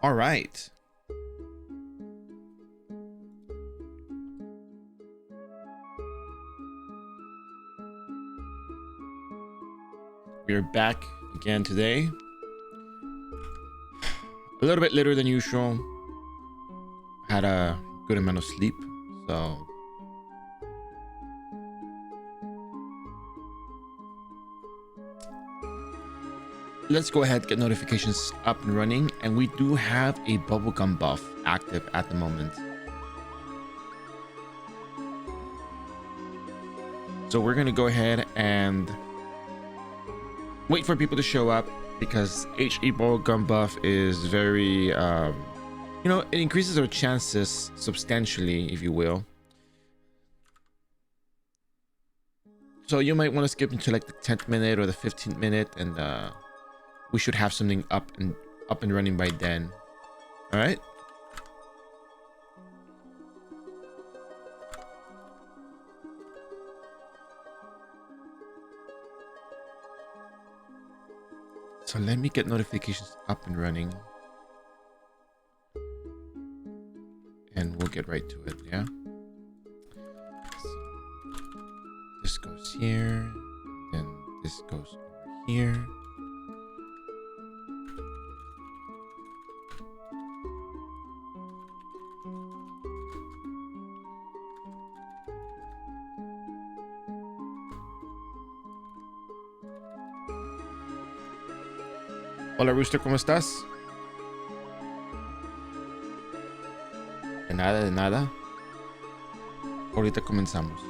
All right. We're back again today. A little bit later than usual. Had a good amount of sleep, so let's go ahead, get notifications up and running, and we do have a bubblegum buff active at the moment. So we're gonna go ahead and wait for people to show up because HE bubblegum buff is very, it increases our chances substantially, if you will. So you might want to skip into like the 10th minute or the 15th minute, and we should have something up and running by then. All right. So let me get notifications up and running, and we'll get right to it. Yeah. So this goes here, then this goes over here. Hola Rooster, ¿cómo estás? De nada, de nada. Ahorita comenzamos.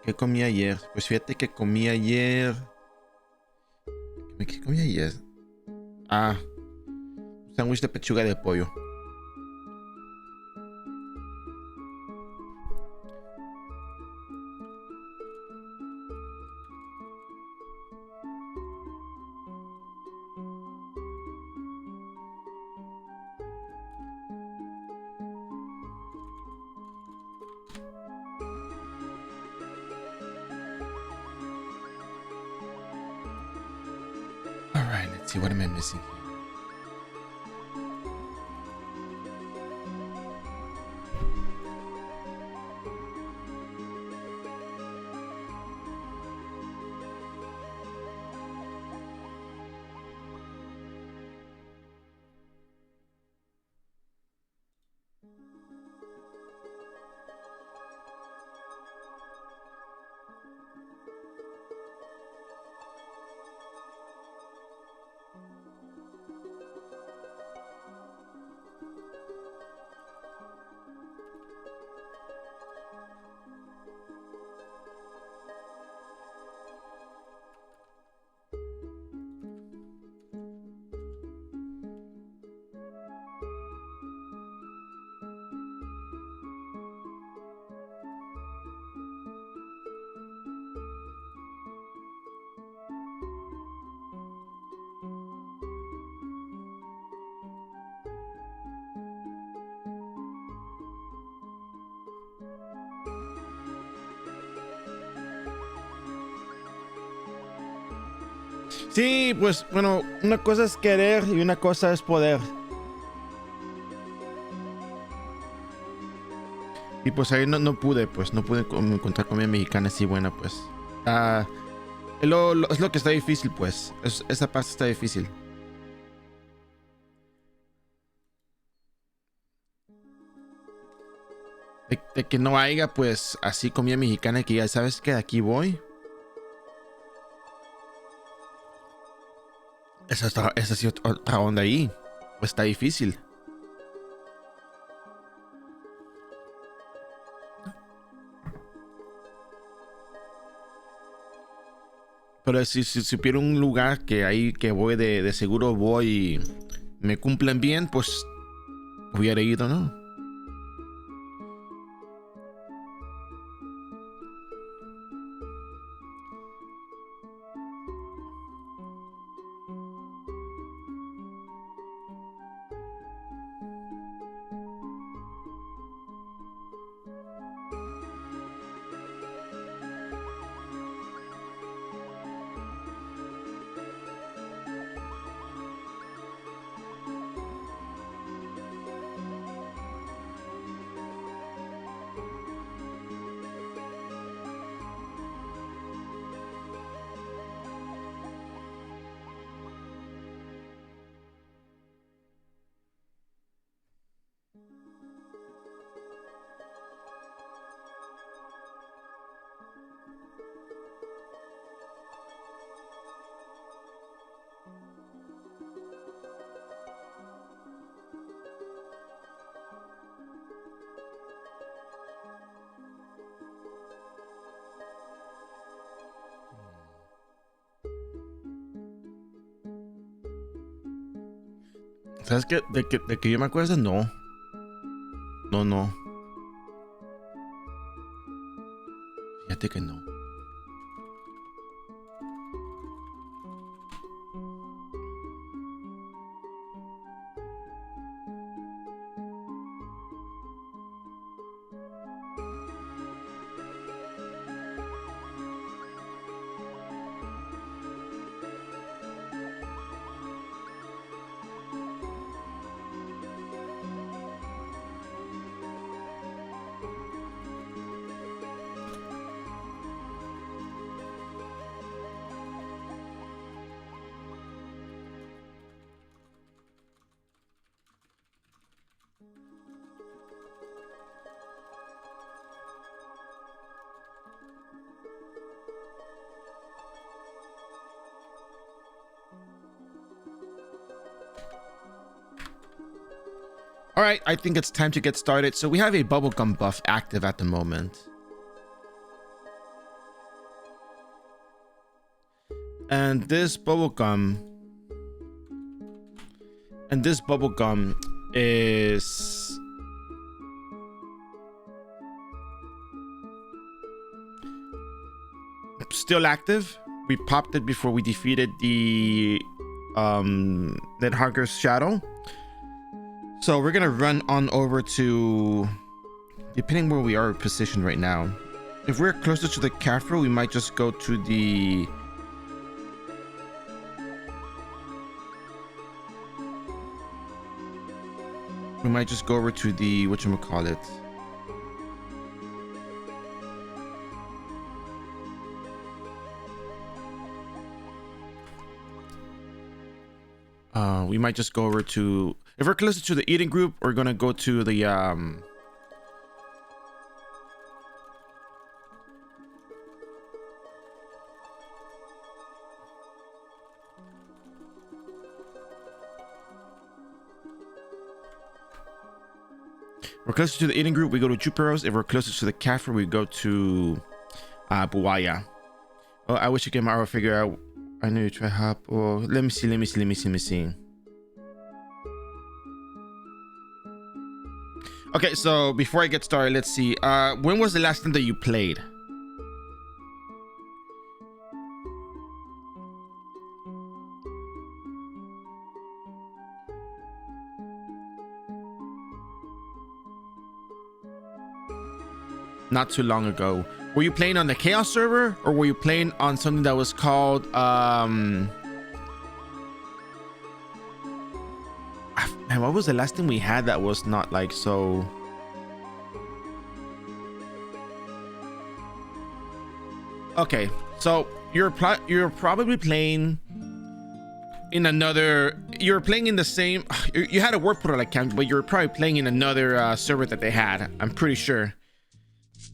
¿Qué comí ayer? Pues fíjate que comí ayer. ¿Qué comí ayer? Ah, un sándwich de pechuga de pollo. All right, let's see, what am I missing here? Sí, pues bueno, una cosa es querer y una cosa es poder. Y pues ahí no pude encontrar comida mexicana así buena, pues. Es lo que está difícil, pues. Esa parte está difícil. De que no haya, pues, así comida mexicana que ya sabes que de aquí voy. Esa sí otra onda ahí. Está difícil. Pero si supiera un lugar que ahí que voy de seguro voy y me cumplen bien, pues hubiera ido, ¿no? ¿Sabes qué? De que yo me acuerdo, no. No. Fíjate que no. All right, I think it's time to get started. So we have a bubblegum buff active at the moment. And this bubblegum is still active. We popped it before we defeated the Nidhogger's Shadow. So we're gonna run on over to, depending where we are positioned right now. If we're closer to the Kafra, we might just go to the over to the whatchamacallit. We might just go over to, if we're closer to the eating group, we're gonna go to the we're closer to the eating group, we go to Juperos. If we're closer to the Kafra, we go to Buaya. Oh, I wish you could iRO figure out. I know you try hop. Oh, let me see. Okay, so before I get started, let's see. When was the last time that you played? Not too long ago. Were you playing on the Chaos server, or were you playing on something that was called man, what was the last thing we had that was not like so? Okay, so you're probably playing in another. You're playing in the same. You had a work portal account, but you're probably playing in another server that they had. I'm pretty sure.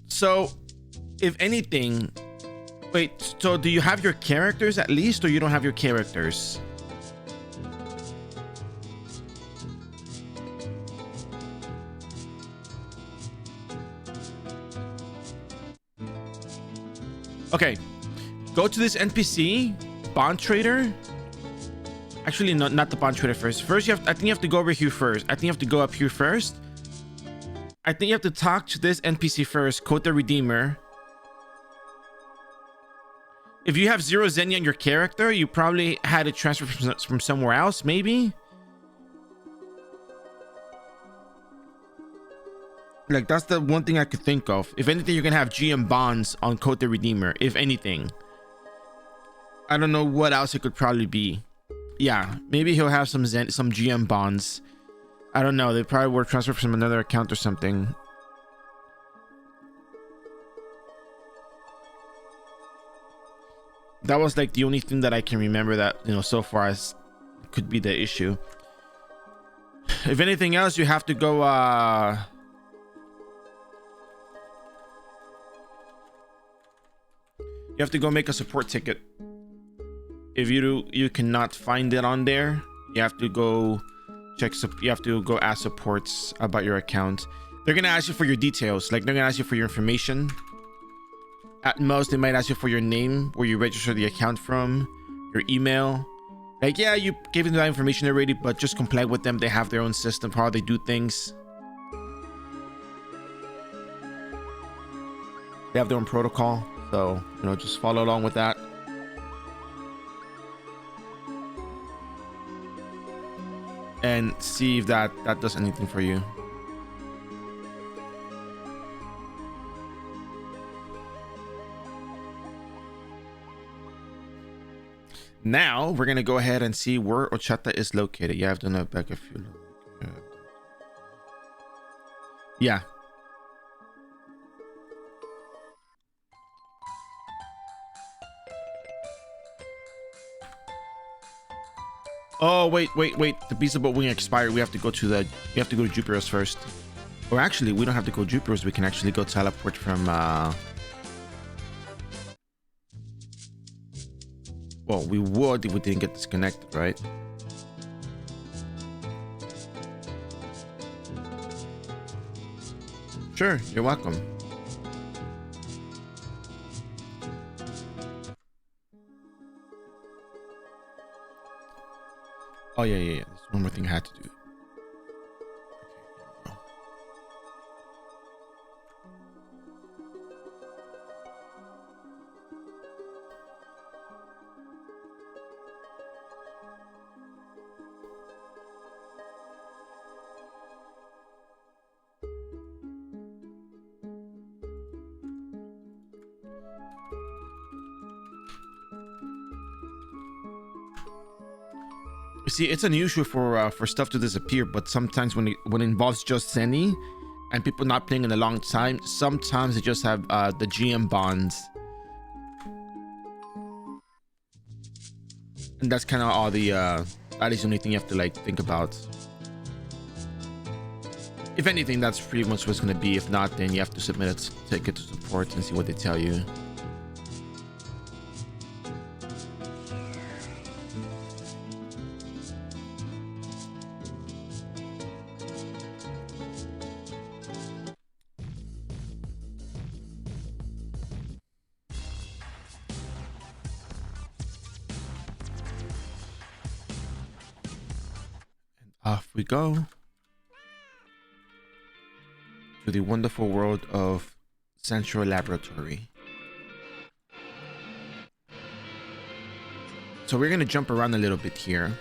So, if anything, wait. So, do you have your characters at least, or you don't have your characters? Okay, Go to this NPC bond trader. Actually, not the bond trader first. First, I think you have to go over here first. I think you have to go up here first. I think you have to talk to this NPC first. Quote the Redeemer. If you have 0 Xenia on your character, you probably had it transferred from somewhere else, maybe. Like, that's the one thing I could think of. If anything, you're gonna have GM bonds on Quote the Redeemer. If anything, I don't know what else it could probably be. Yeah, maybe he'll have some GM bonds. I don't know. They probably were transferred from another account or something. That was like the only thing that I can remember that, you know, so far as could be the issue. If anything else, you have to go you have to go make a support ticket. If you cannot find it on there, you have to go check. You have to go ask supports about your account. They're gonna ask you for your details. Like, they're gonna ask you for your information. At most, they might ask you for your name, where you register the account from, your email. Like, yeah, you gave them that information already, but just comply with them. They have their own system for how they do things. They have their own protocol, so, you know, just follow along with that. And see if that does anything for you. Now we're gonna go ahead and see where Ochata is located. Yeah, I've done a back a few. Yeah. Oh wait. The Beast of Boat Wing expired. We have to go to Jupiter's first. Or actually, we don't have to go Jupiter's. We can actually go teleport from. Well, we would if we didn't get disconnected, right? Sure, you're welcome. Oh yeah. There's one more thing I had to do. See, it's unusual for stuff to disappear, but sometimes when it involves just Zenny and people not playing in a long time, sometimes they just have the GM bonds, and that's kind of all the that is the only thing you have to like think about. If anything, that's pretty much what's going to be. If not, then you have to submit it, take it to support, and see what they tell you. Off we go to the wonderful world of Central Laboratory. So we're going to jump around a little bit here.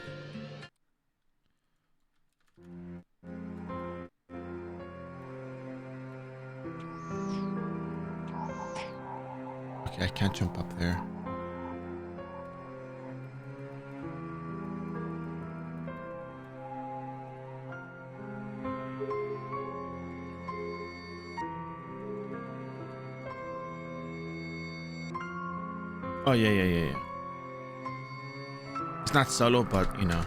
Okay, I can't jump up there. Oh, yeah. It's not solo, but, you know.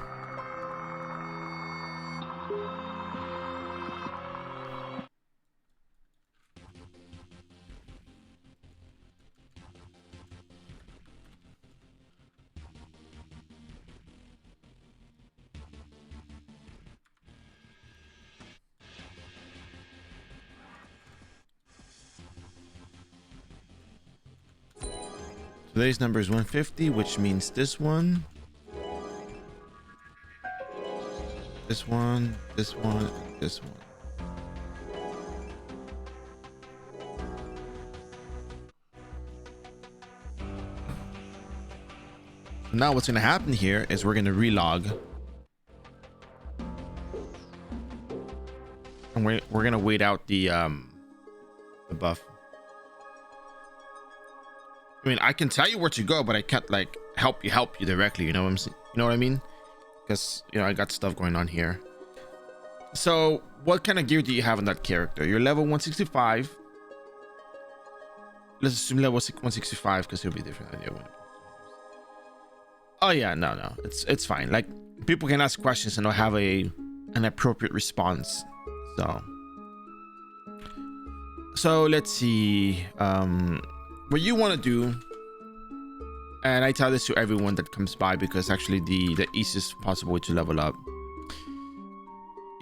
Today's number is 150, which means this one, this one, this one, and this one. Now what's going to happen here is we're going to relog, and we're going to wait out the buff. I mean, I can tell you where to go, but I can't like help you directly. You know what I'm saying? You know what I mean? Because, you know, I got stuff going on here. So what kind of gear do you have on that character? You're level 165. Let's assume level 165 because it'll be different idea when. Oh yeah, no, it's fine. Like, people can ask questions and I'll have an appropriate response. So let's see. What you want to do, and I tell this to everyone that comes by because actually the easiest possible way to level up.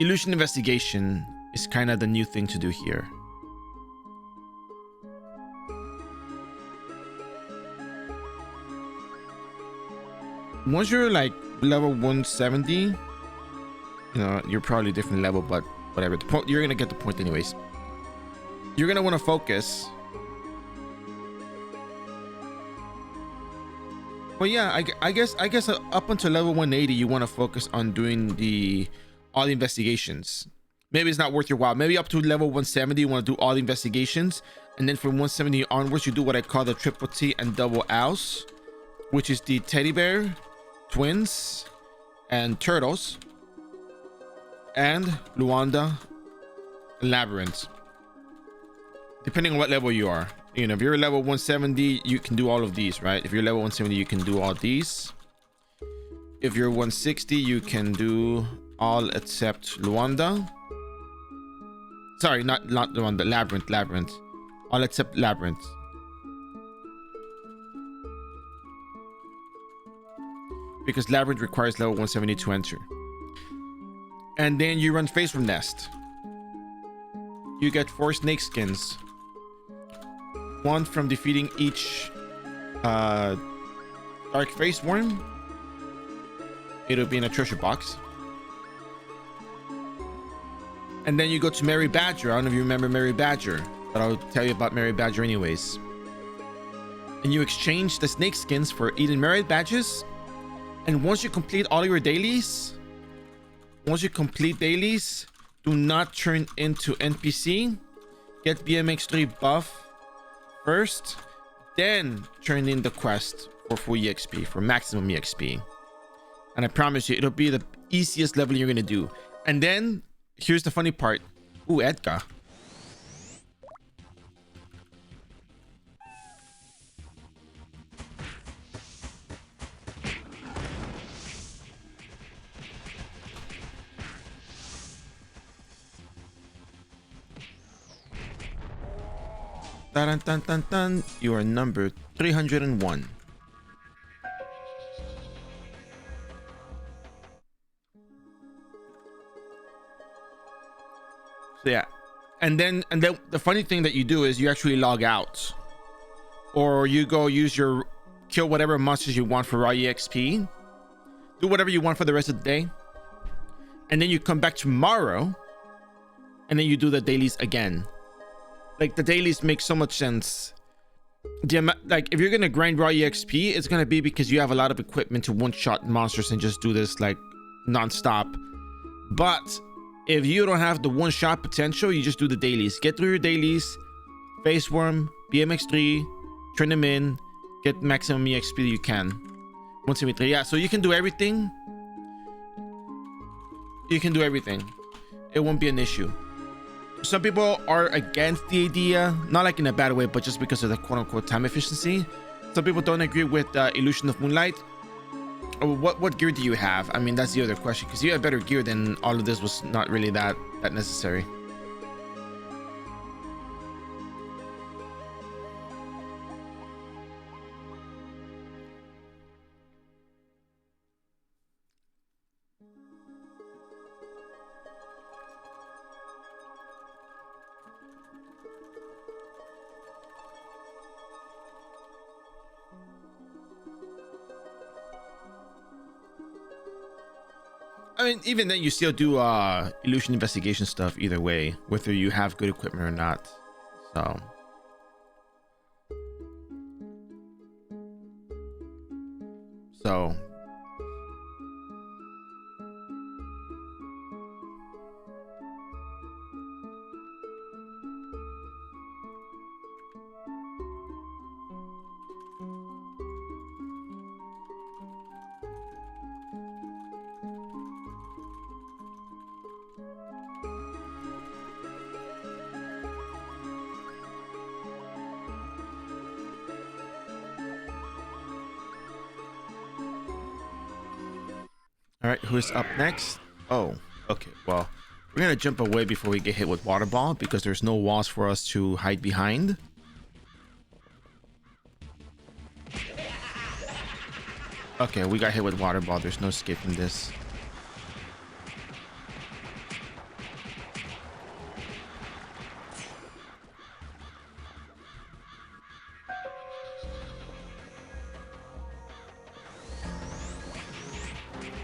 Illusion investigation is kind of the new thing to do here. Once you're like level 170, you know, you're probably a different level, but whatever. The point, you're gonna get the point anyways. You're gonna want to focus. Well, yeah, I guess up until level 180, you want to focus on doing all the investigations. Maybe it's not worth your while. Maybe up to level 170, you want to do all the investigations, and then from 170 onwards, you do what I call the triple T and double Owls, which is the teddy bear, twins, and turtles, and Luanda, labyrinth. Depending on what level you are. You know, if you're level 170, you can do all of these, right? If you're level 170, you can do all these. If you're 160, you can do all except Luanda. Sorry, not Luanda, labyrinth. All except labyrinth. Because labyrinth requires level 170 to enter. And then you run face from nest. You get 4 snake skins. 1 from defeating each dark face worm. It'll be in a treasure box. And then you go to Mary Badger. I don't know if you remember Mary Badger, but I'll tell you about Mary Badger anyways. And you exchange the snake skins for Eden Mary Badges. And once you complete all your dailies, do not turn into NPC. Get BMX3 buff first, then turn in the quest for full EXP, for maximum EXP. And I promise you, it'll be the easiest level you're gonna do. And then here's the funny part. Ooh, Edgar. Dun, dun, dun, dun. You are number 301. So yeah, and then the funny thing that you do is you actually log out, or you go kill whatever monsters you want for raw EXP, do whatever you want for the rest of the day, and then you come back tomorrow, and then you do the dailies again. Like, the dailies make so much sense. Like, if you're gonna grind raw EXP, it's gonna be because you have a lot of equipment to one-shot monsters and just do this like non-stop. But if you don't have the one-shot potential, you just do the dailies. Get through your dailies, face worm, BMX3, turn them in, get maximum EXP you can. 173. Yeah, so you can do everything. It won't be an issue. Some people are against the idea, not like in a bad way, but just because of the quote-unquote time efficiency. Some people don't agree with Illusion of Moonlight. What gear do you have? I mean, that's the other question, because you have better gear, then all of this was not really that necessary. mean, even then you still do illusion investigation stuff either way, whether you have good equipment or not. So all right, who's up next? Oh, okay. Well, we're gonna jump away before we get hit with water ball because there's no walls for us to hide behind. Okay, we got hit with water ball. There's no escaping this.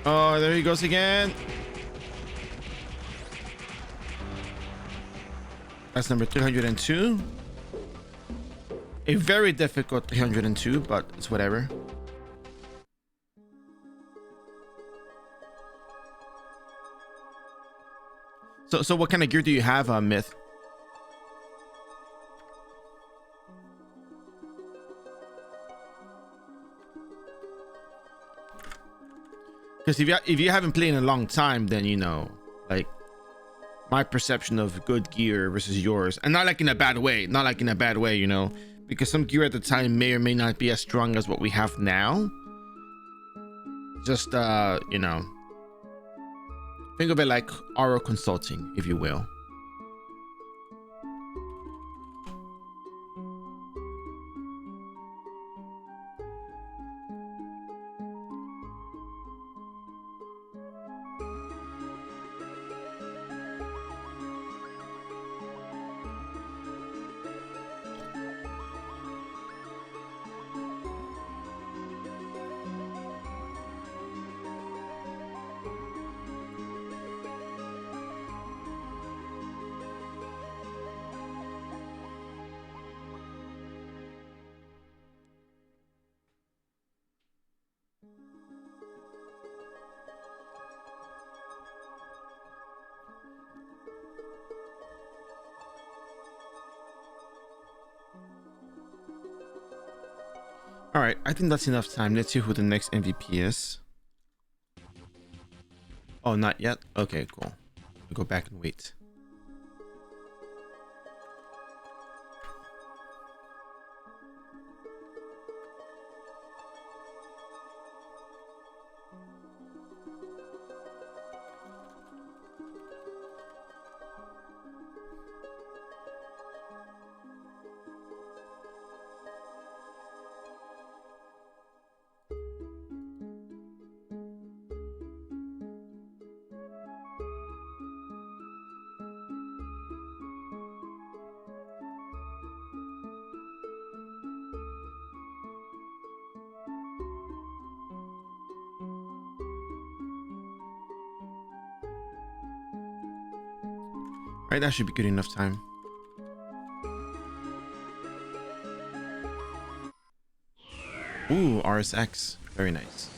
Oh, there he goes again. That's number 302. A very difficult 302, but it's whatever. So what kind of gear do you have, Myth? Because if you haven't played in a long time, then you know, like, my perception of good gear versus yours, and not like in a bad way, you know, because some gear at the time may or may not be as strong as what we have now. Just you know, think of it like iRO consulting, if you will. All right, I think that's enough time. Let's see who the next MVP is. Oh, not yet? Okay, cool. I'll go back and wait. All right, that should be good enough time. Ooh, RSX. Very nice.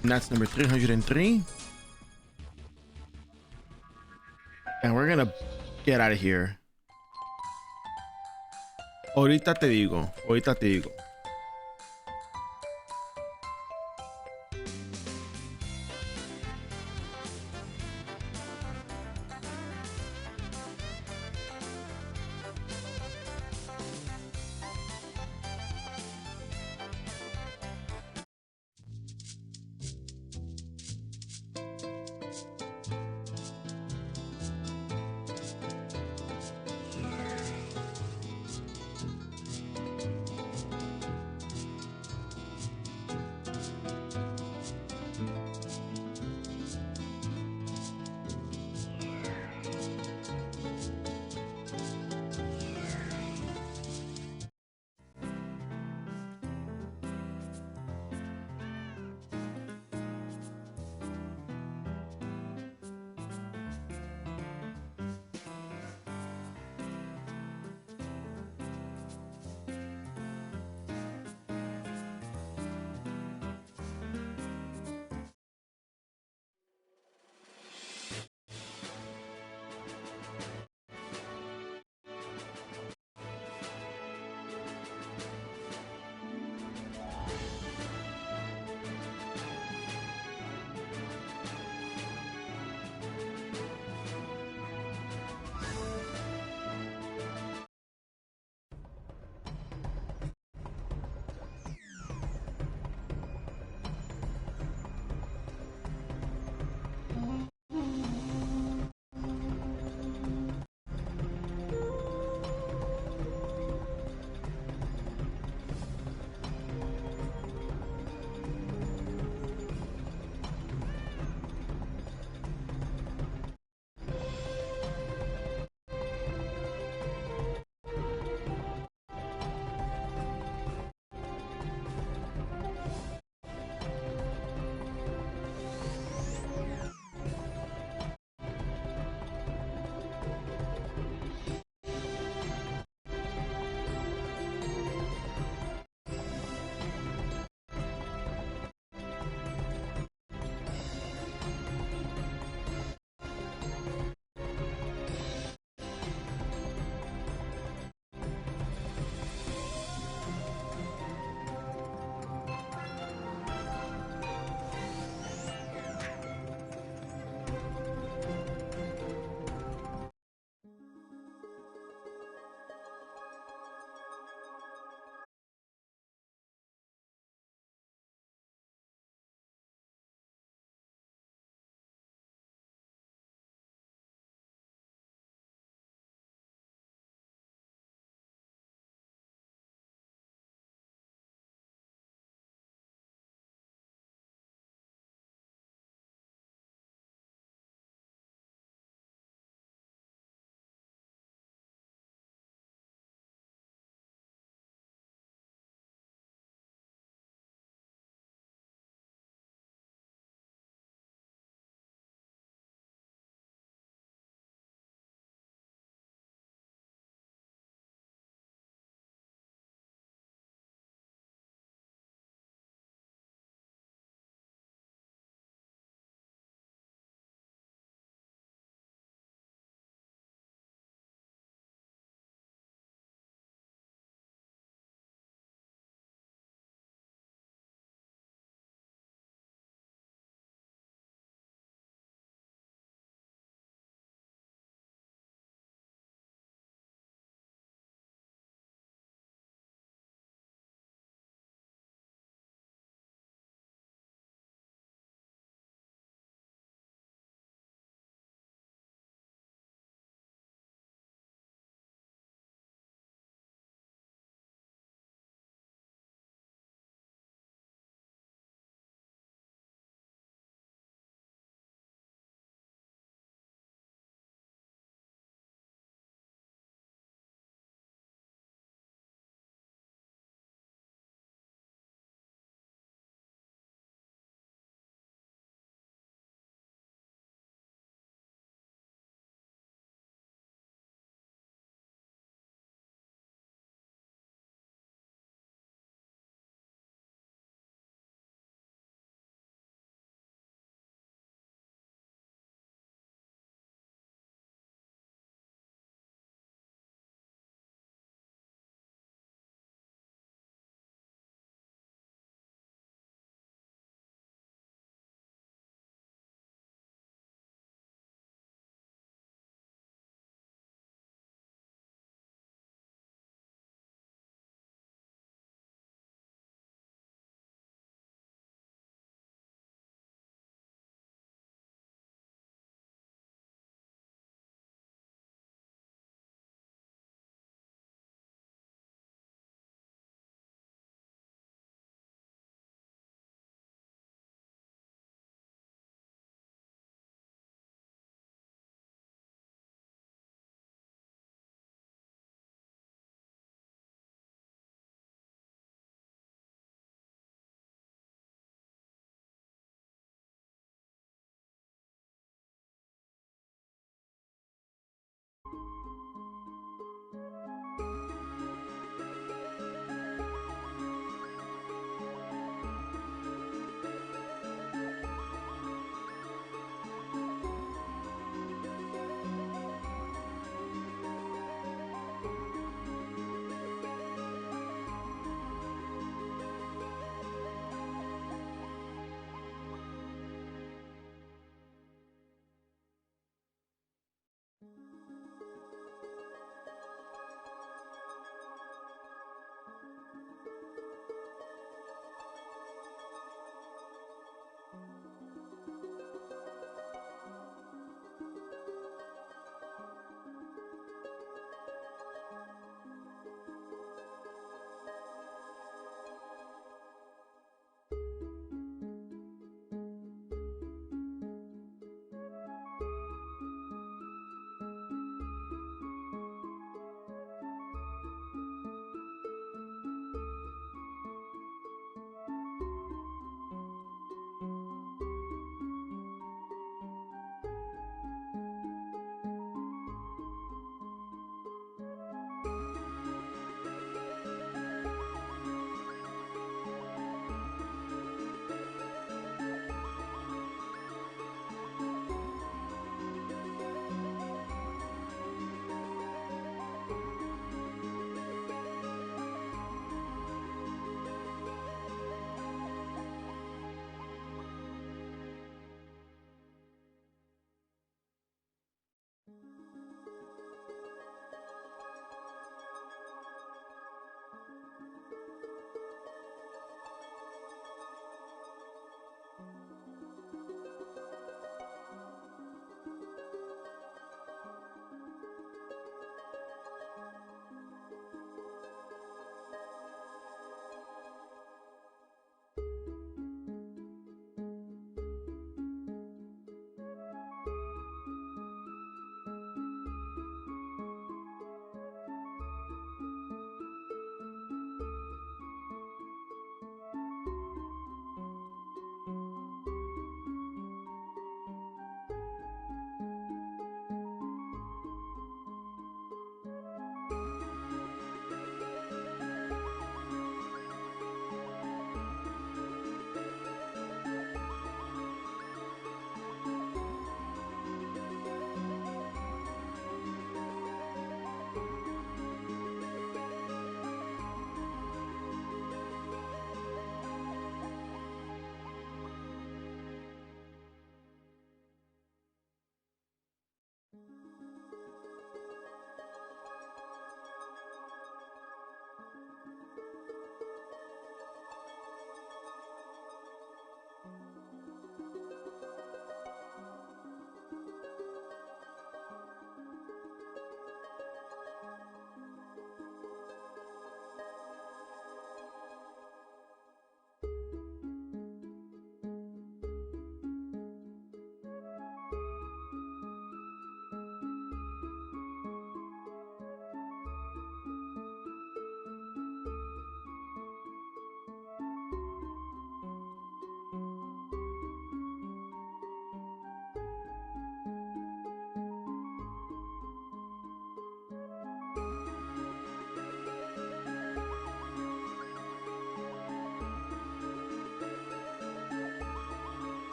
And that's number 303. And we're gonna get out of here. Ahorita te digo. Ahorita te digo.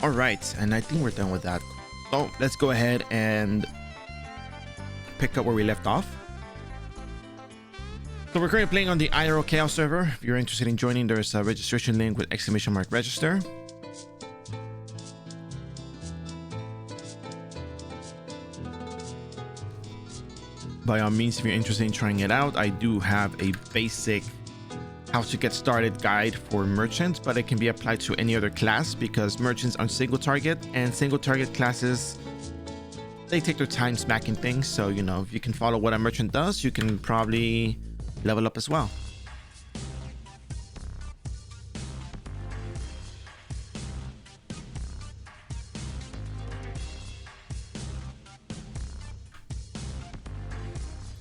All right, and I think we're done with that. So let's go ahead and pick up where we left off. So we're currently playing on the iRO Chaos server. If you're interested in joining, there's a registration link with !mark register. By all means, if you're interested in trying it out, I do have a basic how to get started guide for merchants, but it can be applied to any other class because merchants are single target, and single target classes, they take their time smacking things. So, you know, if you can follow what a merchant does, you can probably level up as well.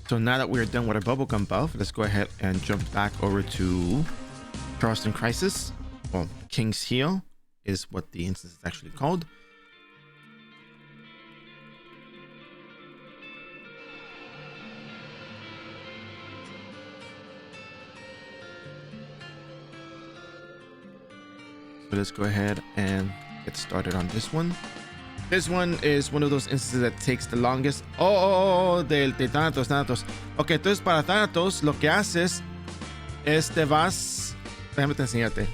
So now that we're done with our bubblegum buff, let's go ahead and jump back over to Charleston Crisis. Well, King's Heel is what the instance is actually called. So let's go ahead and get started on this one. This one is one of those instances that takes the longest. De Thanatos. Ok, entonces para Thanatos lo que haces es te vas. Déjame te enseñarte.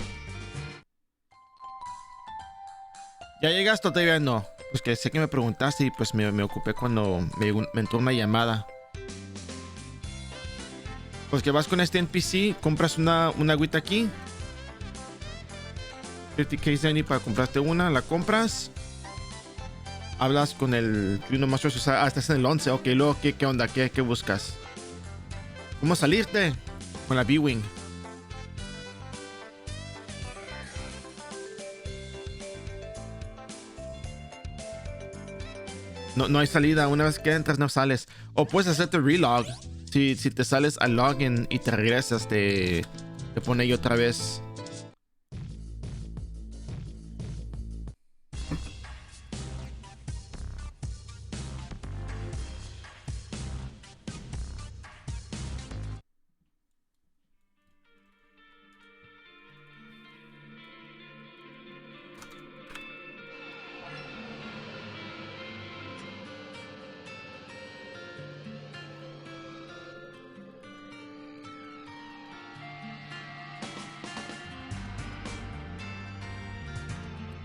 ¿Ya llegaste o todavía no? Pues que sé que me preguntaste y pues me ocupé cuando me entró una llamada. Pues que vas con este NPC, compras una agüita aquí. 50k Zenny para comprarte una, la compras. Hablas con el Juno Master, o sea, estás en el 11. Ok, luego, ¿qué onda? ¿Qué buscas? ¿Cómo salirte? Con la B-Wing. No hay salida. Una vez que entras, no sales. O puedes hacerte relog. Si te sales al login y te regresas, te pone ahí otra vez.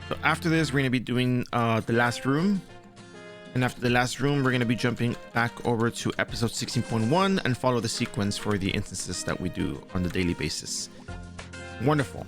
So after this, we're going to be doing the last room. And after the last room, we're going to be jumping back over to episode 16.1 and follow the sequence for the instances that we do on the daily basis. Wonderful.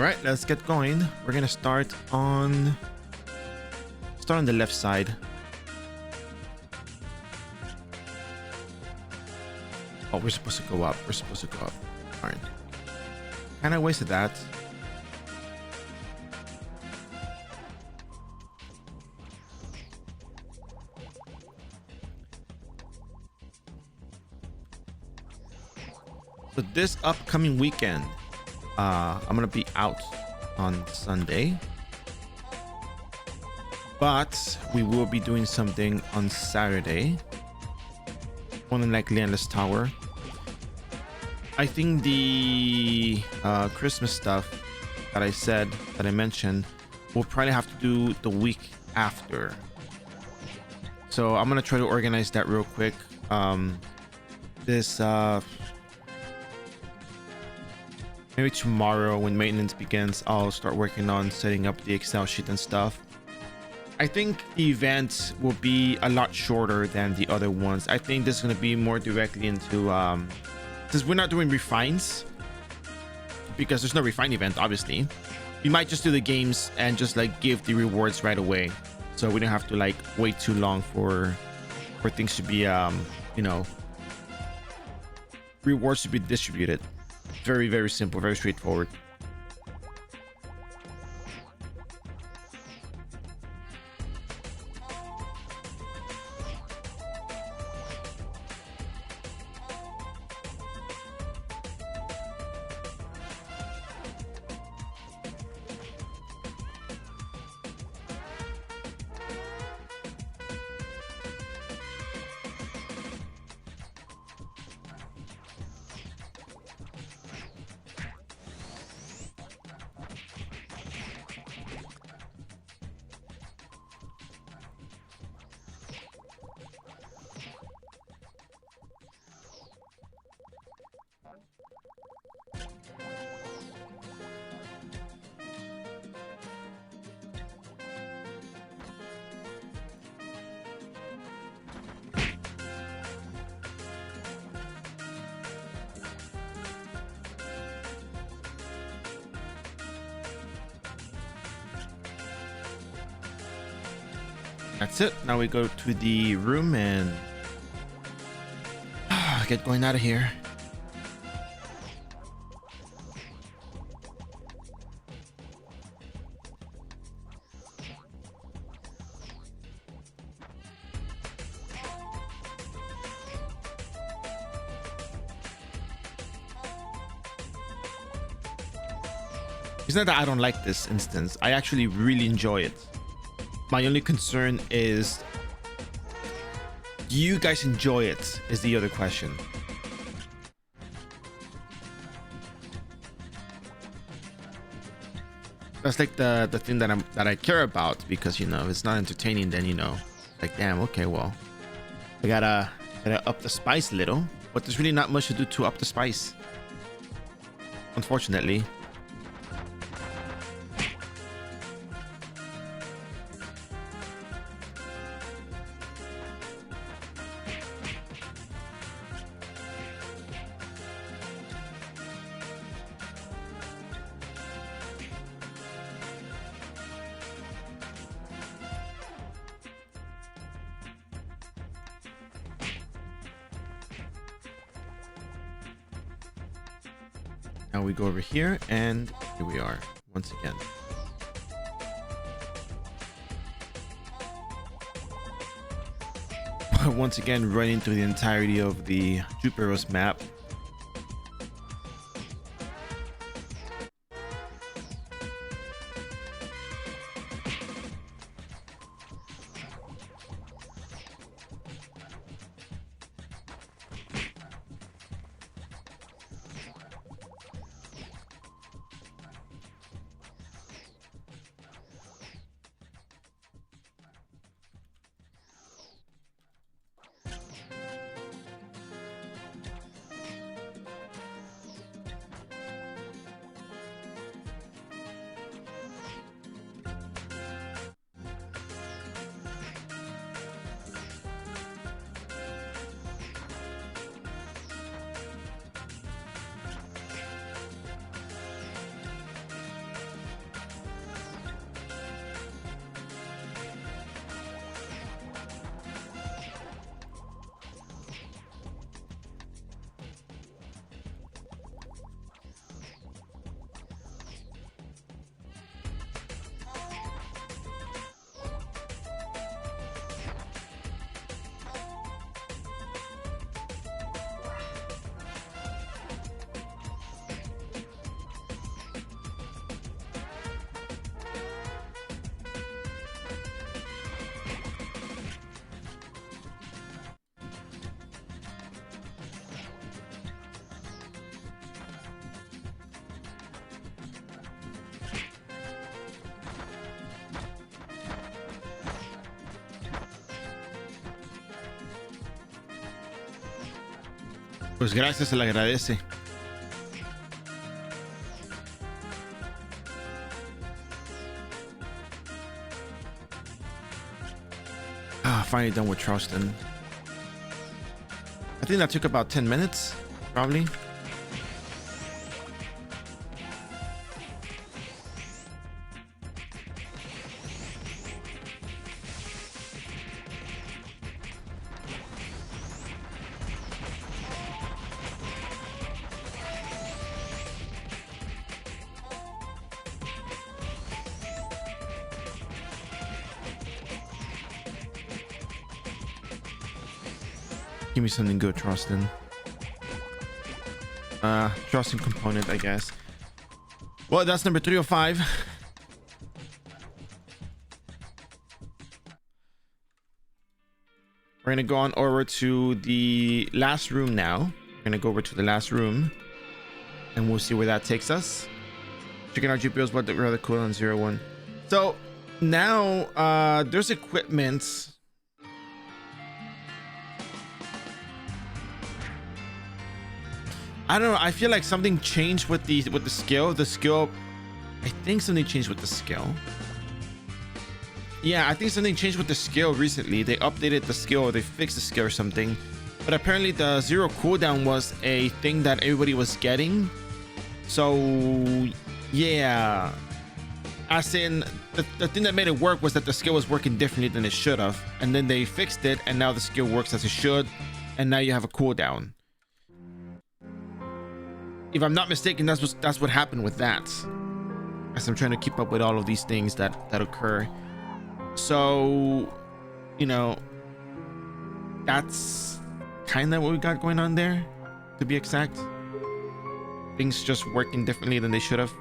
All right, let's get going. We're gonna start on the left side. Oh, we're supposed to go up. We're supposed to go up. All right. Kind of wasted that. So this upcoming weekend, I'm gonna be out on Sunday, but we will be doing something on Saturday. More than likely Endless Tower. I think the Christmas stuff that I mentioned, we'll probably have to do the week after. So I'm gonna try to organize that real quick. Maybe tomorrow when maintenance begins, I'll start working on setting up the Excel sheet and stuff. I think the event will be a lot shorter than the other ones. I think this is going to be more directly into since we're not doing refines, because there's no refine event, obviously. We might just do the games and just like give the rewards right away, so we don't have to like wait too long for things to be rewards to be distributed. Very, very simple, very straightforward. That's it. Now we go to the room and get going out of here. It's not that I don't like this instance. I actually really enjoy it. My only concern is, do you guys enjoy it? Is the other question. That's like the thing that I care about, because if it's not entertaining, then like, damn, okay, well, I gotta up the spice a little, but there's really not much to do to up the spice, unfortunately. Now we go over here, and here we are once again. Once again, running through the entirety of the Jupiteros map. Pues gracias, se le agradece. Ah, finally done with Charleston. I think that took about 10 minutes, probably. Give me something good, Charleston. Charleston component, I guess. Well, that's number 305. We're gonna go on over to the last room now. We're gonna go over to the last room, and we'll see where that takes us. Checking our GPUs, but rather cool on 01. So now, there's equipment. I don't know. I feel like something changed with the skill. The skill, I think something changed with the skill. Yeah, I think something changed with the skill recently. They updated the skill, or they fixed the skill or something. But apparently the 0 cooldown was a thing that everybody was getting. So yeah, as in the thing that made it work was that the skill was working differently than it should have, and then they fixed it, and now the skill works as it should, and now you have a cooldown. If I'm not mistaken, that's what happened with that. As I'm trying to keep up with all of these things that occur. So, you know, that's kind of what we got going on there, to be exact. Things just working differently than they should have.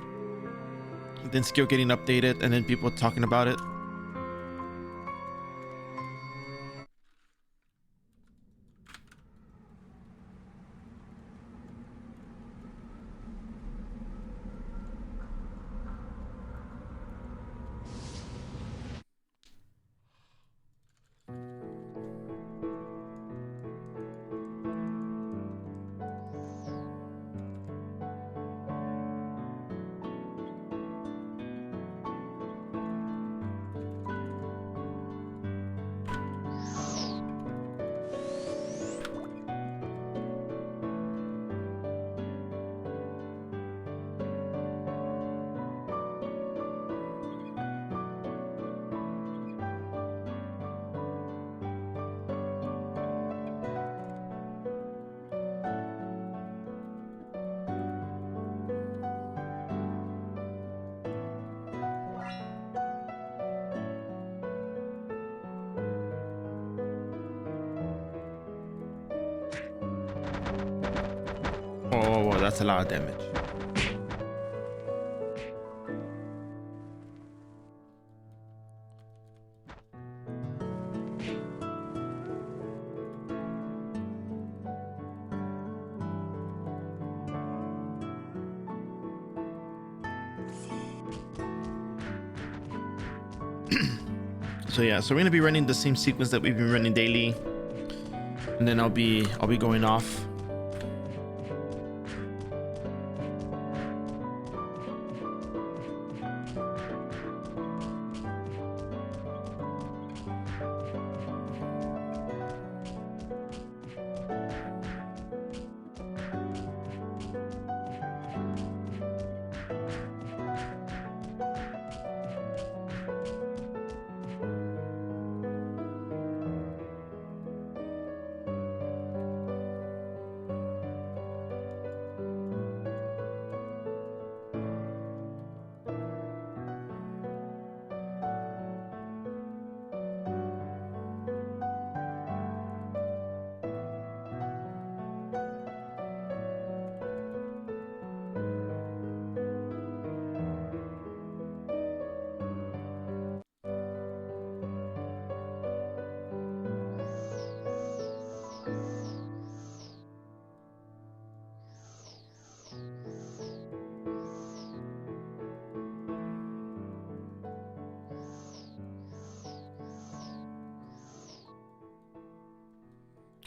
Then skill getting updated, and then people talking about it. Oh, that's a lot of damage. So yeah, so we're gonna be running the same sequence that we've been running daily, and then I'll be going off.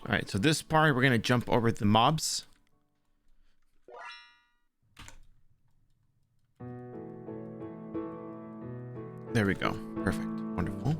All right, so this part, we're going to jump over the mobs. There we go. Perfect. Wonderful.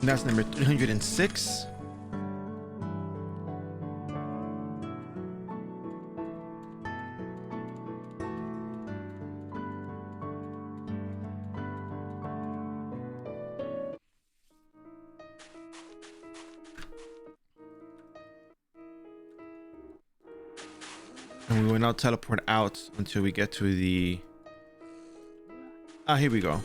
And that's number 306. And we will now teleport out until we get to the... here we go.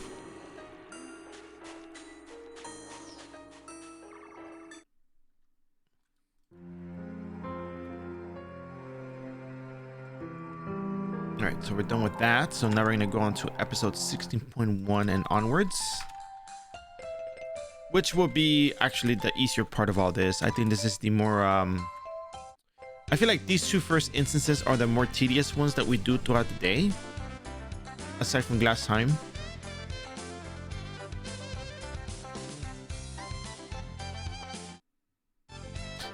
All right, so we're done with that. So now we're going to go on to episode 16.1 and onwards, which will be actually the easier part of all this. I think this is the more... I feel like these two first instances are the more tedious ones that we do throughout the day, aside from glass time.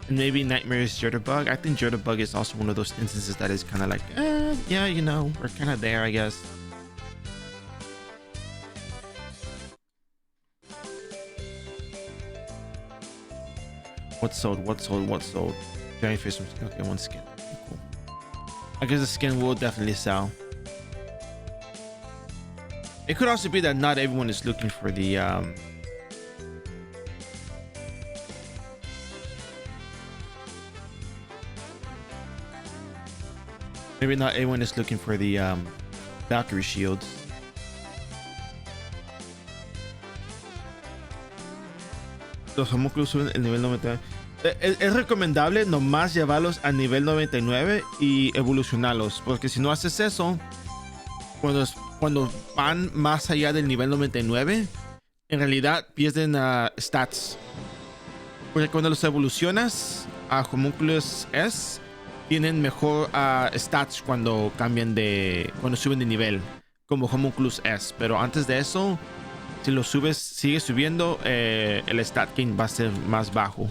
And maybe Nightmare's Jitterbug. I think Jitterbug is also one of those instances that is kind of like, yeah, you know, we're kind of there, I guess. What's sold? What's sold? What's sold? Giant fish. Okay, one skin. Cool. I guess the skin will definitely sell. It could also be that not everyone is looking for the maybe not everyone is looking for the Valkyrie shields. Los homúnculos suben el nivel 99. Es recomendable nomás llevarlos a nivel 99 y evolucionarlos, porque si no haces eso, cuando van más allá del nivel 99, en realidad pierden stats. Porque cuando los evolucionas a homúnculos S, tienen mejor stats cuando cuando suben de nivel, como homúnculos S. Pero antes de eso, si lo subes, sigue subiendo, el stat gain va a ser más bajo.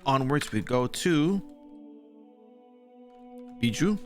Onwards we go to Bijou.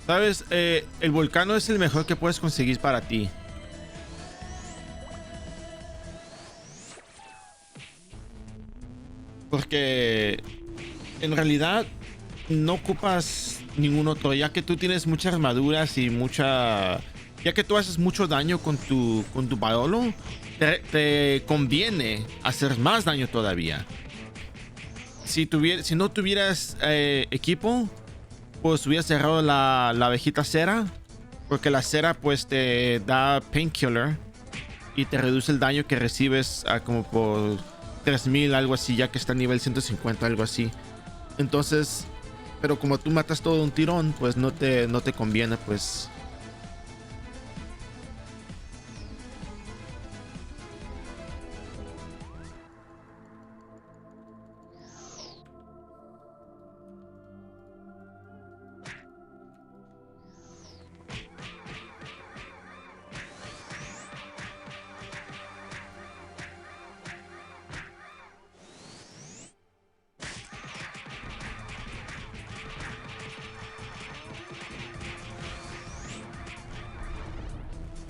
Sabes, el volcano es el mejor que puedes conseguir para ti. Porque en realidad no ocupas ningún otro, ya que tú tienes muchas armaduras y mucha... Ya que tú haces mucho daño con tu Barolo, te conviene hacer más daño todavía. Si no tuvieras equipo, pues hubieras cerrado la abejita cera, porque la cera pues te da painkiller y te reduce el daño que recibes a como por 3000, algo así, ya que está a nivel 150, algo así. Entonces, pero como tú matas todo de un tirón, pues no te conviene, pues.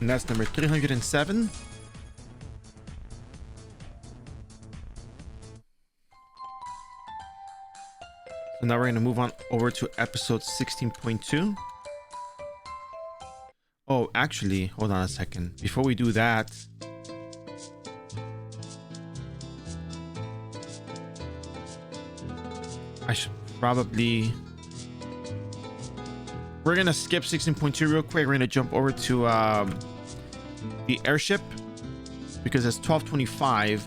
And that's number 307. So now we're going to move on over to episode 16.2. Oh, actually, hold on a second. Before we do that, I should probably... We're going to skip 16.2 real quick. We're going to jump over to the airship because it's 12:25.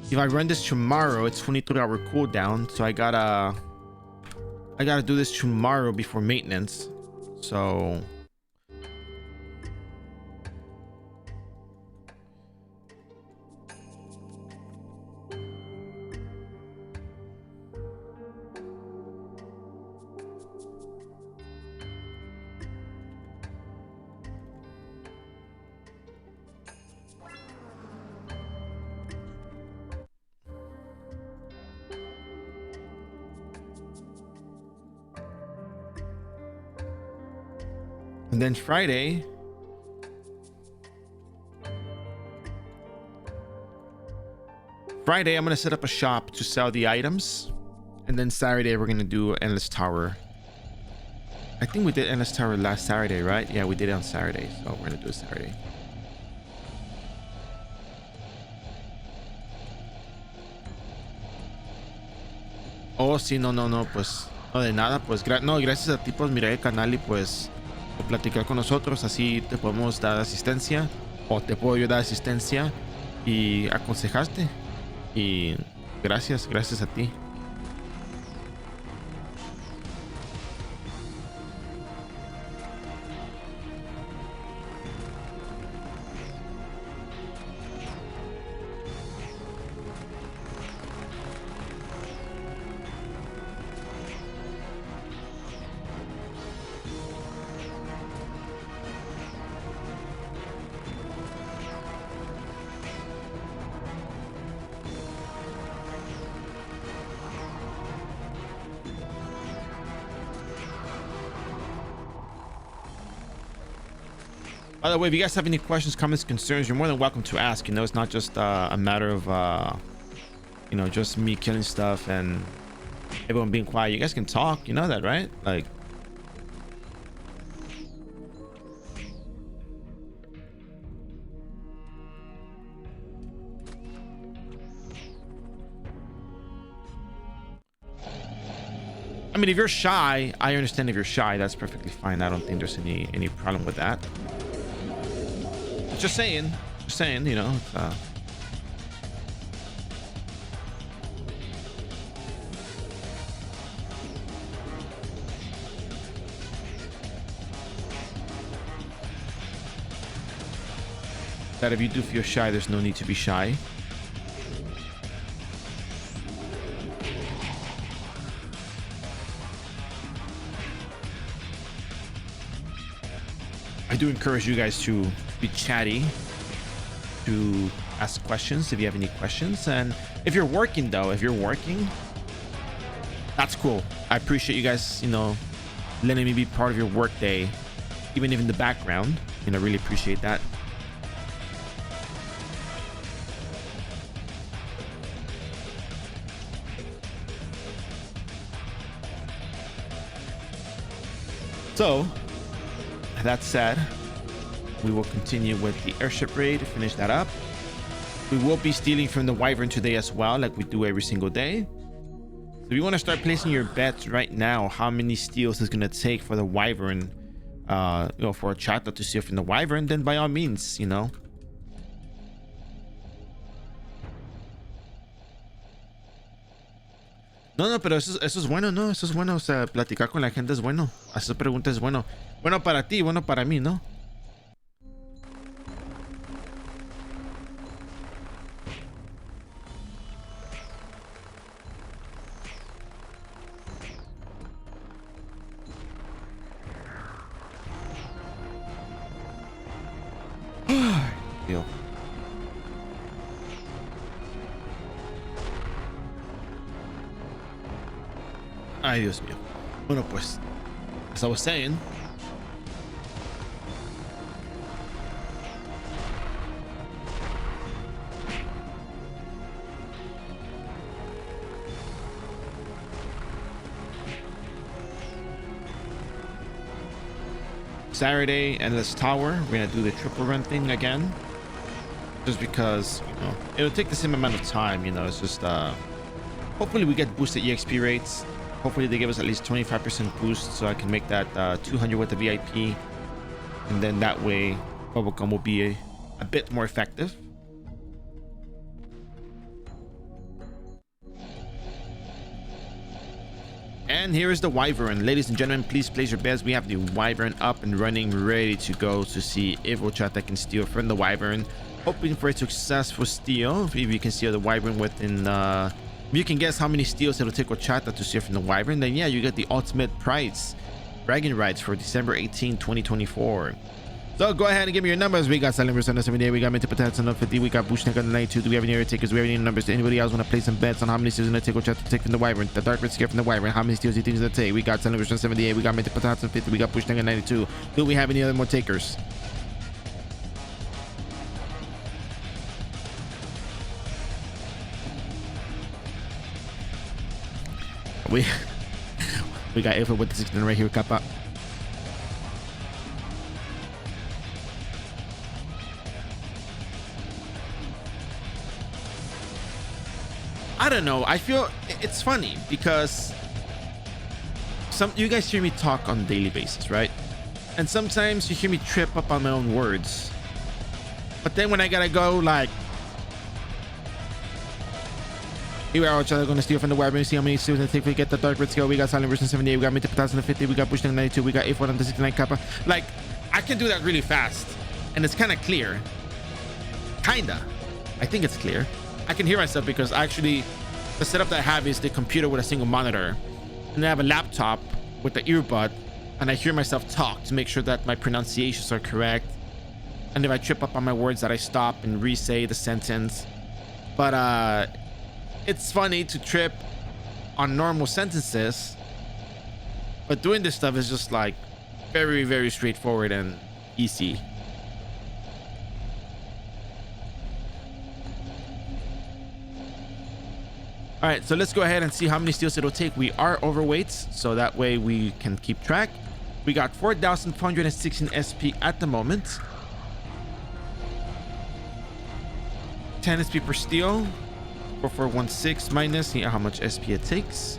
If I run this tomorrow, it's 23-hour cooldown. So I gotta do this tomorrow before maintenance. So and then Friday, I'm gonna set up a shop to sell the items, and then Saturday we're gonna do Endless Tower. I think we did Endless Tower last Saturday, right? Yeah, we did it on Saturday, so we're gonna do it Saturday. Oh, sí, no, pues no de nada, pues no, gracias a ti, pues miré el canal y pues platicar con nosotros, así te podemos dar asistencia o te puedo yo dar asistencia y aconsejaste, y gracias a ti. By the way, if you guys have any questions, comments, concerns, you're more than welcome to ask. You know, it's not just a matter of, you know, just me killing stuff and everyone being quiet. You guys can talk. You know that, right? Like, I mean, if you're shy, I understand if you're shy. That's perfectly fine. I don't think there's any problem with that. Just saying, you know, that if you do feel shy, there's no need to be shy. I do encourage you guys to be chatty, to ask questions if you have any questions. And if you're working, that's cool. I appreciate you guys, you know, letting me be part of your workday, even if in the background. And I really appreciate that. So that said, we will continue with the airship raid to finish that up. We will be stealing from the Wyvern today as well, like we do every single day. So if you want to start placing your bets right now, how many steals is going to take for the Wyvern, for a Chata to steal from the Wyvern, then by all means, No, pero eso es bueno, ¿no? Eso es bueno, o sea, platicar con la gente es bueno. Hacer preguntas es bueno. Bueno para ti, bueno para mí, ¿no? Dios. Ay, Dios mío. Bueno, pues, as I was saying, Saturday, Endless Tower, we're gonna do the triple run thing again, just because it'll take the same amount of time. It's just hopefully we get boosted EXP rates. Hopefully they give us at least 25% boost, so I can make that 200 with the VIP, and then that way bubblegum will be a bit more effective. And here is the Wyvern. Ladies and gentlemen, please place your bets. We have the Wyvern up and running, ready to go to see if Ochata can steal from the Wyvern. Hoping for a successful steal. If you can steal the Wyvern within if you can guess how many steals it'll take Ochata to steal from the Wyvern, then yeah, you get the ultimate prize, bragging rights for December 18, 2024. So go ahead and give me your numbers. We got Silent on the 78, we got Minty Potats on the 50, we got Bushneck on the 92. Do we have any area takers? Do we have any numbers? Do anybody else want to place some bets on how many steals it's going to take Ochata to take from the Wyvern? The Dark Red Scare from the Wyvern, how many steals do you think it's going to take? We got Silent on 78, we got Minty Potats on 50, we got Bushneck on 92. Do we have any other more takers? We got April with the 16 right here, Kappa. I don't know. I feel it's funny because you guys hear me talk on a daily basis, right? And sometimes you hear me trip up on my own words. But then when I gotta go like, we are going to steal from the Wyvern. See how many steals it takes. We get the Dark Red Scale. We got Silent version 78. We got Minty Potats on the 50. We got Bushneck 92. We got A4 on the 69 Kappa. Like, I can do that really fast. And it's kind of clear. Kinda. I think it's clear. I can hear myself because actually the setup that I have is the computer with a single monitor. And I have a laptop with the earbud. And I hear myself talk to make sure that my pronunciations are correct. And if I trip up on my words, that I stop and re-say the sentence. But, it's funny to trip on normal sentences, but doing this stuff is just like very, very straightforward and easy. All right, so let's go ahead and see how many steals it'll take. We are overweight, so that way we can keep track. We got 4,416 SP at the moment. 10 SP per steal. 4416 minus, see how much SP it takes.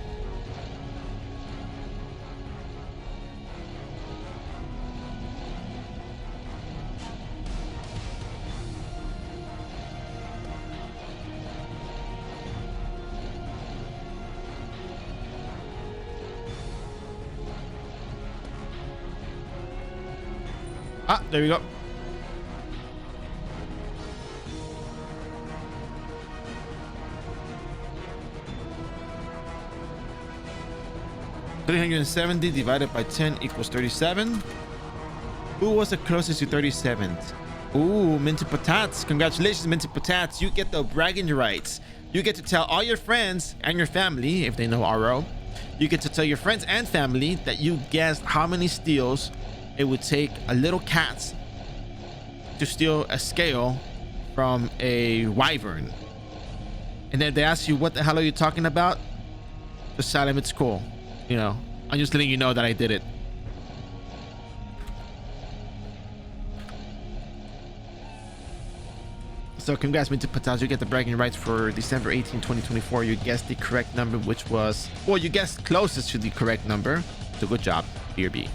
Ah, there we go. $370 divided by 10 equals 37. Who was the closest to 37th? Ooh, Minty Potats. Congratulations, Minty Potats. You get the bragging rights. You get to tell all your friends and your family, if they know iRO, You get to tell your friends and family that you guessed how many steals it would take a little cat to steal a scale from a wyvern. And then they ask you, what the hell are you talking about? Just tell them it's cool. You know, I'm just letting you know that I did it. So congrats, Mr. Patas. You get the bragging rights for December 18, 2024. You guessed the correct number, which was, well, you guessed closest to the correct number. So good job, BRB.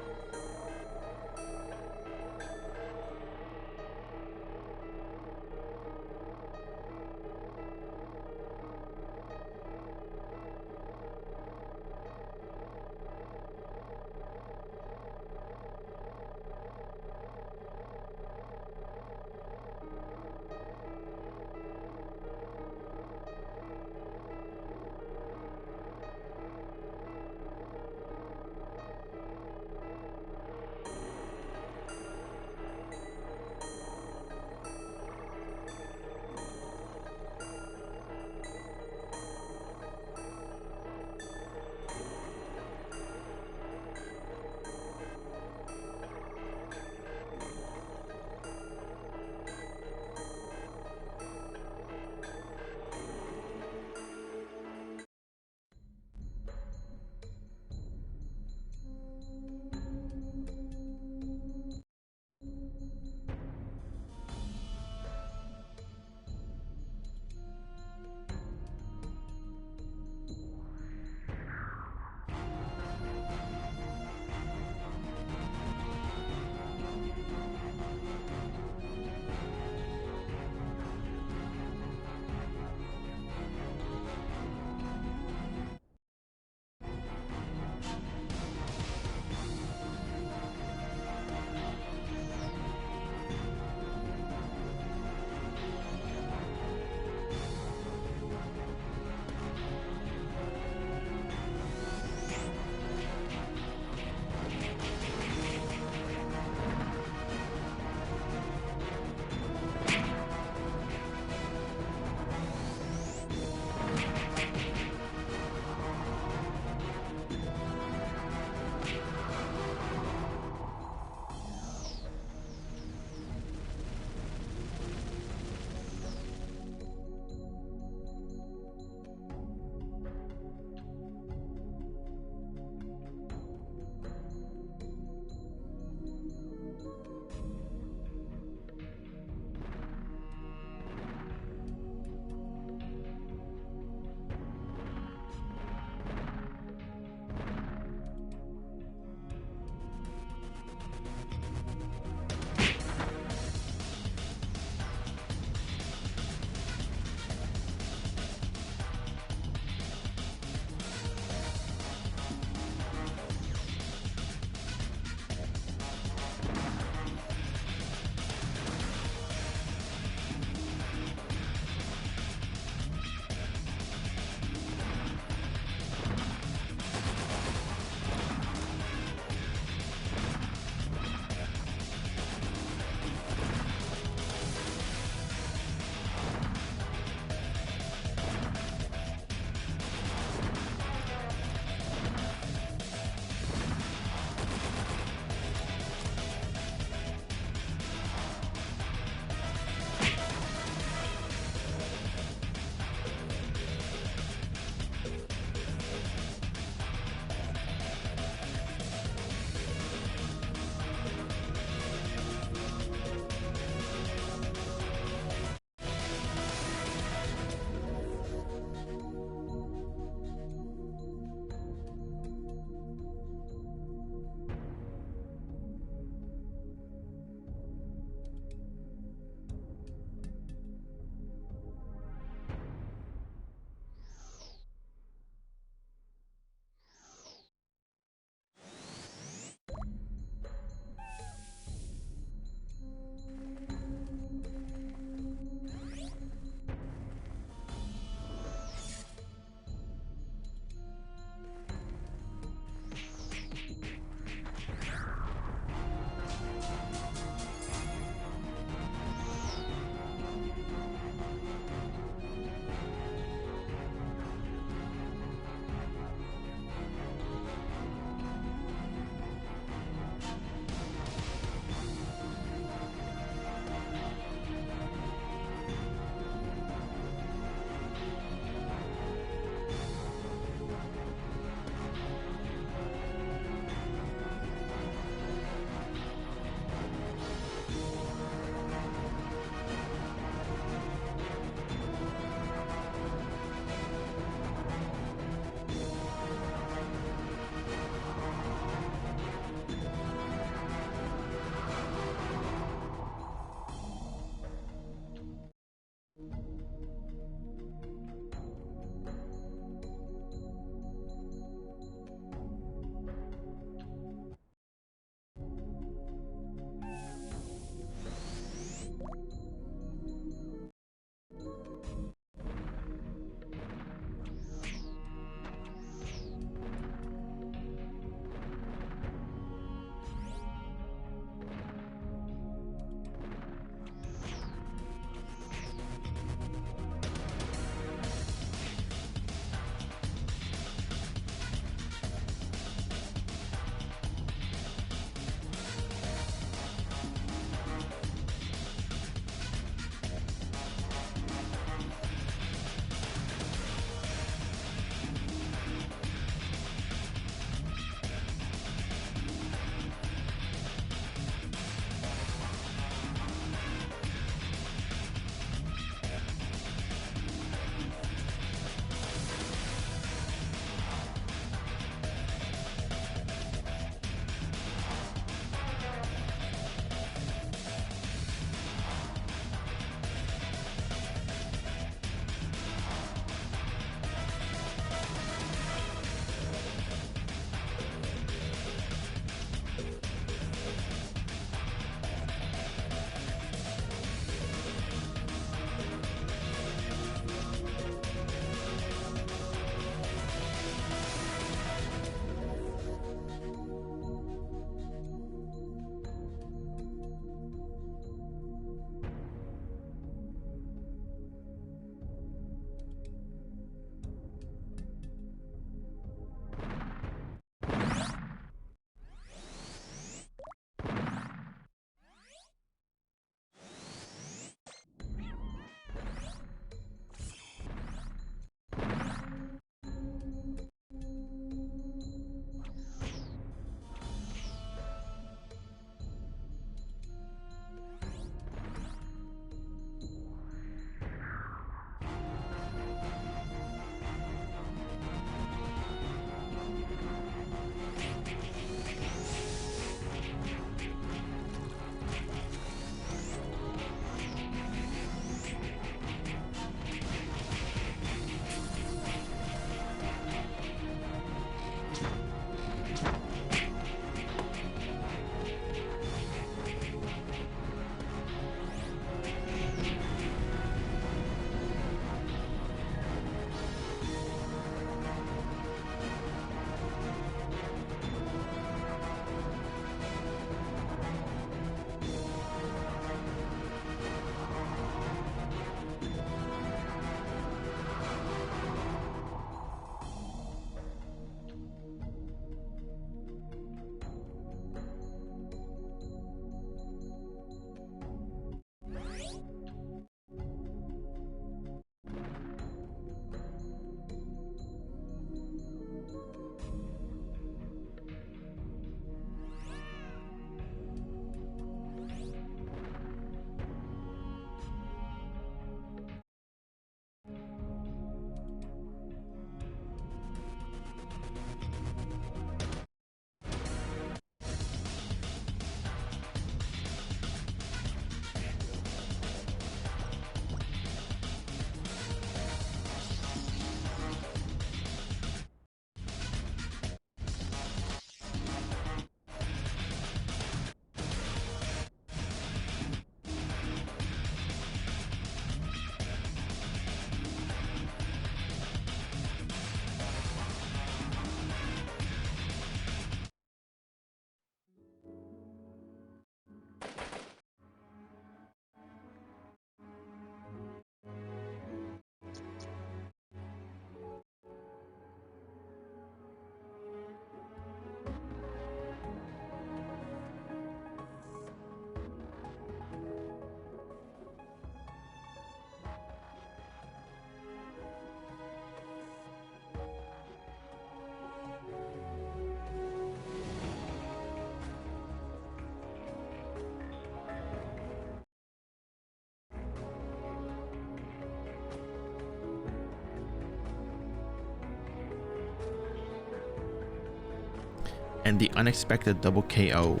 and the unexpected double KO.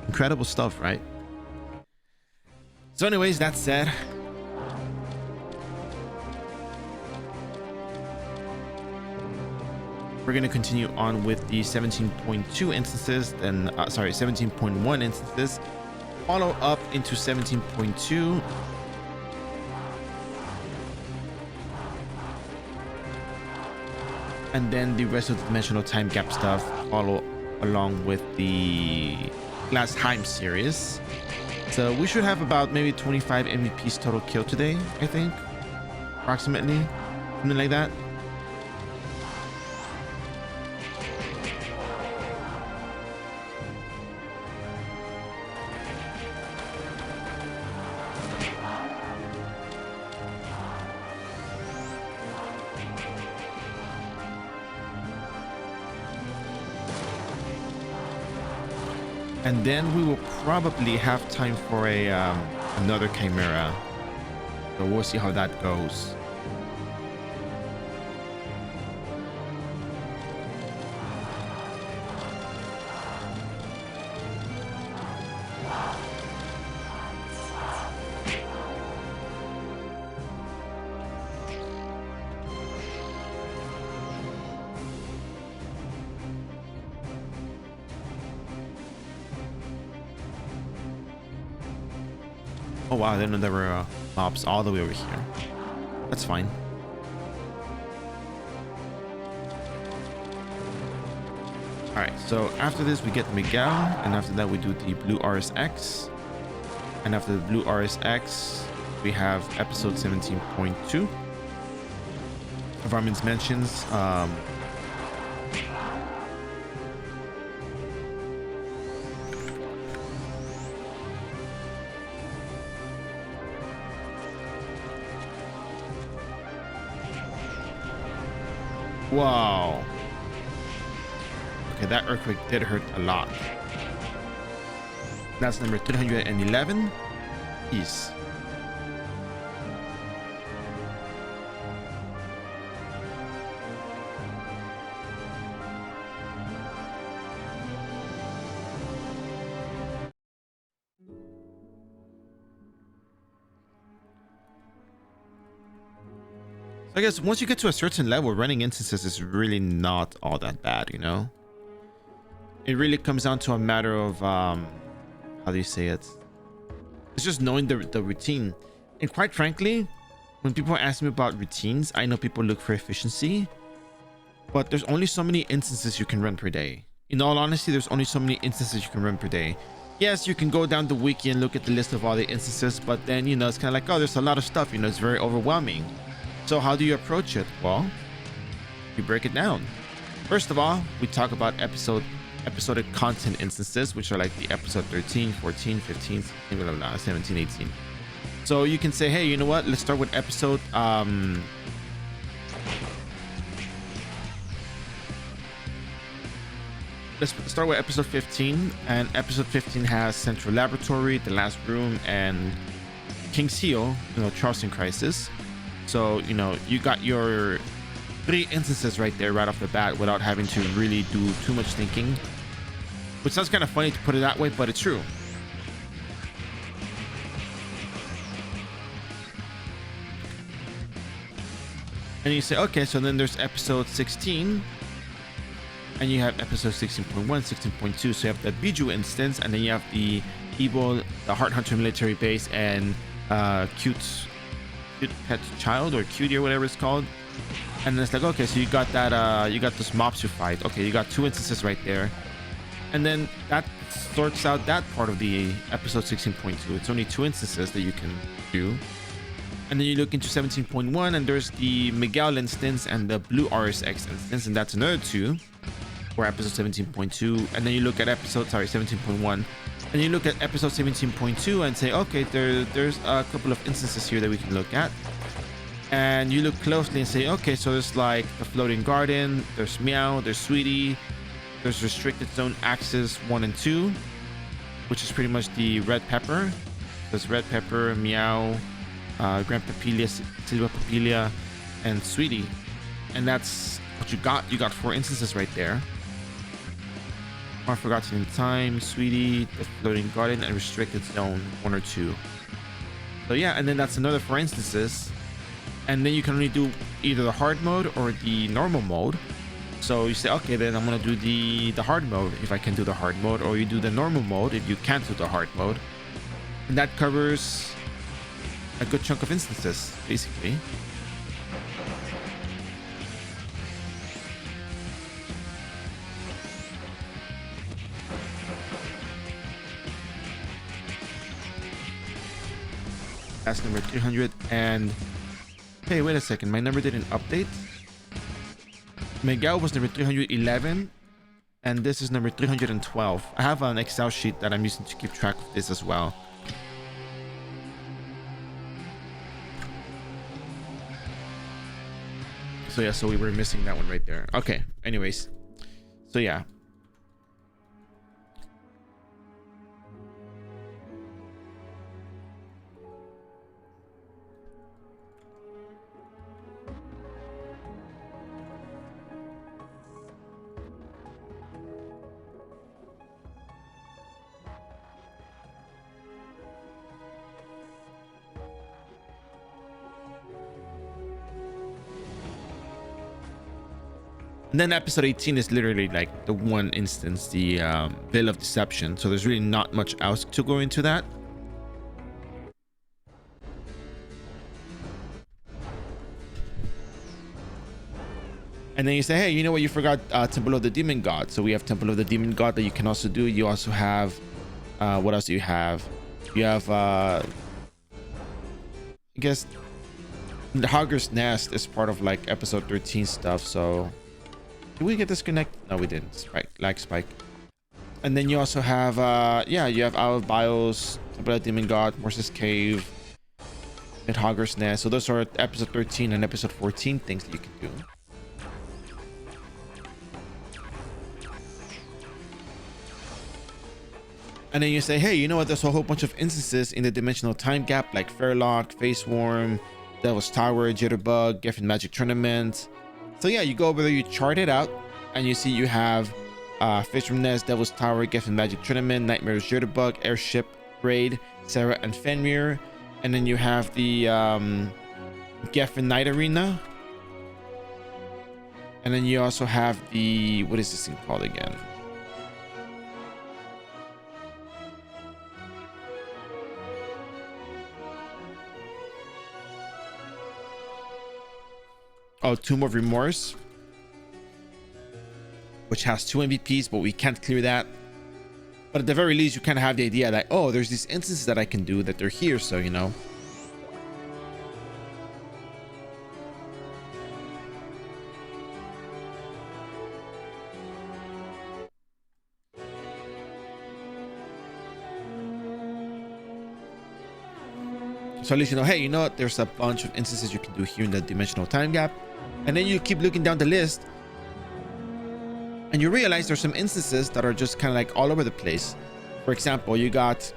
Incredible stuff, right? So anyways, that said, we're going to continue on with the 17.2 instances, then 17.1 instances, follow up into 17.2, and then the rest of the dimensional time gap stuff follow along with the Glass Heim series. So we should have about maybe 25 MVPs total kill today, I think, approximately, something like that. And then we will probably have time for a another Chimera. So we'll see how that goes. Oh wow, I didn't know there were mobs all the way over here. That's fine. Alright, so after this we get Miguel, and after that we do the blue RSX. And after the blue RSX, we have episode 17.2 of Armin's Mentions. Wow. Okay, that earthquake did hurt a lot. That's number 311. Peace. I guess once you get to a certain level, running instances is really not all that bad, you know? It really comes down to a matter of, how do you say it? It's just knowing the routine. And quite frankly, when people ask me about routines, I know people look for efficiency, but there's only so many instances you can run per day. In all honesty, there's only so many instances you can run per day. Yes, you can go down the wiki and look at the list of all the instances, but then, you know, it's kind of like, oh, there's a lot of stuff, you know, it's very overwhelming. So how do you approach it? Well, you break it down. First of all, we talk about episodic content instances, which are like the episode 13, 14, 15, 17, 18. So you can say, hey, you know what? Let's start with episode let's start with episode 15, and episode 15 has Central Laboratory, The Last Room, and King's Heel, you know, Charleston Crisis. So, you know, you got your 3 instances right there right off the bat without having to really do too much thinking. Which sounds kind of funny to put it that way, but it's true. And you say, okay, so then there's episode 16. And you have episode 16.1, 16.2. So you have the Biju instance, and then you have the Evil, the Heart Hunter military base, and Cute Pet Child or Cutie or whatever it's called. And then it's like, okay, so you got that you got those mobs to fight. Okay, you got 2 instances right there, and then that sorts out that part of the episode 16.2. It's only 2 instances that you can do. And then you look into 17.1, and there's the Miguel instance and the blue RSX instance, and that's another 2 for episode 17.2. And then you look at 17.1, and you look at episode 17.2 and say, okay, there's a couple of instances here that we can look at. And you look closely and say, okay, so there's like the Floating Garden, there's Meow, there's Sweetie, there's Restricted Zone Axis 1 and 2, which is pretty much the Red Pepper. There's Red Pepper, Meow, Grand Papilia, Silva Papilia, and Sweetie. And that's what you got. You got 4 instances right there. More forgotten in time, sweetie, the floating garden, and restricted zone 1 or 2. So yeah, and then that's another 4 instances. And then you can only do either the hard mode or the normal mode. So you say, okay, then I'm gonna do the hard mode if I can do the hard mode, or you do the normal mode if you can't do the hard mode. And that covers a good chunk of instances, basically. That's number 300. And hey, wait a second, my number didn't update. Miguel was number 311, and this is number 312. I have an Excel sheet that I'm using to keep track of this as well. So yeah, so we were missing that one right there. Okay, anyways, so yeah. And then episode 18 is literally like the one instance, the Veil of Deception. So there's really not much else to go into that. And then you say, hey, you know what? You forgot Temple of the Demon God. So we have Temple of the Demon God that you can also do. You also have, what else do you have? You have, I guess, the Hogger's Nest is part of like episode 13 stuff. So did we get disconnected? No, we didn't. Spike, lag spike. And then you also have, yeah, you have Owl of Bios, Temple of the Demon God, Morse's Cave, and Hogger's Nest. So those are episode 13 and episode 14 things that you can do. And then you say, hey, you know what? There's a whole bunch of instances in the dimensional time gap, like Fairlock, Face Worm, Devil's Tower, Jitterbug, Geffen Magic Tournament. So yeah, you go over there, you chart it out, and you see you have Face from Nest, Devil's Tower, Geffen Magic Tournament, Nightmares, Jitterbug, Airship, Raid, Sarah, and Fenrir. And then you have the Geffen Night Arena. And then you also have the, what is this thing called again? Oh, Tomb of Remorse, which has 2 MVPs, but we can't clear that. But at the very least, you kind of have the idea that, oh, there's these instances that I can do that they're here, so you know. So at least you know, hey, you know what? There's a bunch of instances you can do here in the dimensional time gap. And then you keep looking down the list and you realize there's some instances that are just kind of like all over the place. For example, you got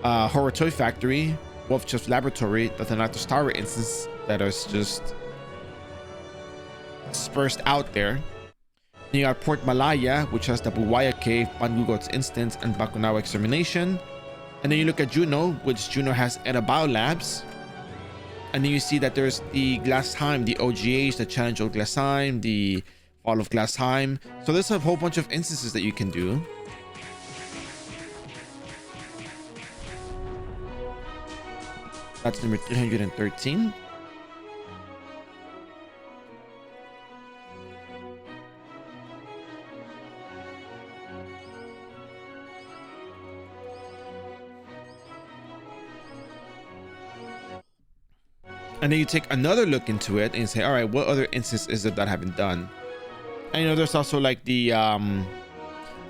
Horror Toy Factory, Wolf Chef's Laboratory, the Thanatos Tower instance that is just dispersed out there. Then you got Port Malaya, which has the Buwaya Cave, Bangugo's Instance, and Bakunawa Extermination. And then you look at Juno, which Juno has Edda Bio Labs. And then you see that there's the Glassheim, the OGH, the Challenge of Glassheim, the Fall of Glassheim. So there's a whole bunch of instances that you can do. That's number 313. And then you take another look into it and say, all right, what other instance is it that I haven't done? And you know, there's also like the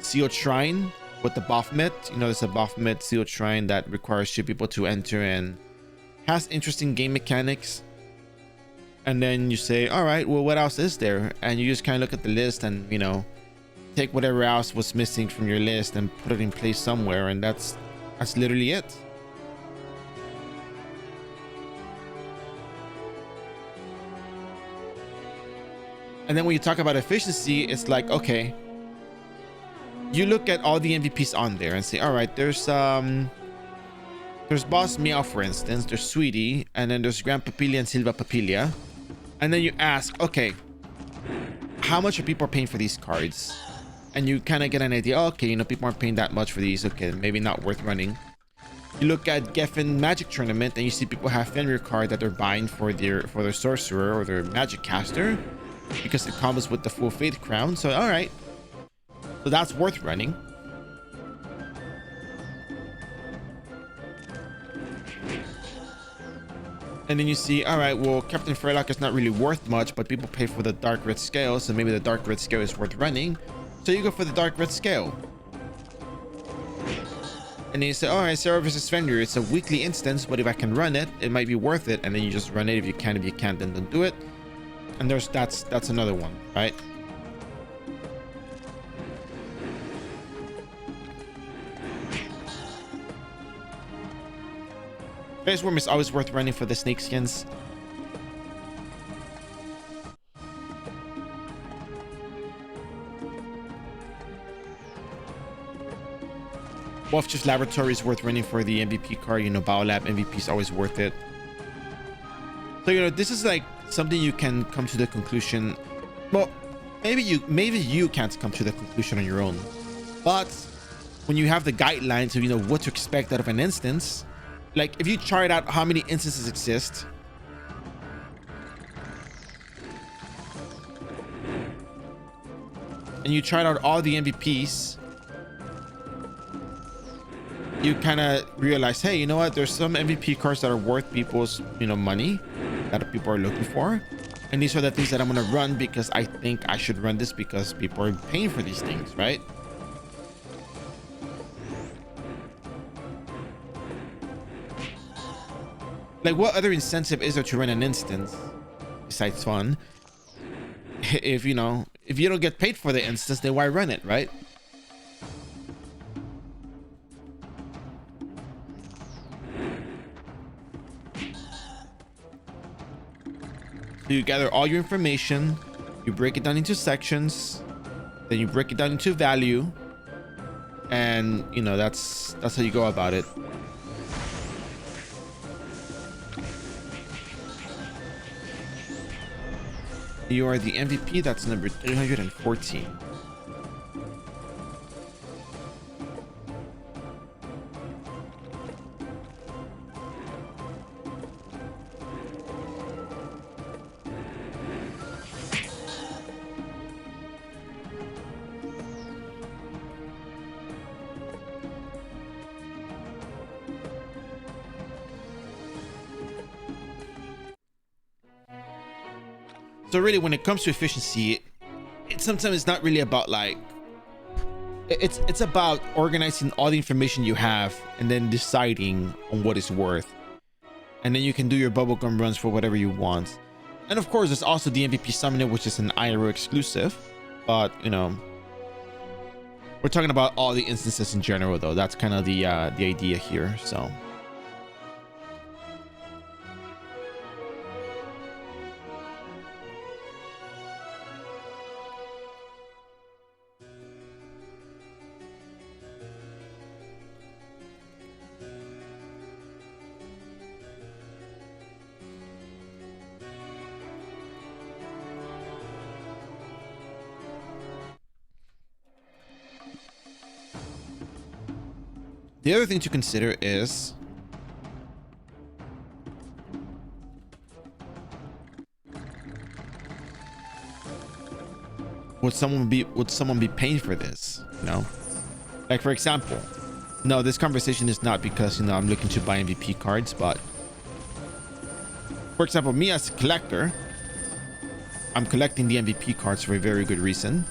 sealed shrine with the Baphomet. You know, there's a Baphomet sealed shrine that requires 2 people to enter and has interesting game mechanics. And then you say, all right, well, what else is there? And you just kind of look at the list and, you know, take whatever else was missing from your list and put it in place somewhere. And that's literally it. And then when you talk about efficiency, it's like, okay, you look at all the MVPs on there and say, all right, there's Boss Meow, for instance, there's Sweetie, and then there's Grand Papilla and Silva Papilla. And then you ask, okay, how much are people paying for these cards? And you kind of get an idea. Okay, you know, people aren't paying that much for these. Okay, maybe not worth running. You look at Geffen Magic Tournament and you see people have Fenrir card that they're buying for their sorcerer or their magic caster because it comes with the full faith crown. So all right, so that's worth running. And then you see, all right, well, Captain Fairlock is not really worth much, but people pay for the Dark Red Scale, so maybe the Dark Red Scale is worth running. So you go for the Dark Red Scale. And then you say, all right, Sarah versus Fenrir, it's a weekly instance, but if I can run it, it might be worth it. And then you just run it. If you can't, then don't do it. And that's another one, right? Face Worm is always worth running for the snake skins. Wolf Chief Laboratory is worth running for the MVP card. You know, Biolab MVP is always worth it. So, you know, this is like something you can come to the conclusion. Well, maybe you can't come to the conclusion on your own. But when you have the guidelines of, you know, what to expect out of an instance, like if you chart out how many instances exist, and you chart out all the MVPs, you kind of realize, hey, you know what? There's some MVP cards that are worth people's, you know, money that people are looking for. And these are the things that I'm going to run because I think I should run this because people are paying for these things, right? Like, what other incentive is there to run an instance besides fun? If, you know, if you don't get paid for the instance, then why run it, right? So you gather all your information, you break it down into sections, then you break it down into value, and you know that's how you go about it. You are the MVP. That's number 314. So really, when it comes to efficiency, it sometimes it's not really about like, it's about organizing all the information you have and then deciding on what is worth. And then you can do your bubblegum runs for whatever you want. And of course, there's also the MVP Summoner, which is an iRO exclusive. But, you know, we're talking about all the instances in general, though. That's kind of the idea here, so... The other thing to consider is would someone be paying for this? You know, like for example, no, this conversation is not because, you know, I'm looking to buy MVP cards, but for example, me as a collector, I'm collecting the MVP cards for a very good reason.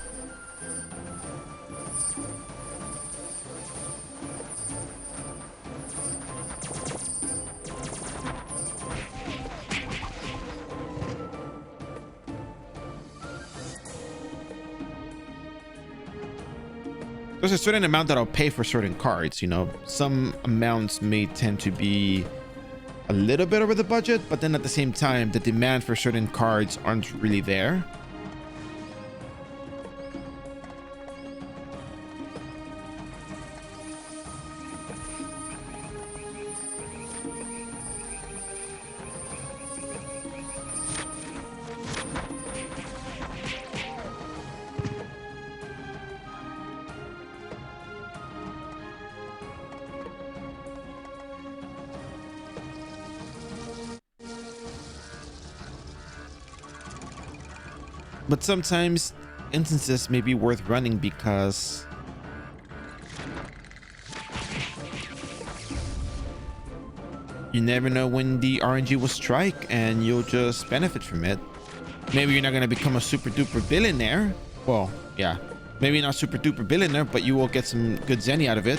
There's a certain amount that I'll pay for certain cards, you know. Some amounts may tend to be a little bit over the budget, but then at the same time, the demand for certain cards aren't really there. But sometimes instances may be worth running because you never know when the RNG will strike and you'll just benefit from it. Maybe you're not going to become a super duper billionaire. Well, yeah, maybe not super duper billionaire, but you will get some good zenny out of it.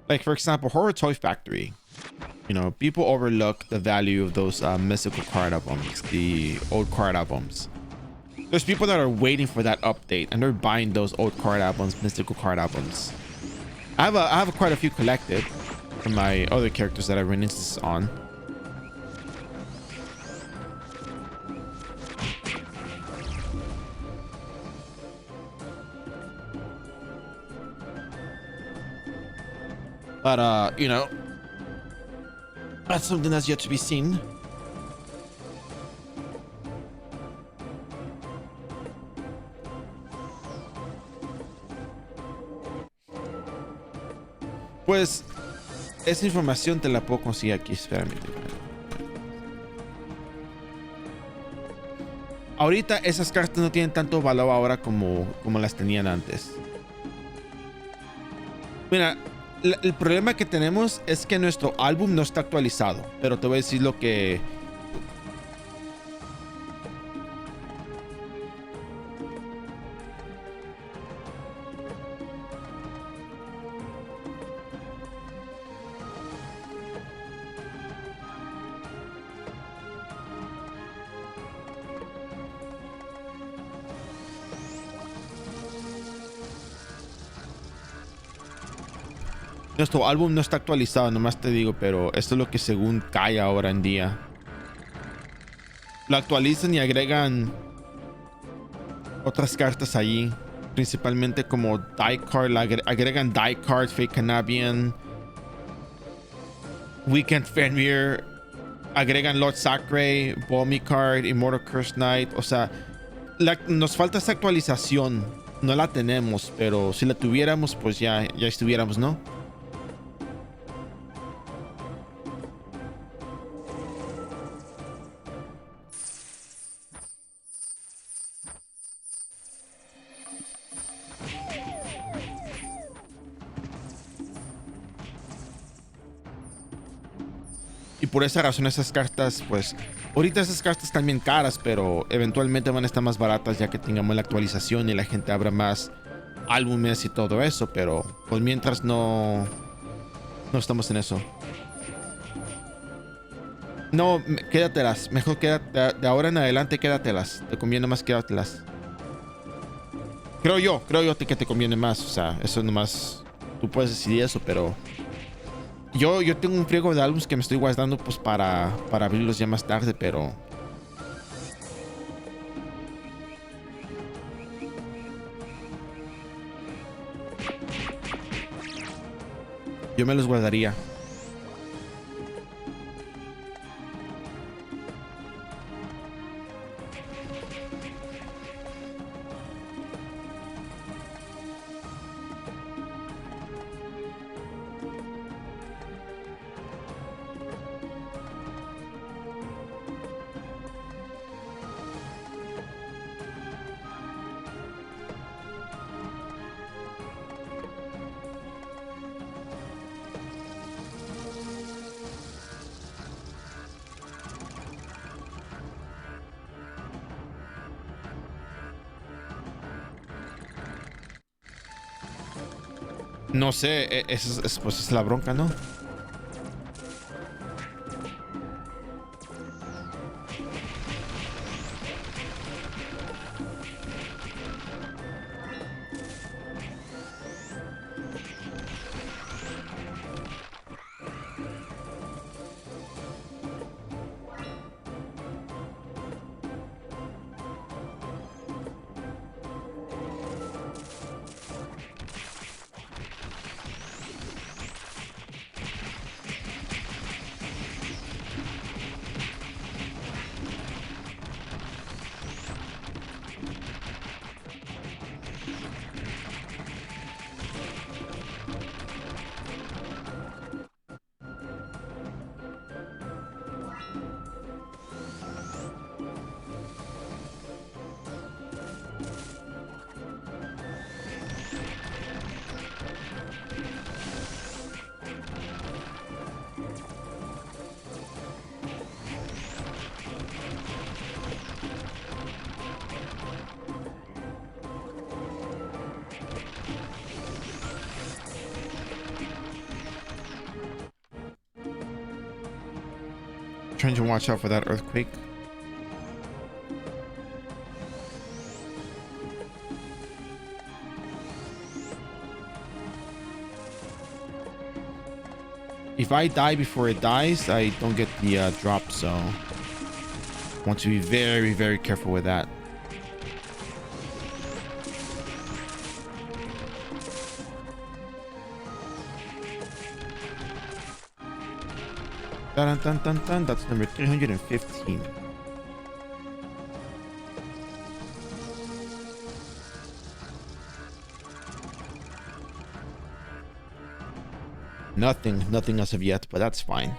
Like, for example, Horror Toy Factory. You know, people overlook the value of those mystical card albums, the old card albums. There's people that are waiting for that update and they're buying those old card albums, mystical card albums. I have quite a few collected from my other characters that I run instances on. But you know, that's something that's yet to be seen. Pues esa información te la puedo conseguir aquí, espérame. Ahorita esas cartas no tienen tanto valor ahora como las tenían antes. Mira, el problema que tenemos es que nuestro álbum no está actualizado, pero te voy a decir lo que... Nuestro álbum no está actualizado, nomás te digo, pero esto es lo que según cae ahora en día. Lo actualizan y agregan otras cartas allí, principalmente como Die Card, agregan Die Card, Fake Canadian, Weekend Fenrir, agregan Lord Sacre, Balmy Card, Immortal Curse Knight. O sea, nos falta esa actualización. No la tenemos, pero si la tuviéramos, pues ya estuviéramos, ¿no? Y por esa razón esas cartas, pues ahorita esas cartas están bien caras, pero eventualmente van a estar más baratas ya que tengamos la actualización y la gente abra más álbumes y todo eso. Pero pues mientras no estamos en eso. No, quédatelas. Mejor quédate, de ahora en adelante quédatelas. Te conviene más quédatelas. Creo yo que te conviene más. O sea, eso nomás tú puedes decidir eso, pero... Yo tengo un friego de álbumes que me estoy guardando pues para abrirlos ya más tarde, pero... Yo me los guardaría. No sé, pues es la bronca, ¿no? trying to watch out for that earthquake. If I die before it dies, I don't get the drop, so want to be very, very careful with that. Dun, dun, dun, dun. That's number 315. Nothing as of yet, but that's fine.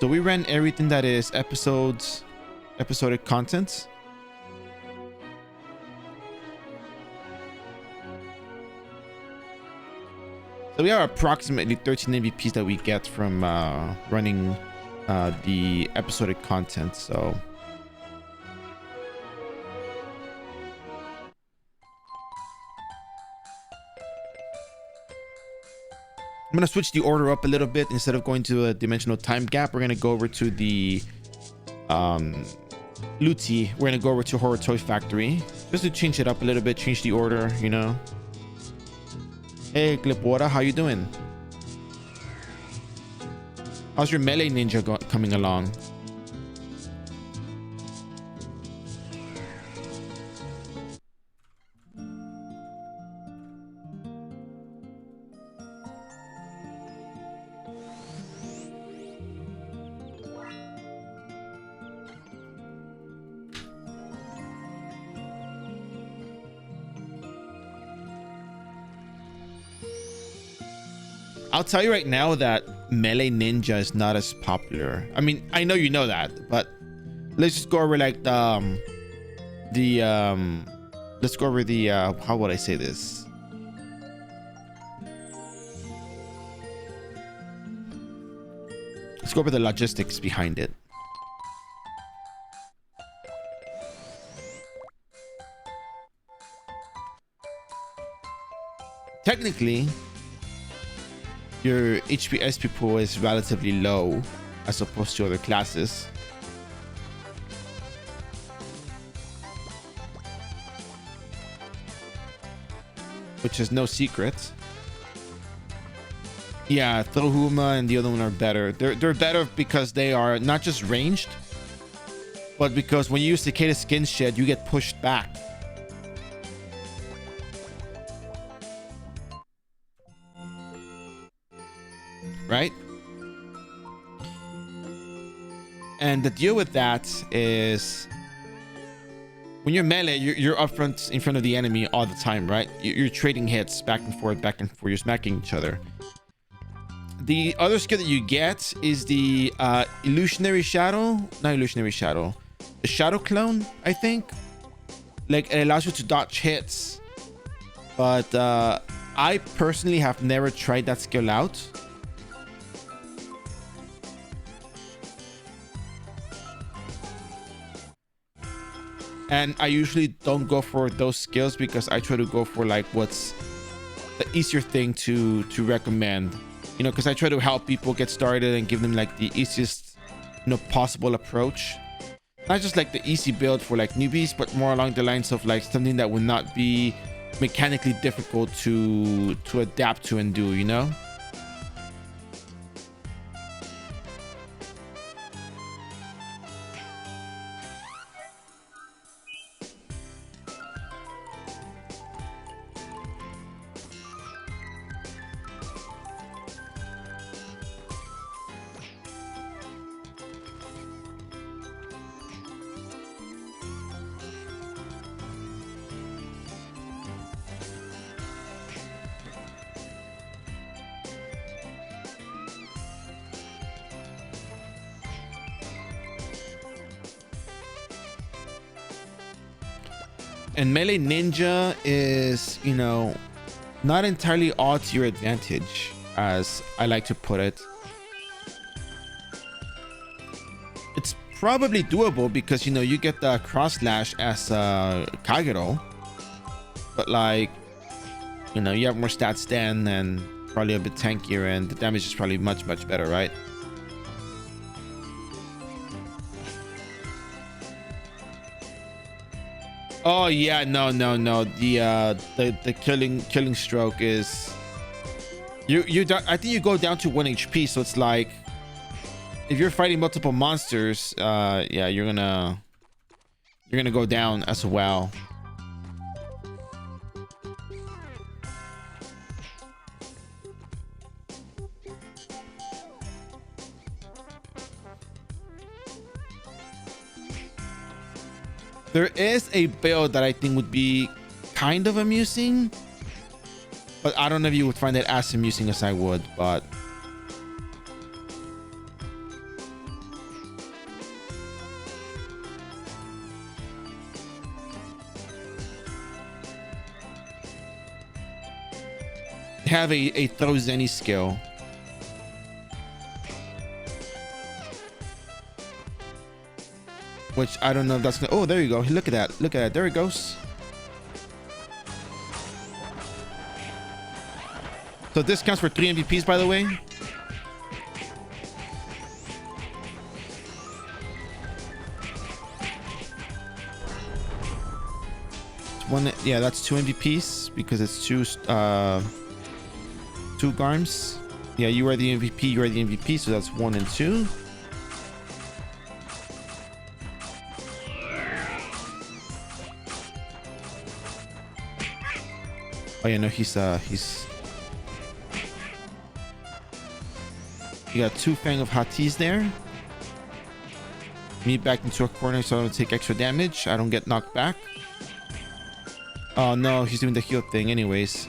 So we ran everything that is episodic content. So we have approximately 13 MVPs that we get from running the episodic content. So I'm going to switch the order up a little bit. Instead of going to a dimensional time gap, we're going to go over to the Luti. We're going to go over to Horror Toy Factory just to change it up a little bit, change the order, you know. Hey, Clipwater, how you doing? How's your melee ninja coming along? I'll tell you right now that melee ninja is not as popular. I mean, I know you know that, but let's just go over like let's go over the how would I say this? Let's go over the logistics behind it. Technically, your HP SP pool is relatively low as opposed to other classes. Which is no secret. Yeah, Thohuma and the other one are better. They're better because they are not just ranged, but because when you use Cicada Skin Shed, you get pushed back. Right? And the deal with that is when you're melee, you're up front in front of the enemy all the time, right? You're trading hits back and forth, you're smacking each other. The other skill that you get is the illusionary shadow, not illusionary shadow, the shadow clone, I think. Like, it allows you to dodge hits, but I personally have never tried that skill out. And I usually don't go for those skills because I try to go for like what's the easier thing to recommend, you know, because I try to help people get started and give them like the easiest, you know, possible approach. Not just like the easy build for like newbies, but more along the lines of like something that would not be mechanically difficult to adapt to and do, you know. And melee ninja is, you know, not entirely all to your advantage, as I like to put it. It's probably doable because, you know, you get the cross slash as Kagero, but like You know, you have more stats then, and probably a bit tankier, and the damage is probably much better, right? Oh yeah, no. The killing stroke is I think you go down to 1 HP, so it's like if you're fighting multiple monsters, yeah, you're gonna go down as well. There is a build that I think would be kind of amusing, but I don't know if you would find it as amusing as I would, but have a throws any skill. Which I don't know if that's gonna, oh, there you go. Look at that. Look at that. There it goes. So this counts for 3 MVPs, by the way. It's one, yeah, that's 2 MVPs because it's two Garms. Yeah, you are the MVP. You are the MVP. So that's 1 and 2. Oh yeah, no, he's you got 2 Fang of Hatis there. Me back into a corner so I don't take extra damage. I don't get knocked back. Oh no, he's doing the heal thing anyways.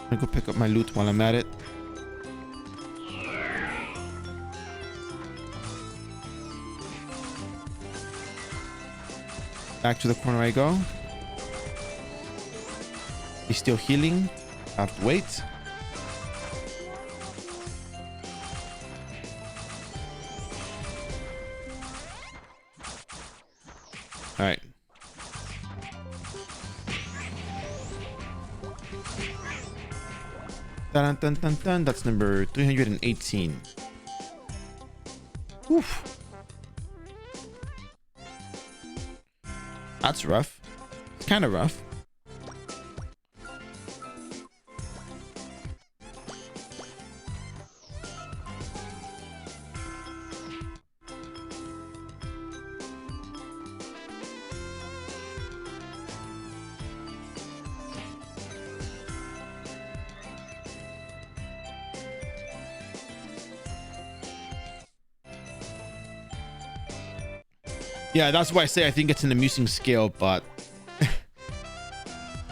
I'm gonna go pick up my loot while I'm at it. Back to the corner I go. He's still healing. I have to wait. All right. Dun, dun, dun, dun. That's number 318. Oof. That's rough. It's kind of rough. Yeah, that's why I say I think it's an amusing skill, but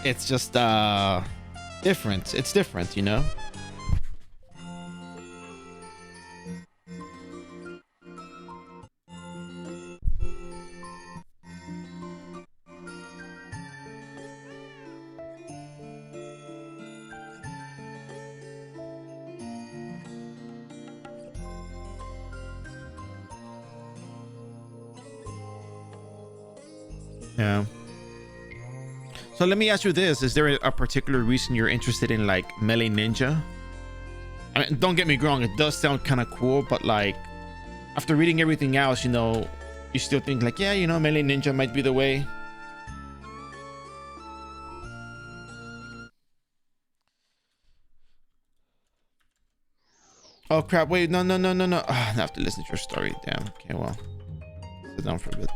it's just different. It's different, you know? Yeah. So let me ask you this. Is there a particular reason you're interested in like Melee Ninja? I mean, don't get me wrong, it does sound kind of cool, but like after reading everything else, you know, you still think like, yeah, you know, Melee Ninja might be the way. Oh crap, wait, no. Oh, I have to listen to your story. Damn. Okay, well, sit down for a bit.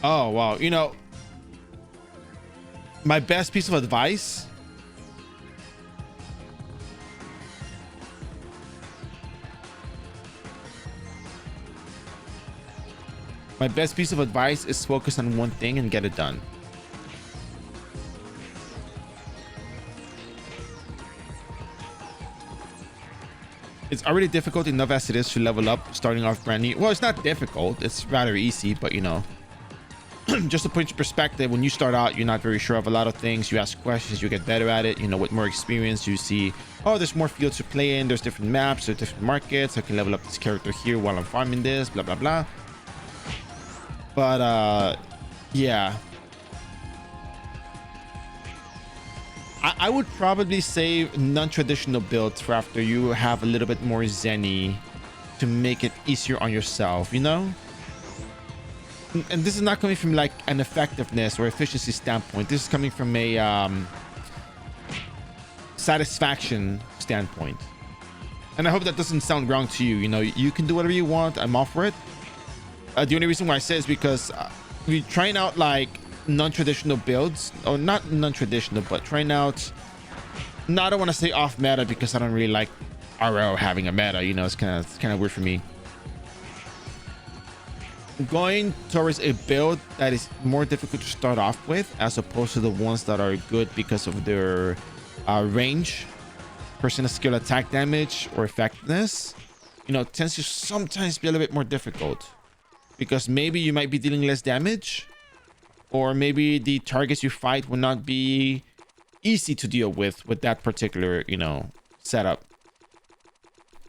Oh, wow. You know, my best piece of advice. My best piece of advice is focus on one thing and get it done. It's already difficult enough as it is to level up starting off brand new. Well, it's not difficult. It's rather easy, but you know, just to put into perspective, when you start out, you're not very sure of a lot of things. You ask questions, you get better at it. You know, with more experience, you see, oh, there's more fields to play in. There's different maps, there's different markets. I can level up this character here while I'm farming this, blah, blah, blah. But, yeah. I would probably save non-traditional builds for after you have a little bit more Zenny to make it easier on yourself, you know? And this is not coming from like an effectiveness or efficiency standpoint. This is coming from a satisfaction standpoint. And I hope that doesn't sound wrong to you. You know, you can do whatever you want. I'm all for it. The only reason why I say is because we're trying out like non-traditional builds, or not non-traditional, but trying out, no, I don't want to say off meta because I don't really like iRO having a meta, you know. It's kind of weird for me. Going towards a build that is more difficult to start off with as opposed to the ones that are good because of their range, percent of skill attack damage, or effectiveness, you know, tends to sometimes be a little bit more difficult because maybe you might be dealing less damage, or maybe the targets you fight will not be easy to deal with that particular, you know, setup.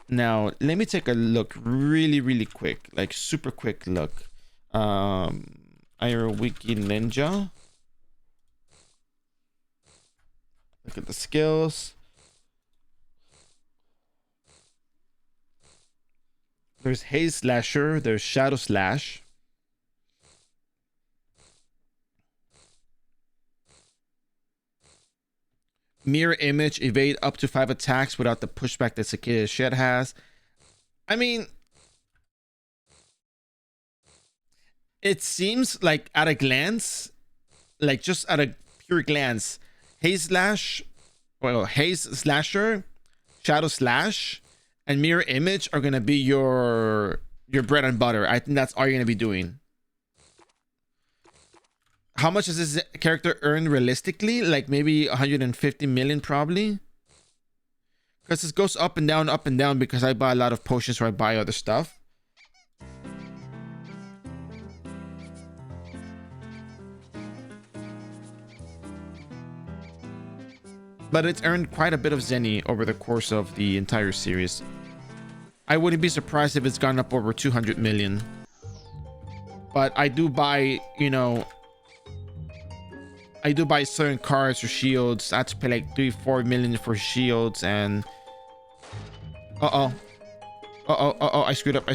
Now, let me take a look really quick, like super quick look. iRO Wiki Ninja. Look at the skills. There's Haze Slasher, there's Shadow Slash. Mirror Image, evade up to 5 attacks without the pushback that Cicada Shed has. I mean, it seems like at a glance, like just at a pure glance, Haze Slasher, Shadow Slash, and Mirror Image are gonna be your bread and butter. I think that's all you're gonna be doing. How much does this character earn realistically? Like maybe 150 million probably. Because this goes up and down because I buy a lot of potions or I buy other stuff. But it's earned quite a bit of Zenny over the course of the entire series. I wouldn't be surprised if it's gone up over 200 million. But I do buy, you know, I do buy certain cards or shields. I had to pay like 3-4 million for shields, and I screwed up. I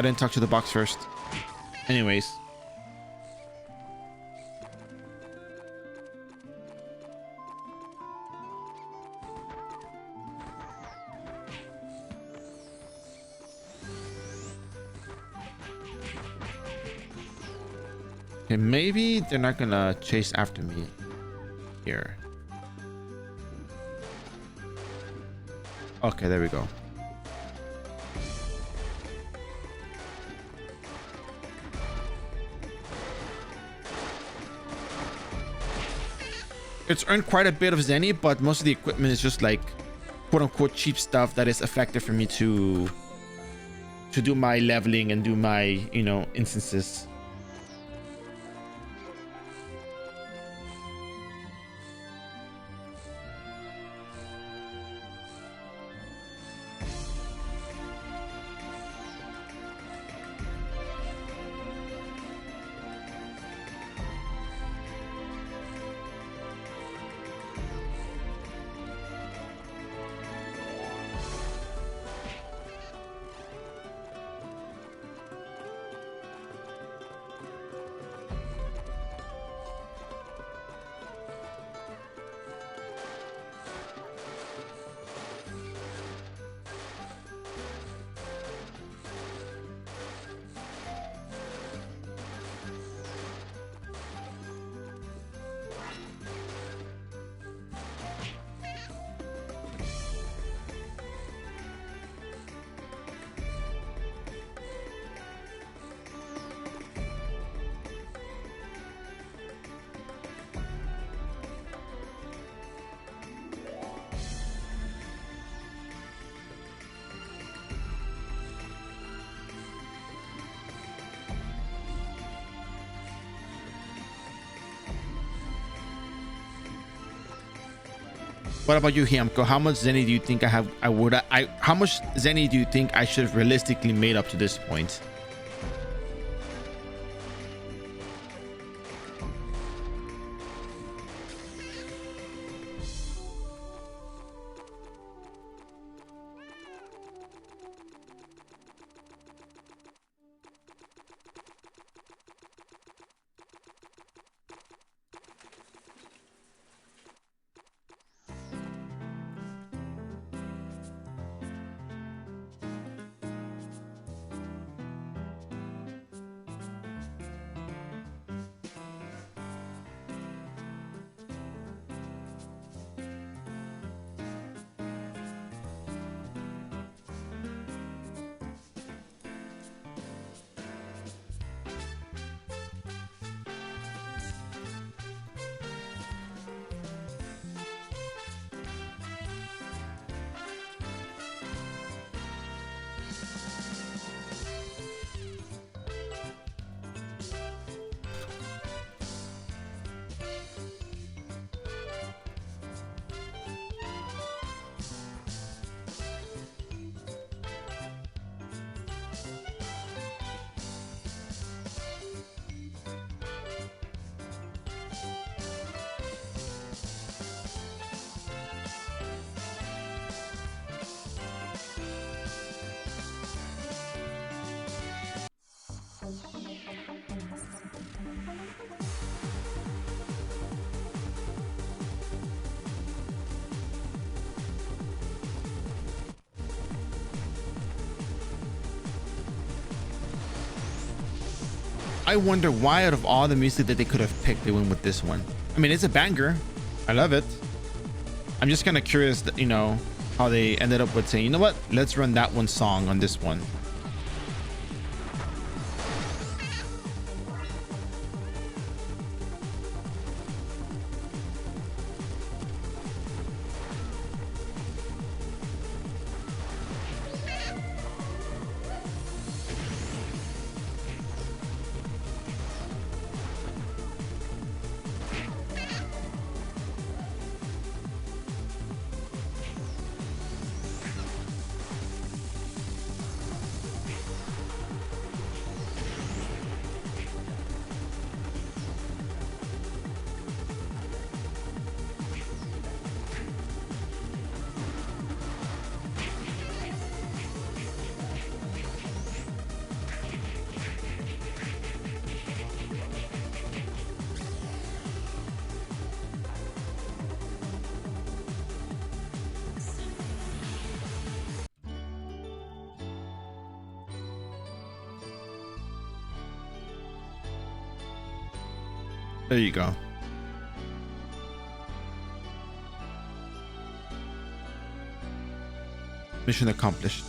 didn't talk to the box first. Anyways. Okay, maybe they're not gonna chase after me here. Okay, there we go. It's earned quite a bit of Zenny, but most of the equipment is just like quote-unquote cheap stuff that is effective for me to do my leveling and do my, you know, instances. What about you, Hiamko? How much Zenny do you think how much Zenny do you think I should have realistically made up to this point? I wonder why out of all the music that they could have picked, they went with this one. I mean, it's a banger. I love it. I'm just kind of curious that, you know, how they ended up with saying, you know what, let's run that one song on this one. There you go. Mission accomplished.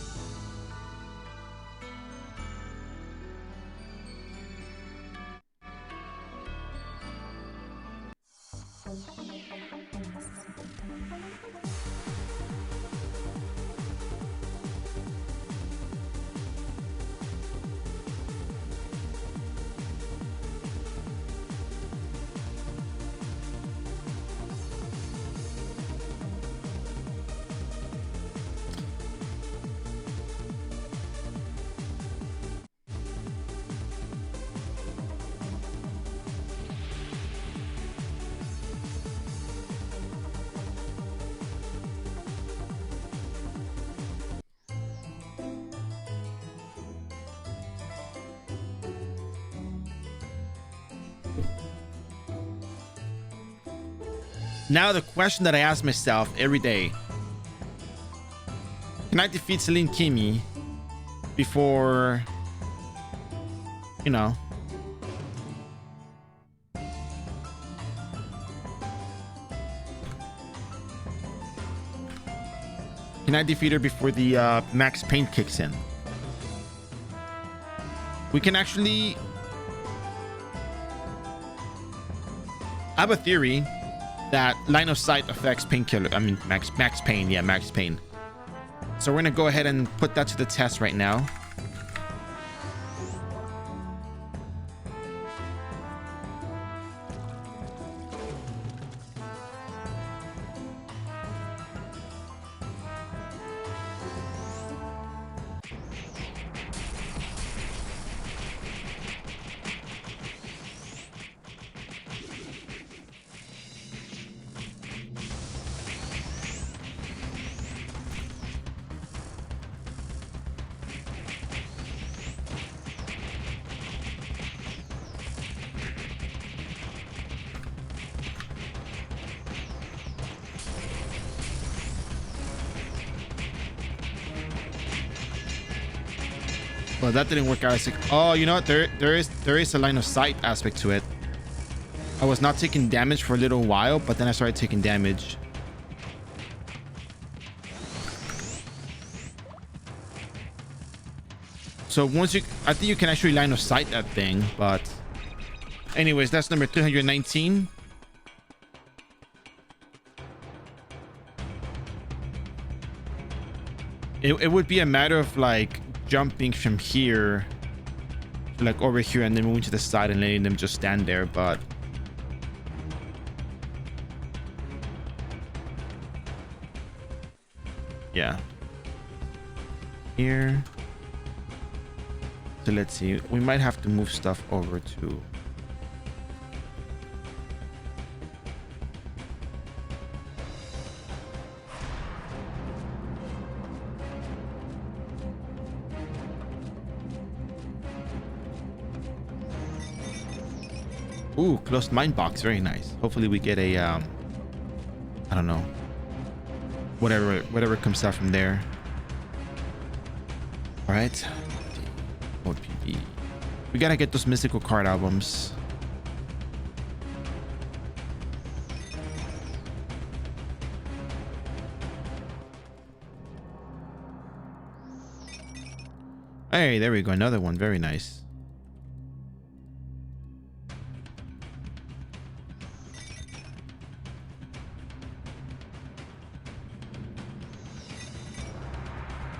Now the question that I ask myself every day: can I defeat Celine Kimi before, you know, can I defeat her before the max pain kicks in? We can actually, I have a theory that line of sight affects painkiller. I mean, max pain. Yeah, max pain. So we're gonna go ahead and put that to the test right now. Well, that didn't work out. I was like, oh, you know what? There is a line of sight aspect to it. I was not taking damage for a little while, but then I started taking damage. So once I think you can actually line of sight that thing, but anyways, that's number 219. It would be a matter of like jumping from here to like over here and then moving to the side and letting them just stand there, but yeah. Here. So let's see. We might have to move stuff over to. Ooh, closed mine box. Very nice. Hopefully we get a I don't know. Whatever comes out from there. All right. OPP. We gotta get those mystical card albums. Hey, there we go. Another one. Very nice.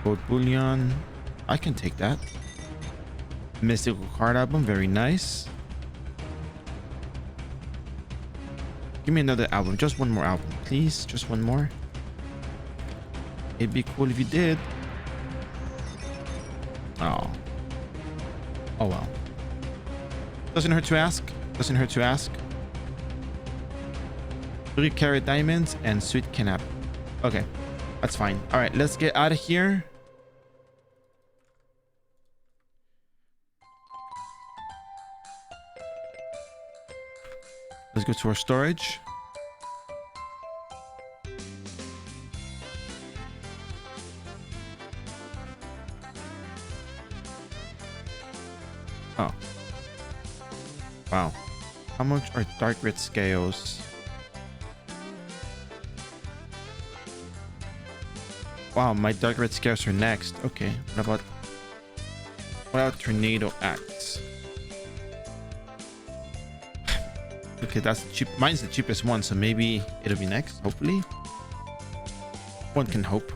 Gold bullion. I can take that. Mystical card album. Very nice. Give me another album. Just one more album, please. Just one more. It'd be cool if you did. Oh. Oh well. Doesn't hurt to ask. Doesn't hurt to ask. 3 carat diamonds and sweet canap. Okay. That's fine. All right. Let's get out of here. Let's go to our storage. Oh. Wow. How much are dark red scales? Wow, my dark red scales are next. Okay. What about tornado axe? Okay, that's cheap. Mine's the cheapest one, so maybe it'll be next, hopefully. One can hope.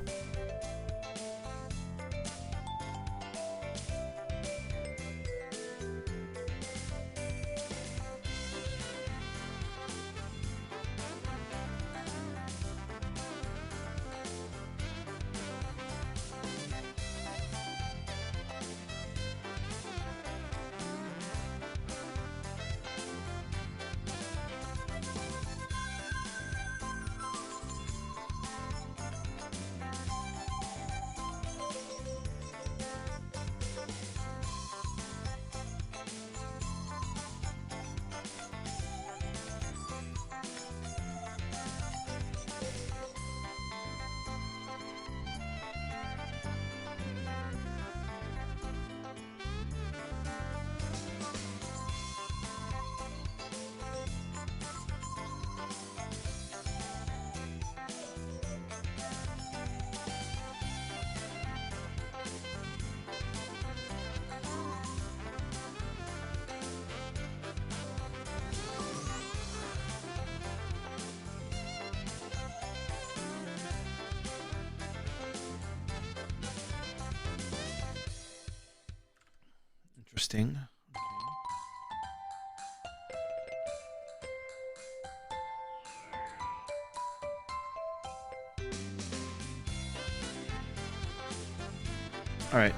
Interesting. All right.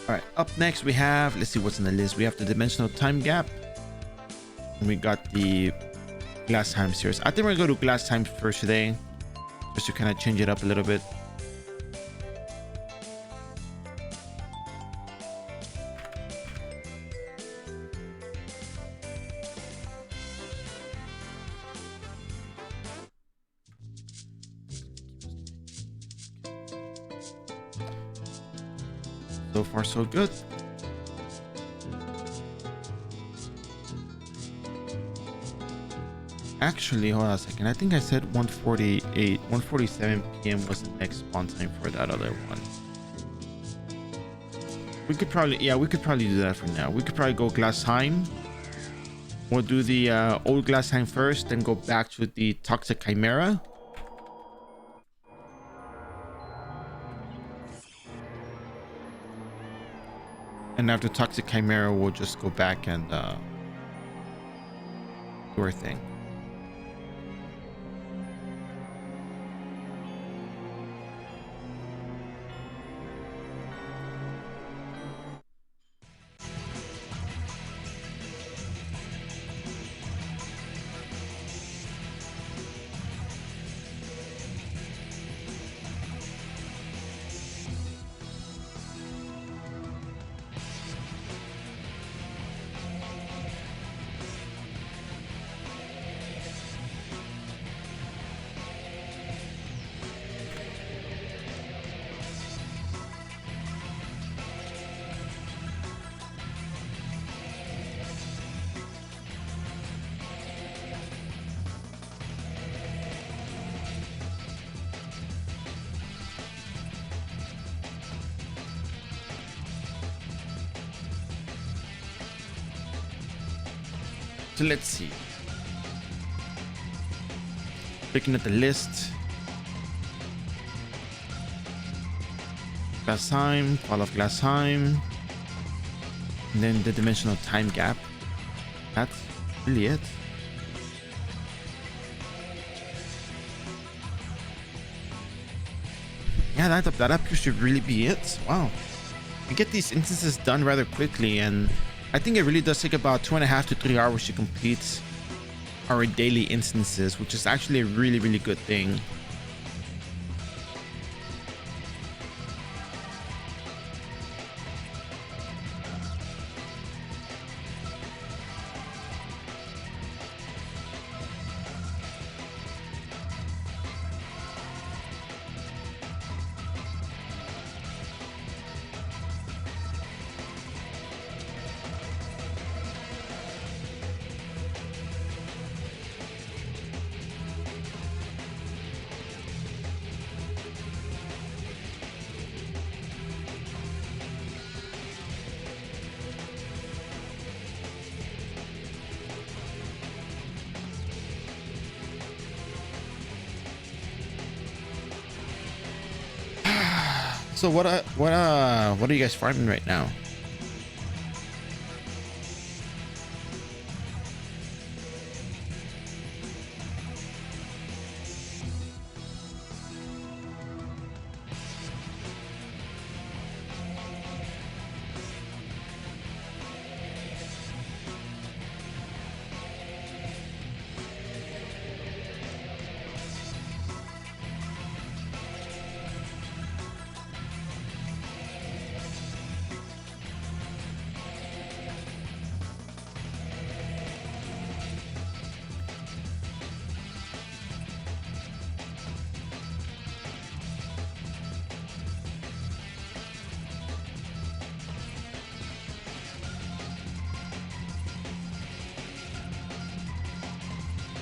All right, up next we have, let's see what's on the list. We have the dimensional time gap. And we got the glass time series. I think we're gonna go to glass time first today, just to kind of change it up a little bit. So far, so good. Actually, hold on a second. I think I said 1:48, 1:47 p.m. was the next spawn time for that other one. We could probably, yeah, we could probably do that for now. We could probably go Glassheim. We'll do the old Glassheim first, then go back to the Toxic Chimera. And after Toxic Chimera, we'll just go back and do our thing. So let's see. Looking at the list. Glassheim, Fall of Glassheim. And then the dimensional time gap. That's really it. Yeah, that appears to really be it. Wow. We get these instances done rather quickly, and I think it really does take about 2.5 to 3 hours to complete our daily instances, which is actually a really, really good thing. So what are you guys farming right now?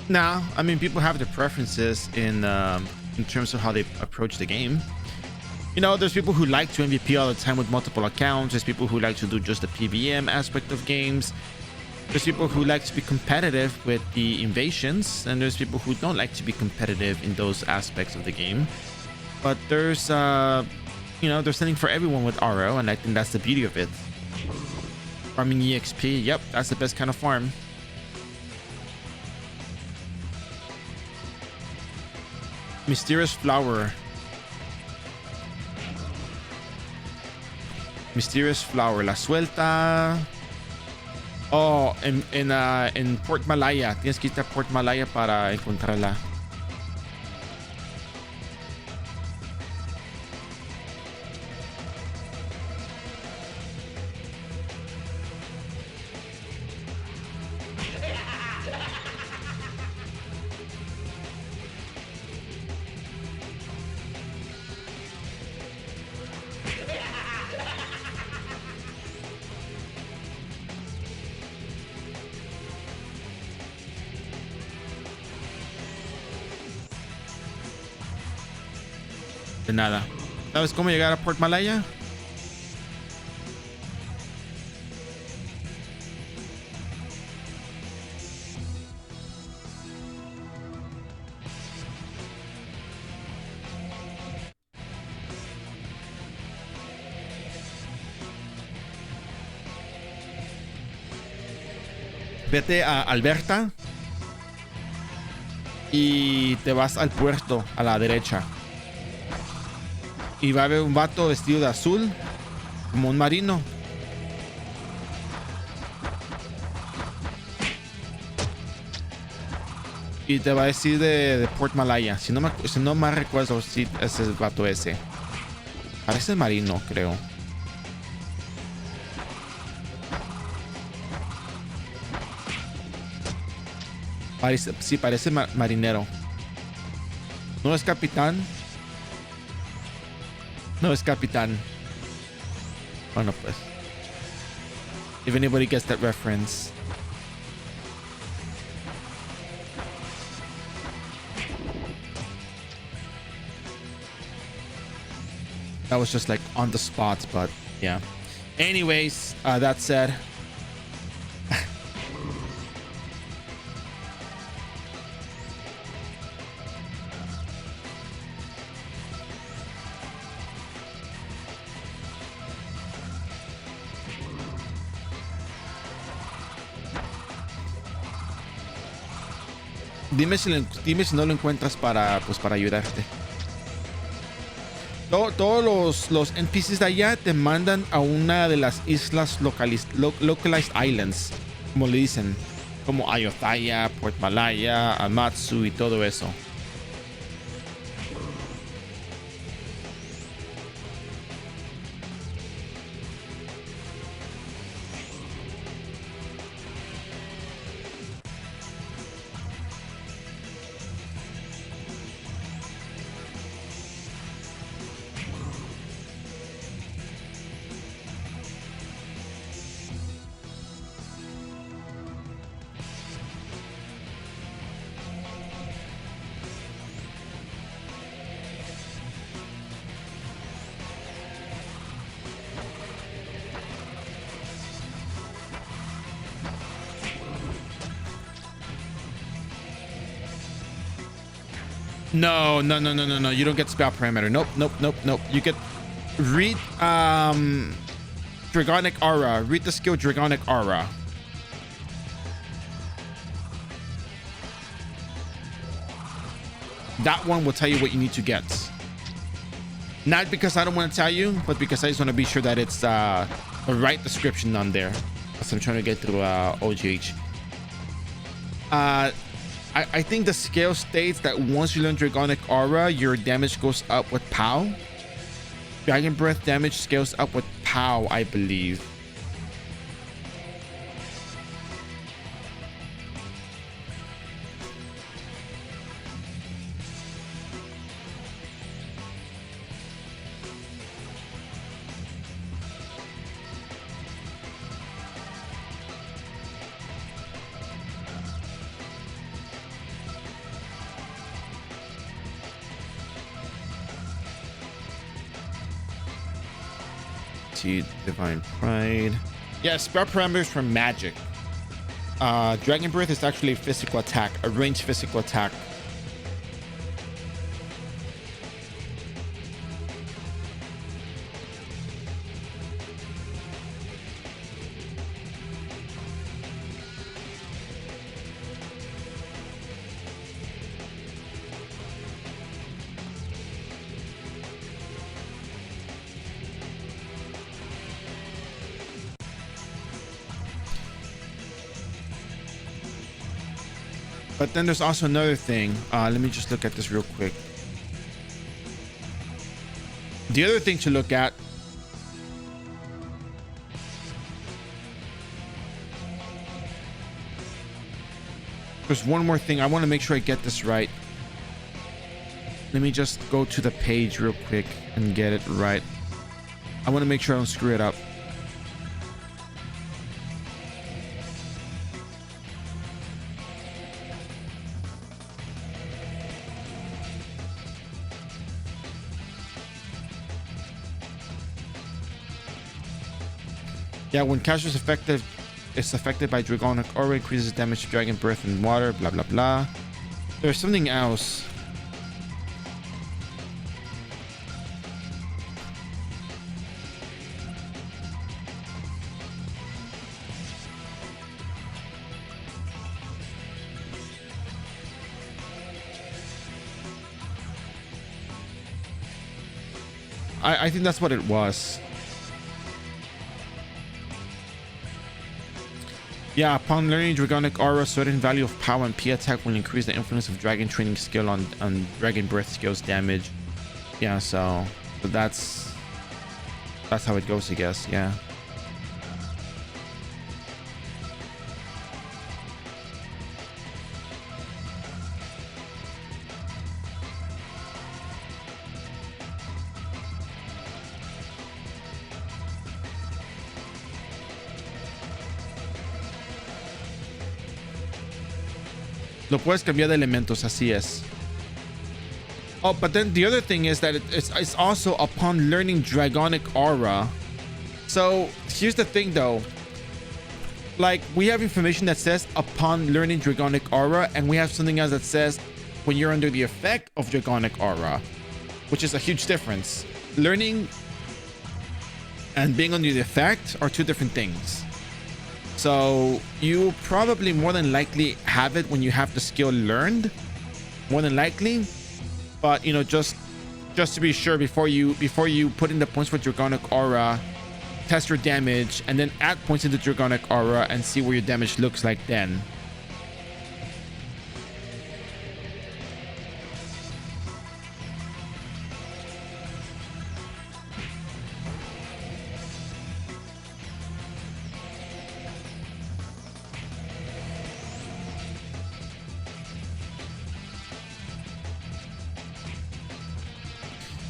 Now, I mean, people have their preferences in terms of how they approach the game. You know, there's people who like to MVP all the time with multiple accounts. There's people who like to do just the PVM aspect of games. There's people who like to be competitive with the invasions, and there's people who don't like to be competitive in those aspects of the game. But there's, you know, there's something for everyone with iRO, and I think that's the beauty of it. Farming EXP, yep, that's the best kind of farm. Mysterious flower. Mysterious flower. La suelta. Oh, en Port Malaya. Tienes que irte a Port Malaya para encontrarla. De nada. ¿Sabes cómo llegar a Port Malaya? Vete a Alberta y te vas al puerto a la derecha. Y va a haber un vato vestido de azul, como un marino. Y te va a decir de Port Malaya. Si no me recuerdo si es el vato ese. Parece marino, creo. Sí, parece marinero. No es capitán. No es capitán. Bueno, pues. If anybody gets that reference. That was just like on the spot, but yeah. Anyways, that said. Dime si no lo encuentras para ayudarte. Todos los NPCs de allá te mandan a una de las islas localized islands, como le dicen, como Ayutthaya, Port Malaya, Amatsu y todo eso. No. You don't get spell parameter. Nope. You get read Dragonic Aura. Read the skill Dragonic Aura. That one will tell you what you need to get. Not because I don't want to tell you, but because I just want to be sure that it's the right description on there. As I'm trying to get through OGH. I think the scale states that once you learn Dragonic Aura, your damage goes up with POW. Dragon Breath damage scales up with POW, I believe. Divine Pride. Yeah, spell parameters from magic. Dragon Breath is actually a physical attack, a ranged physical attack. But then there's also another thing. Let me just look at this real quick. The other thing to look at there's one more thing. I want to make sure I get this right. Let me just go to the page real quick and get it right. I want to make sure I don't screw it up. Yeah, when caster is affected by Dragonic Aura, increases damage to Dragon Breath and Water, blah blah blah. There's something else. I think that's what it was. Yeah, upon learning Dragonic Aura, certain value of power and P attack will increase the influence of Dragon Training skill on Dragon Breath skills damage. Yeah, so that's how it goes, I guess. Yeah. Lo puedes cambiar de elementos, así es. Oh, but then the other thing is that it's also upon learning Dragonic Aura. So here's the thing though. Like, we have information that says upon learning Dragonic Aura, and we have something else that says when you're under the effect of Dragonic Aura, which is a huge difference. Learning and being under the effect are two different things. So you probably more than likely have it when you have the skill learned, more than likely. But you know, just to be sure, before you put in the points for Dragonic Aura, test your damage and then add points into Dragonic Aura and see where your damage looks like then.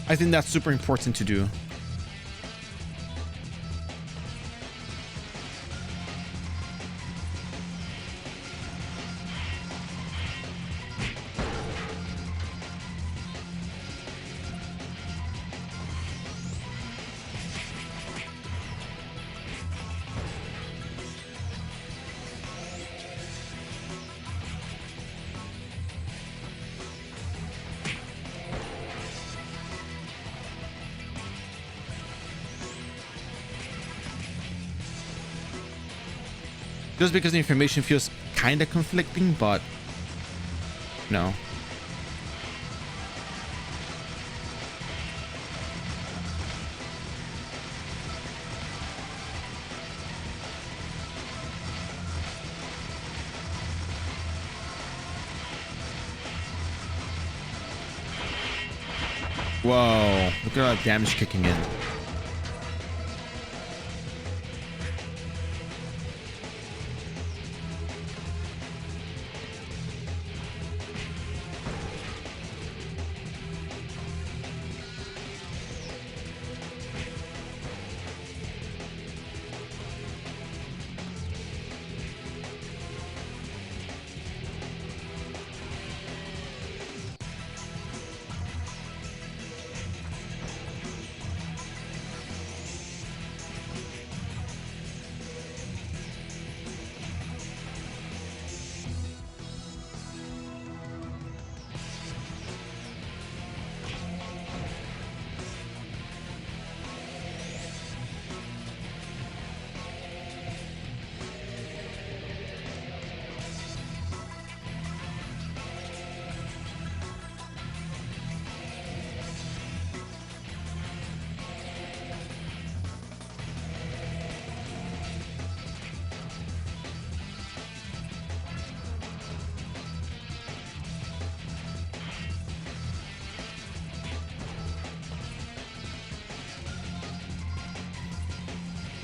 I think that's super important to do. Just because the information feels kind of conflicting, but no. Whoa, look at all that damage kicking in.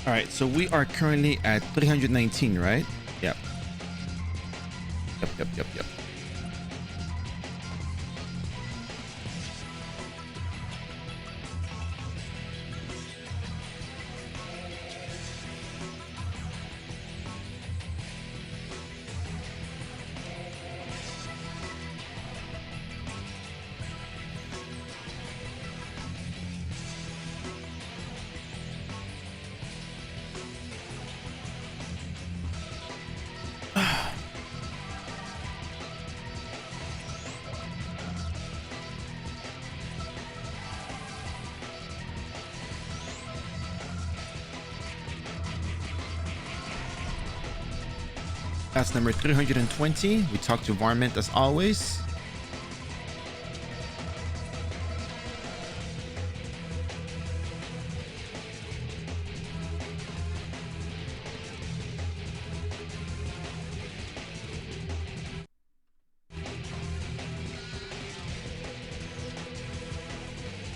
All right, so we are currently at 319, right? Yep. Yep. That's number 320. We talked to Varmint as always.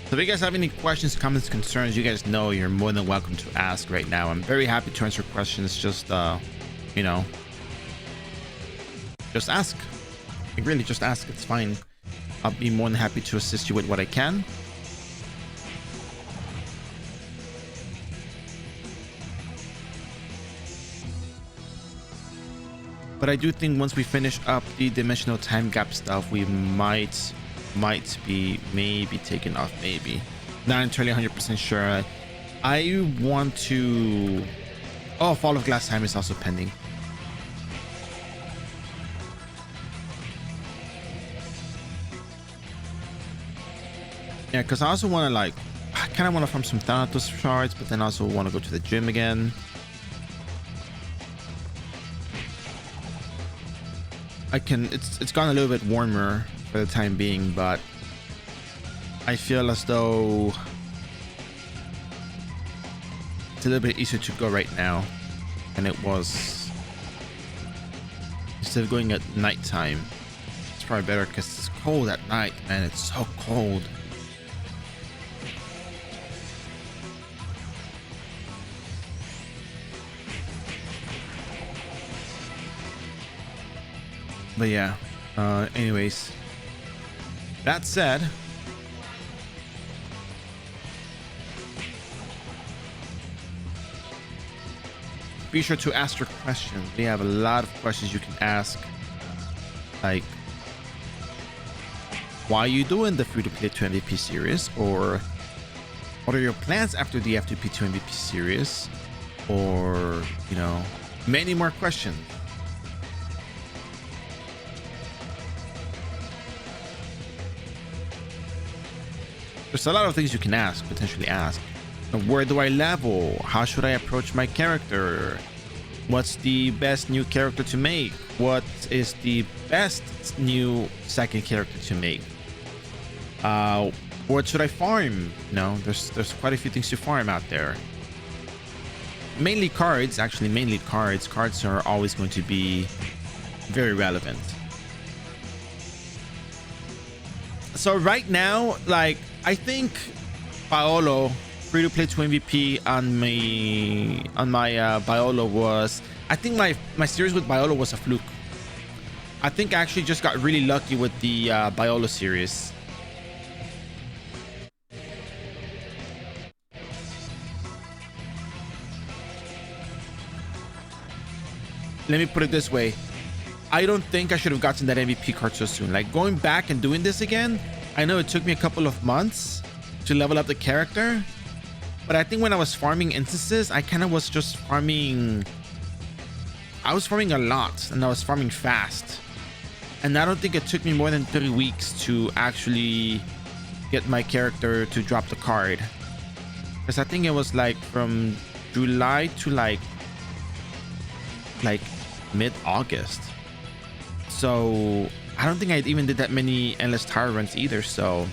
So if you guys have any questions, comments, concerns, you guys know you're more than welcome to ask right now. I'm very happy to answer questions. Just, you know, just ask. Like, really, just ask. It's fine. I'll be more than happy to assist you with what I can. But I do think once we finish up the dimensional time gap stuff, we might be maybe taken off, maybe not entirely 100% sure. I want to Fall of Glass Time is also pending. Yeah, because I also want to I kind of want to farm some Thanatos shards, but then also want to go to the gym again. It's gotten a little bit warmer for the time being, but I feel as though it's a little bit easier to go right now than it was instead of going at nighttime. It's probably better because it's cold at night, man. It's so cold. But yeah, anyways, that said, be sure to ask your questions. We have a lot of questions you can ask, like why are you doing the free-to-play 2 MVP series, or what are your plans after the F2P 2 MVP series, or, you know, many more questions. There's a lot of things you can ask, potentially ask. Where do I level? How should I approach my character? What's the best new character to make? What is the best new second character to make? What should I farm? You know, there's quite a few things to farm out there. Mainly cards, actually mainly cards. Cards are always going to be very relevant. So right now, like, I think Paolo, free-to-play 2 MVP on my Biolo was, I think my series with Biolo was a fluke. I think I actually just got really lucky with the Biolo series. Let me put it this way. I don't think I should have gotten that MVP card so soon. Like, going back and doing this again, I know it took me a couple of months to level up the character, but I think when I was farming instances, I kind of was just farming. I was farming a lot, and I was farming fast. And I don't think it took me more than 3 weeks to actually get my character to drop the card. Because I think it was like from July to like mid-August. So I don't think I even did that many endless tower runs either. So,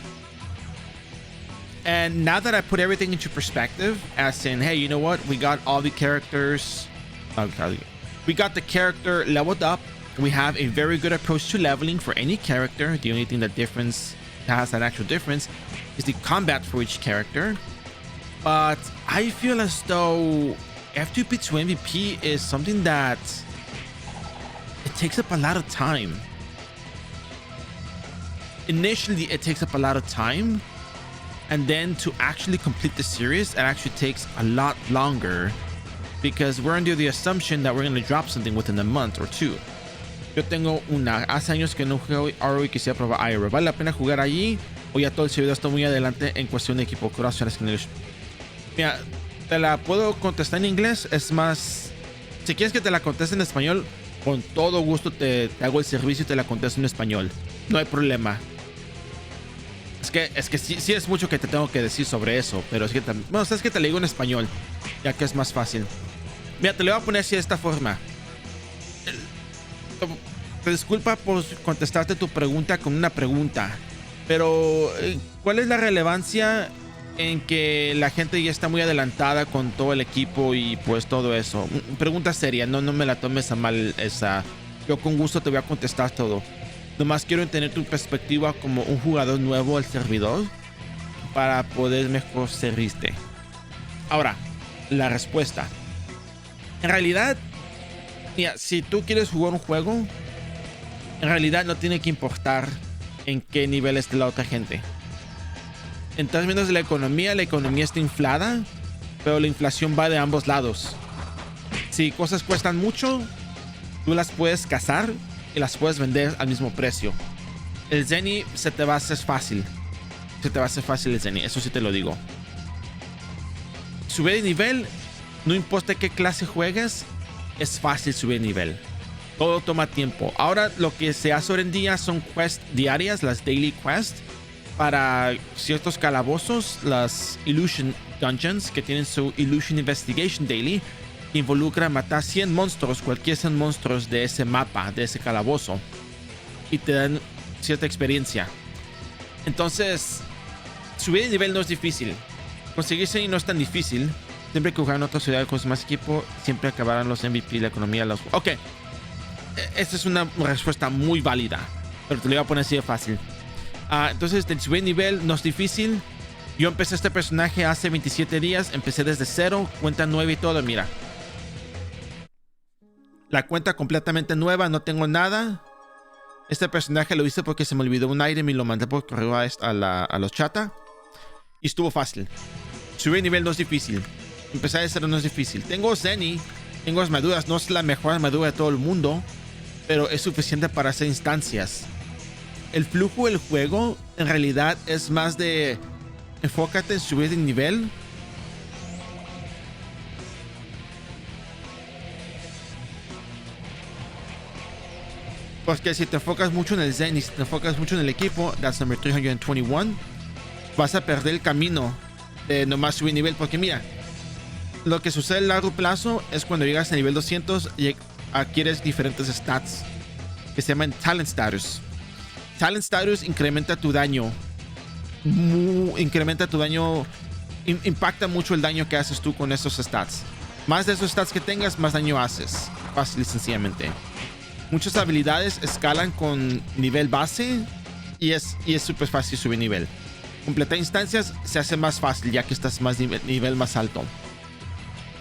and now that I put everything into perspective, as in, hey, you know what? We got all the characters. We got the character leveled up. We have a very good approach to leveling for any character. The only thing that has an actual difference is the combat for each character. But I feel as though F2P 2 MVP is something that it takes up a lot of time. Initially, it takes up a lot of time, and then to actually complete the series, it actually takes a lot longer because we're under the assumption that we're going to drop something within a month or two. Yo tengo hace años que no juego iRO y quisiera probar iRO. ¿Vale la pena jugar allí o ya todo el servidor está muy adelante en cuestión de equipo? Corazones en English. Mira, te la puedo contestar en inglés. Es más, si quieres que te la conteste en español, con todo gusto te hago el servicio y te la contesto en español. No hay problema. Es que sí es mucho que te tengo que decir sobre eso, pero es que bueno, sabes que te lo digo en español, ya que es más fácil. Mira, te lo voy a poner así de esta forma. te disculpa por contestarte tu pregunta con una pregunta, pero ¿cuál es la relevancia en que la gente ya está muy adelantada con todo el equipo y pues todo eso? Pregunta seria, no me la tomes a mal esa. Yo con gusto te voy a contestar todo. Nomás quiero tener tu perspectiva como un jugador nuevo al servidor para poder mejor servirte. Ahora, la respuesta. En realidad, mira, si tú quieres jugar un juego, en realidad no tiene que importar en qué nivel esté la otra gente. En términos de la economía está inflada, pero la inflación va de ambos lados. Si cosas cuestan mucho, tú las puedes cazar y las puedes vender al mismo precio. El Zenny se te va a hacer fácil. Se te va a hacer fácil el Zenny, eso sí te lo digo. Subir de nivel, no importa qué clase juegues, es fácil subir de nivel. Todo toma tiempo. Ahora lo que se hace hoy en día son quests diarias, las daily quests, para ciertos calabozos, las Illusion Dungeons, que tienen su Illusion Investigation Daily, que involucra matar 100 monstruos, cualquier 100 monstruos de ese mapa, de ese calabozo, y te dan cierta experiencia. Entonces, subir de nivel no es difícil. Conseguirse no es tan difícil. Siempre que jugar en otra ciudad con más equipo, siempre acabarán los MVP, la economía, los... Ok, esta es una respuesta muy válida, pero te lo voy a poner así de fácil. Entonces, el subir de nivel no es difícil. Yo empecé este personaje hace 27 días. Empecé desde cero, cuenta nueva y todo, mira. La cuenta completamente nueva, no tengo nada. Este personaje lo hice porque se me olvidó un item y lo mandé por correo a los chata. Y estuvo fácil. Subir de nivel no es difícil. Empezar de cero no es difícil. Tengo Zenny, tengo armaduras. No es la mejor armadura de todo el mundo, pero es suficiente para hacer instancias. El flujo del juego en realidad es más de enfócate en subir de nivel. Porque si te enfocas mucho en el Zen y si te enfocas mucho en el equipo, that's number 321, vas a perder el camino de nomás subir nivel. Porque mira, lo que sucede a largo plazo es cuando llegas a nivel 200 y adquieres diferentes stats que se llaman Talent Status. Talent Status incrementa tu daño. Impacta mucho el daño que haces tú con esos stats. Más de esos stats que tengas, más daño haces. Fácil y sencillamente. Muchas habilidades escalan con nivel base y es súper fácil subir nivel. Completar instancias se hace más fácil ya que estás más nivel más alto.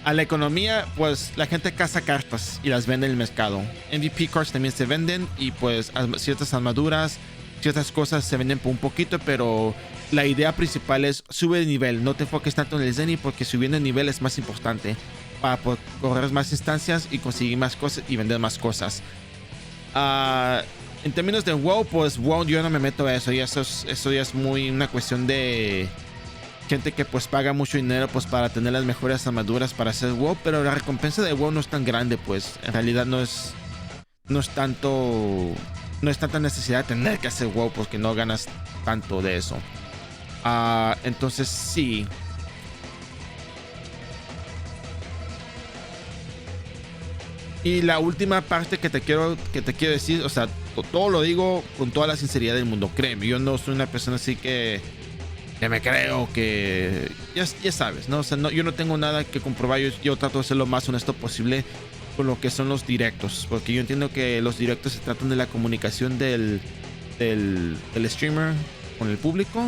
A la economía, pues la gente caza cartas y las vende en el mercado. MVP cards también se venden y pues ciertas armaduras, ciertas cosas se venden por un poquito, pero la idea principal es sube de nivel. No te enfoques tanto en el Zenny porque subiendo de nivel es más importante para poder correr más instancias y conseguir más cosas y vender más cosas. En términos de WoW, pues WoW yo no me meto a eso y eso ya es muy una cuestión de gente que pues paga mucho dinero pues para tener las mejores armaduras para hacer WoW, pero la recompensa de WoW no es tan grande, pues en realidad no es tanta necesidad de tener que hacer WoW porque no ganas tanto de eso. Entonces sí. Y la última parte que te quiero decir, o sea, todo lo digo con toda la sinceridad del mundo, créeme, yo no soy una persona así que me creo que ya sabes, ¿no? O sea, yo no tengo nada que comprobar, yo trato de ser lo más honesto posible con lo que son los directos, porque yo entiendo que los directos se tratan de la comunicación del streamer con el público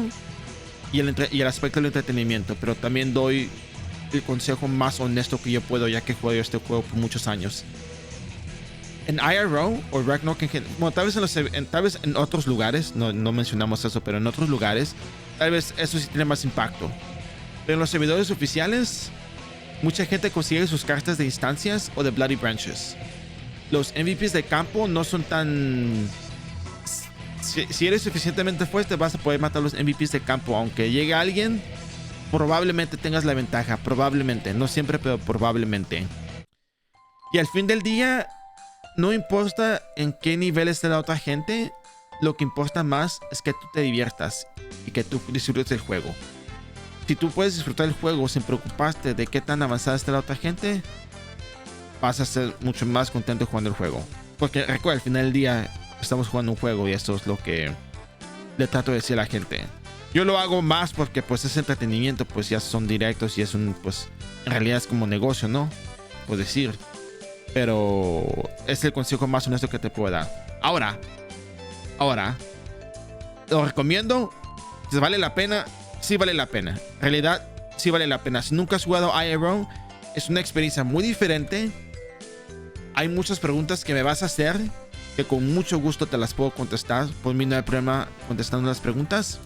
y el aspecto del entretenimiento, pero también doy el consejo más honesto que yo puedo, ya que juego este juego por muchos años. En iRO o Ragnarok, bueno, tal vez en otros lugares, no mencionamos eso, pero en otros lugares tal vez eso sí tiene más impacto. Pero en los servidores oficiales, mucha gente consigue sus cartas de instancias o de Bloody Branches. Los MVPs de campo no son tan... Si eres suficientemente fuerte, vas a poder matar a los MVPs de campo. Aunque llegue alguien, probablemente tengas la ventaja. Probablemente. No siempre, pero probablemente. Y al fin del día, no importa en qué nivel esté la otra gente. Lo que importa más es que tú te diviertas y que tú disfrutes el juego. Si tú puedes disfrutar el juego sin preocuparte de qué tan avanzada está la otra gente, vas a ser mucho más contento jugando el juego. Porque recuerda, al final del día estamos jugando un juego y esto es lo que le trato de decir a la gente. Yo lo hago más porque pues es entretenimiento, pues ya son directos y es un, pues en realidad es como negocio, ¿no? Puedo decir. Pero es el consejo más honesto que te puedo dar. Ahora, lo recomiendo. Si vale la pena, sí vale la pena. En realidad, sí vale la pena. Si nunca has jugado iRO, es una experiencia muy diferente. Hay muchas preguntas que me vas a hacer que con mucho gusto te las puedo contestar. Por mí no hay problema contestando las preguntas.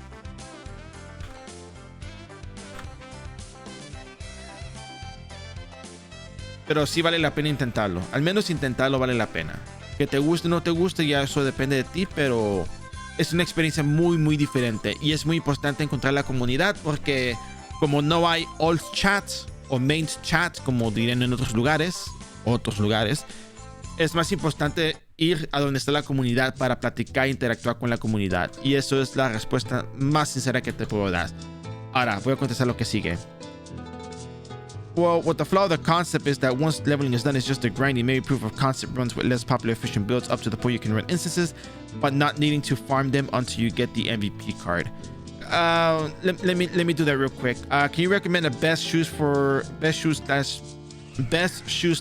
Pero sí vale la pena intentarlo. Al menos intentarlo vale la pena. Que te guste o no te guste, ya eso depende de ti, pero es una experiencia muy, muy diferente. Y es muy importante encontrar la comunidad porque como no hay alt chat o main chat, como dirían en otros lugares, es más importante ir a donde está la comunidad para platicar e interactuar con la comunidad. Y eso es la respuesta más sincera que te puedo dar. Ahora, voy a contestar lo que sigue. Well, what the flaw of the concept is that once leveling is done, it's just a grinding. Maybe proof of concept runs with less popular efficient builds up to the point you can run instances, but not needing to farm them until you get the MVP card. Let me do that real quick. Can you recommend a best shoes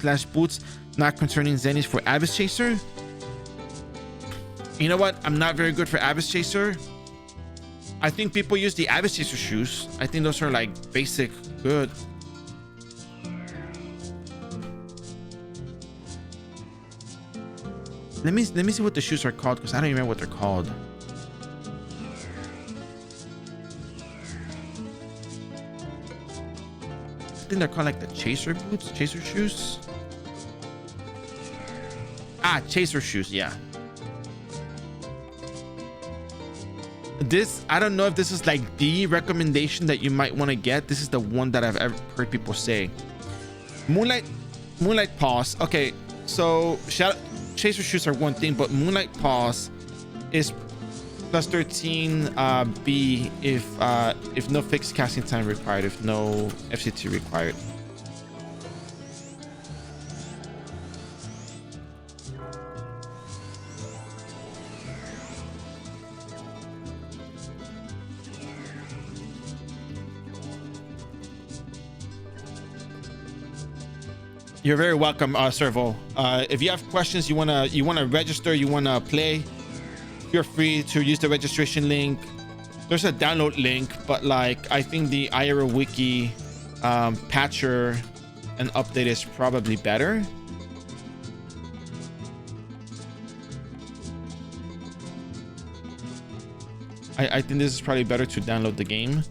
slash boots not concerning Zennies for Abyss Chaser? You know what? I'm not very good for Abyss Chaser. I think people use the Abyss Chaser shoes. I think those are like basic good. Let me see what the shoes are called because I don't remember what they're called. I think they're called like the Chaser boots, Chaser shoes. Chaser shoes, yeah. This, I don't know if this is like the recommendation that you might want to get. This is the one that I've ever heard people say. Moonlight Paws. Okay, so Chaser shoes are one thing, but Moonlight Paws is plus 13 B if no fixed casting time required, if no FCT required. You're very welcome, Servo. If you have questions, you wanna register, you wanna play, feel free to use the registration link. There's a download link, but like I think the iRO wiki patcher and update is probably better. I think this is probably better to download the game.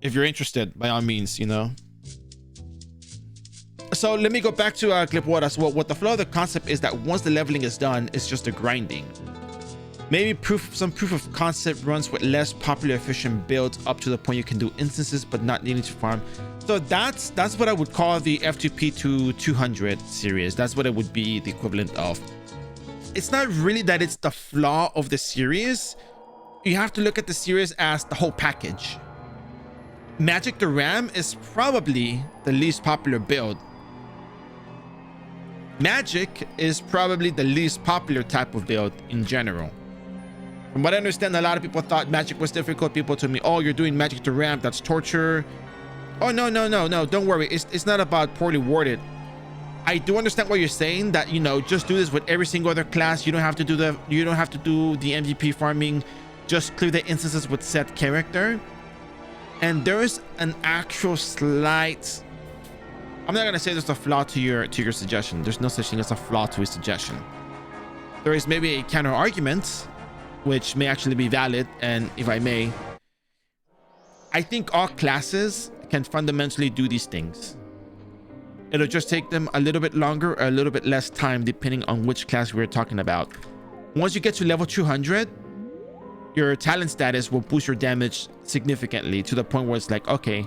If you're interested, by all means, you know. So let me go back to Clipwater. Well, what the flow of the concept is that once the leveling is done, it's just a grinding. Maybe some proof of concept runs with less popular efficient builds up to the point you can do instances but not needing to farm. So that's what I would call the F2P to 200 series. That's what it would be the equivalent of. It's not really that it's the flaw of the series. You have to look at the series as the whole package. Magic Doram is probably the least popular build. Magic is probably the least popular type of build in general. From what I understand, a lot of people thought Magic was difficult. People told me, oh, you're doing Magic to ramp, that's torture. Oh, no, don't worry. It's not about poorly worded. I do understand what you're saying, that, you know, just do this with every single other class. You don't have to do the MVP farming. Just clear the instances with set character. And there is an actual slight, I'm not gonna say there's a flaw to your suggestion. There's no such thing as a flaw to a suggestion. There is maybe a counter argument, which may actually be valid. And if I may, I think all classes can fundamentally do these things. It'll just take them a little bit longer or a little bit less time depending on which class we're talking about. Once you get to level 200, your talent status will boost your damage significantly to the point where it's like, okay,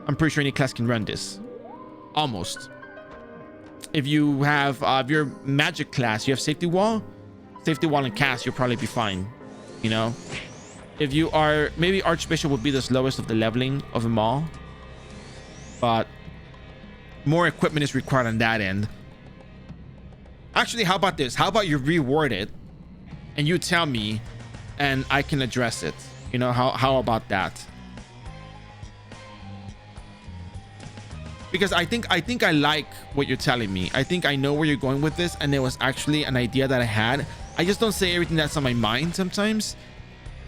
I'm pretty sure any class can run this. Almost. If you have your magic class, you have safety wall and cast, you'll probably be fine, you know. If you are, maybe Archbishop would be the slowest of the leveling of them all, but more equipment is required on that end. Actually, how about this? How about you reword it and you tell me and I can address it? You know, how about that? Because I think I like what you're telling me. I think I know where you're going with this, and it was actually an idea that I had. I just don't say everything that's on my mind sometimes.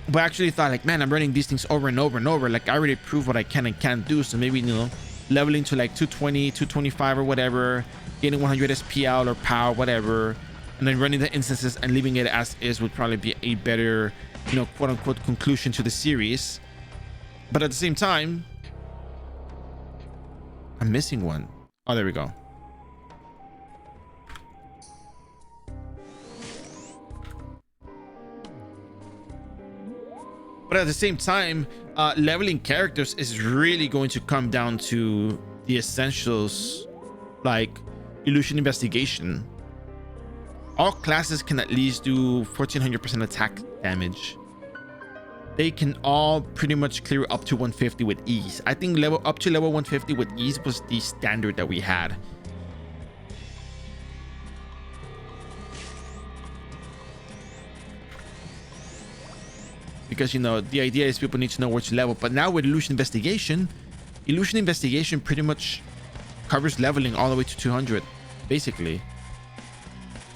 But I actually thought like, man, I'm running these things over and over and over. Like I already proved what I can and can't do. So maybe, you know, leveling to like 220, 225 or whatever, getting 100 SPL or POW, whatever, and then running the instances and leaving it as is would probably be a better, you know, quote unquote conclusion to the series. But at the same time, I'm missing one. Oh, there we go. But at the same time, leveling characters is really going to come down to the essentials like illusion investigation. All classes can at least do 1400% attack damage. They can all pretty much clear up to 150 with ease. I think up to level 150 with ease was the standard that we had. Because, you know, the idea is people need to know which level. But now with illusion investigation pretty much covers leveling all the way to 200, basically.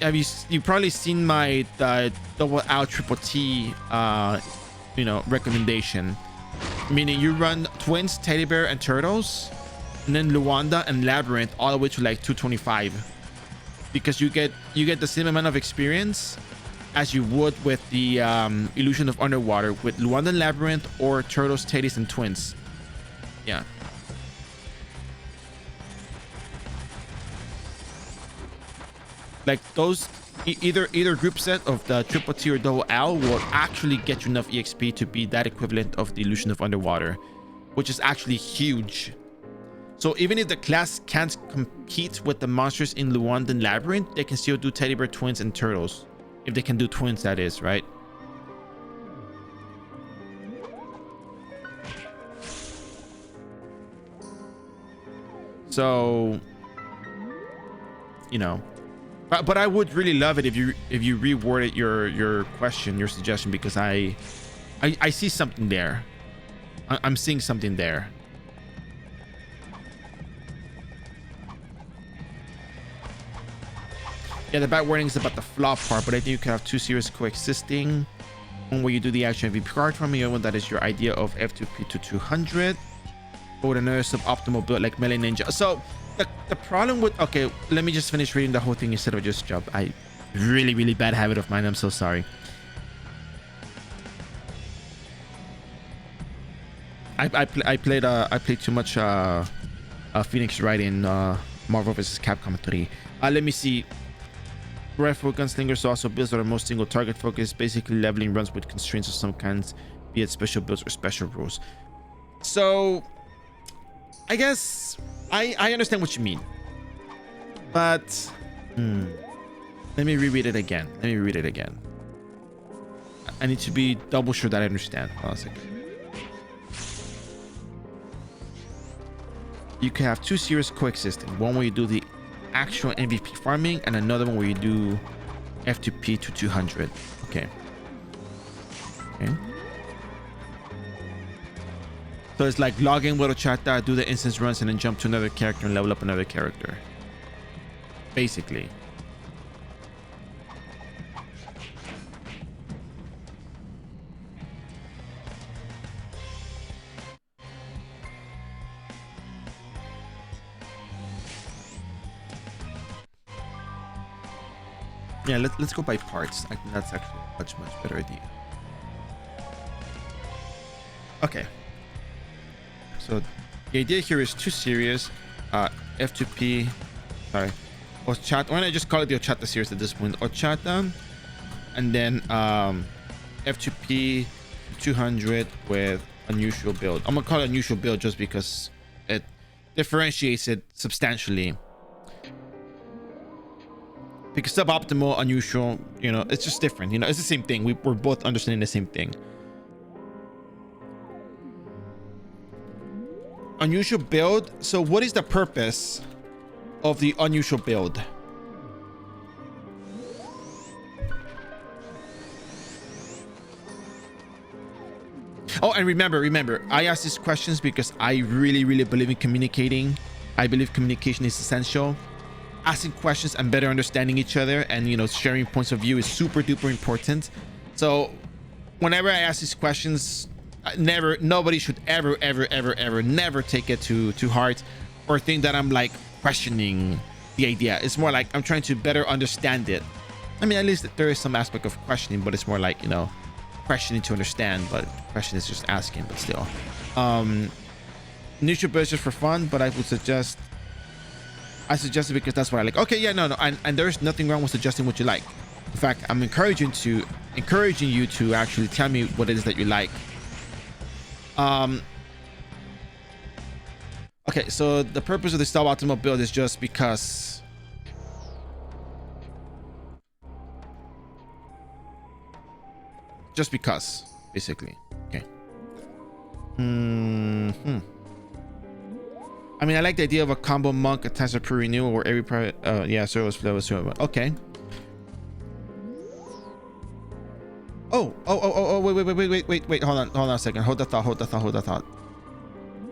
Have you've probably seen my double L triple T you know, recommendation, meaning you run twins, teddy bear and turtles, and then Luanda and labyrinth all the way to like 225, because you get the same amount of experience as you would with the illusion of underwater with Luanda and labyrinth or turtles, teddies and twins. Yeah. Like those either group set of the triple T or double L will actually get you enough EXP to be that equivalent of the illusion of underwater, which is actually huge. So even if the class can't compete with the monsters in Luanda and labyrinth, they can still do teddy bear, twins and turtles, if they can do twins, that is, right? So, you know, but I would really love it if you reworded your question, your suggestion, because I see something there. I'm seeing something there. Yeah, the bad wording is about the flop part, but I think you can have two series coexisting. One where you do the actual MVP card from, the other one that is your idea of F2P to 200, or with another suboptimal build like Melee Ninja. So the problem with, okay, let me just finish reading the whole thing instead of just jump. Really bad habit of mine. I'm so sorry. I played too much Phoenix Wright in Marvel vs. Capcom 3. Let me see. Rifle gunslingers also builds that are most single target focused, basically leveling runs with constraints of some kinds, be it special builds or special rules. So I guess I understand what you mean, but let me reread it again. I need to be double sure that I understand. Hold on a second. You can have two series coexisting, one where you do the actual MVP farming and another one where you do F2P to 200. Okay. So it's like log in with Ochata, do the instance runs, and then jump to another character and level up another character, basically. Yeah, let's go by parts. I think that's actually a much better idea. Okay. So the idea here is two series, F2P, sorry, Ochata. Why don't I just call it the Ochata series at this point? Ochata, and then F2P 200 with unusual build. I'm gonna call it unusual build just because it differentiates it substantially. Because suboptimal, unusual, you know, it's just different. You know, it's the same thing. We're both understanding the same thing. Unusual build. So what is the purpose of the unusual build? Oh, and remember, I ask these questions because I really believe in communicating. I believe communication is essential. Asking questions and better understanding each other, and you know, sharing points of view is super duper important. So whenever I ask these questions, nobody should ever never take it to heart or think that I'm like questioning the idea. It's more like I'm trying to better understand it. I mean, at least there is some aspect of questioning, but it's more like, you know, questioning to understand, but question is just asking. But still, neutral builds just for fun, but I suggest it because that's what I like. Okay, yeah, no, and there's nothing wrong with suggesting what you like. In fact, I'm encouraging you to actually tell me what it is that you like. Okay, so the purpose of the suboptimal build is just because. Just because, basically. Okay. I mean, I like the idea of a combo monk attached to pre-renewal where every private, yeah, service level. Okay. Oh, wait, hold on a second. Hold that thought.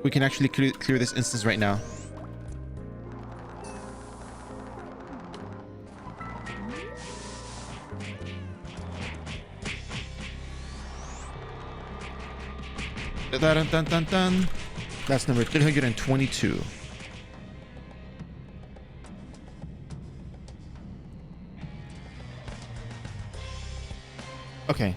We can actually clear this instance right now. Dun, dun, dun, dun. That's number 322. Okay.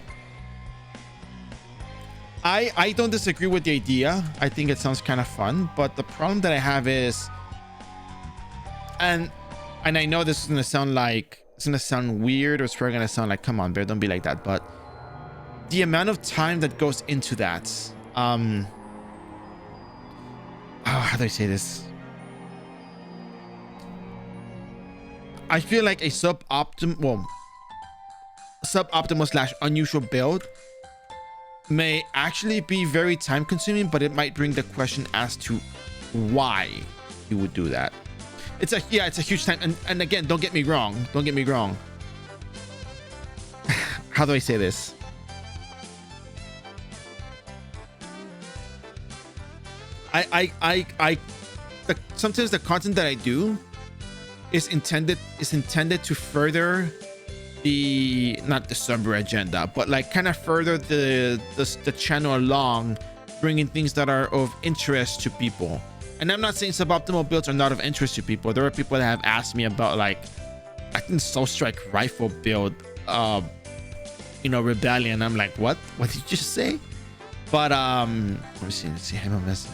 I don't disagree with the idea. I think it sounds kind of fun, but the problem that I have is, and I know this is gonna sound like, it's gonna sound weird, or it's probably gonna sound like, come on, Bear, don't be like that, but the amount of time that goes into that, how do I say this? I feel like a suboptimal / unusual build may actually be very time consuming, but it might bring the question as to why you would do that. It's a huge time, and again, don't get me wrong. How do I say this? Sometimes the content that I do is intended to further not the summer agenda, but like kind of further the channel along, bringing things that are of interest to people. And I'm not saying suboptimal builds are not of interest to people. There are people that have asked me about, like, I think Soul Strike rifle build, you know, Rebellion. I'm like, what did you just say? But let me see MMS.